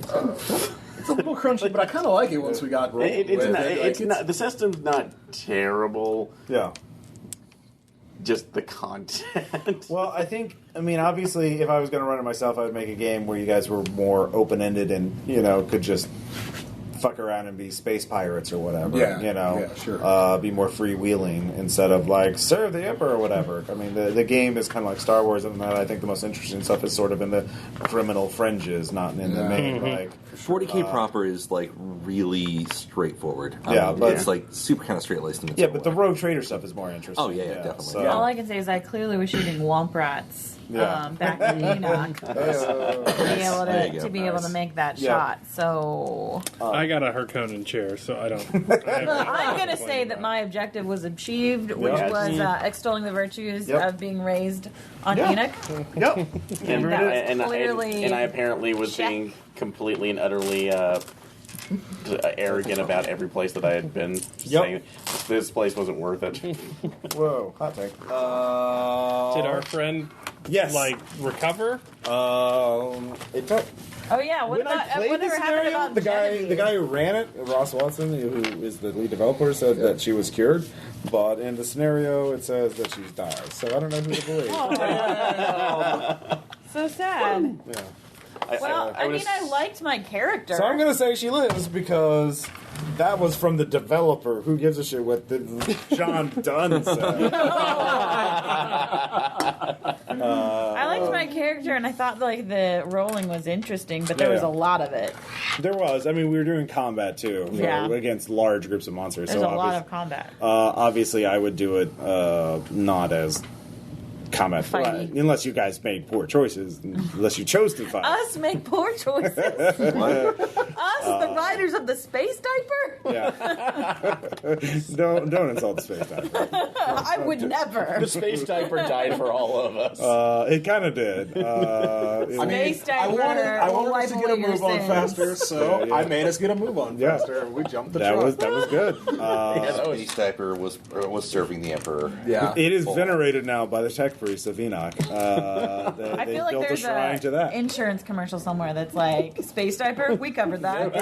It's a little crunchy, but I kind of like it once we got rolled It's with not. it. It's not. The system's not terrible. Yeah. Just the content. Well, obviously, if I was going to run it myself, I would make a game where you guys were more open-ended and, could just fuck around and be space pirates or whatever. Yeah, sure. Be more freewheeling instead of, serve the Emperor or whatever. I mean, the game is kind of like Star Wars, and I think the most interesting stuff is sort of in the criminal fringes, not in the main, 40K proper is really straightforward. But it's super kind of straight laced. Yeah, but the rogue trader stuff is more interesting. Oh, yeah, definitely. So, Yeah. All I can say is I clearly was shooting womp rats Yeah. back in Enoch to There you go. be able to make that Yeah. shot. So I got a Harkonnen chair, so I don't. I'm going to say that my objective was achieved, which Yeah. was extolling the virtues Yep. of being raised on Yeah. Enoch. Yep. and, That was and clearly I apparently was check. being completely and utterly arrogant about every place that I had been. Saying this place wasn't worth it. Whoa, hot take. Did our friend Yes. recover? It took. Oh yeah, what When I about played whatever this happened scenario, about the Genevieve? guy who ran it, Ross Watson, who is the lead developer, said that she was cured, but in the scenario it says that she's died. So I don't know who to believe. So sad. Yeah. Well, I mean, I liked my character. So I'm going to say she lives because that was from the developer. Who gives a shit what John Dunn said? I liked my character, and I thought like the rolling was interesting, but there was a lot of it. There was. I mean, we were doing combat too, against large groups of monsters. There's a lot of combat. Obviously, I would do it not as combat fight, unless you guys made poor choices, unless you chose to fight. Us make poor choices. Us, the riders of the space diaper. Yeah. don't insult the space diaper. I would never. The space diaper died for all of us. It kind of did. Space diaper. I wanted us to get a move on faster, so I made us get a move on Yeah. faster, and we jumped the that truck. was good. Space Diaper was serving the Emperor. Yeah. It is venerated now by the tech priests of Enoch. I They feel like built a there's shrine to that. insurance commercial somewhere that's like space diaper. We covered that.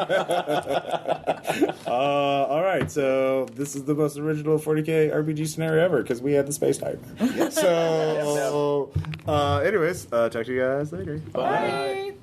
All right, so this is the most original 40k RPG scenario ever because we had the space diaper. So, anyways, talk to you guys later. Bye.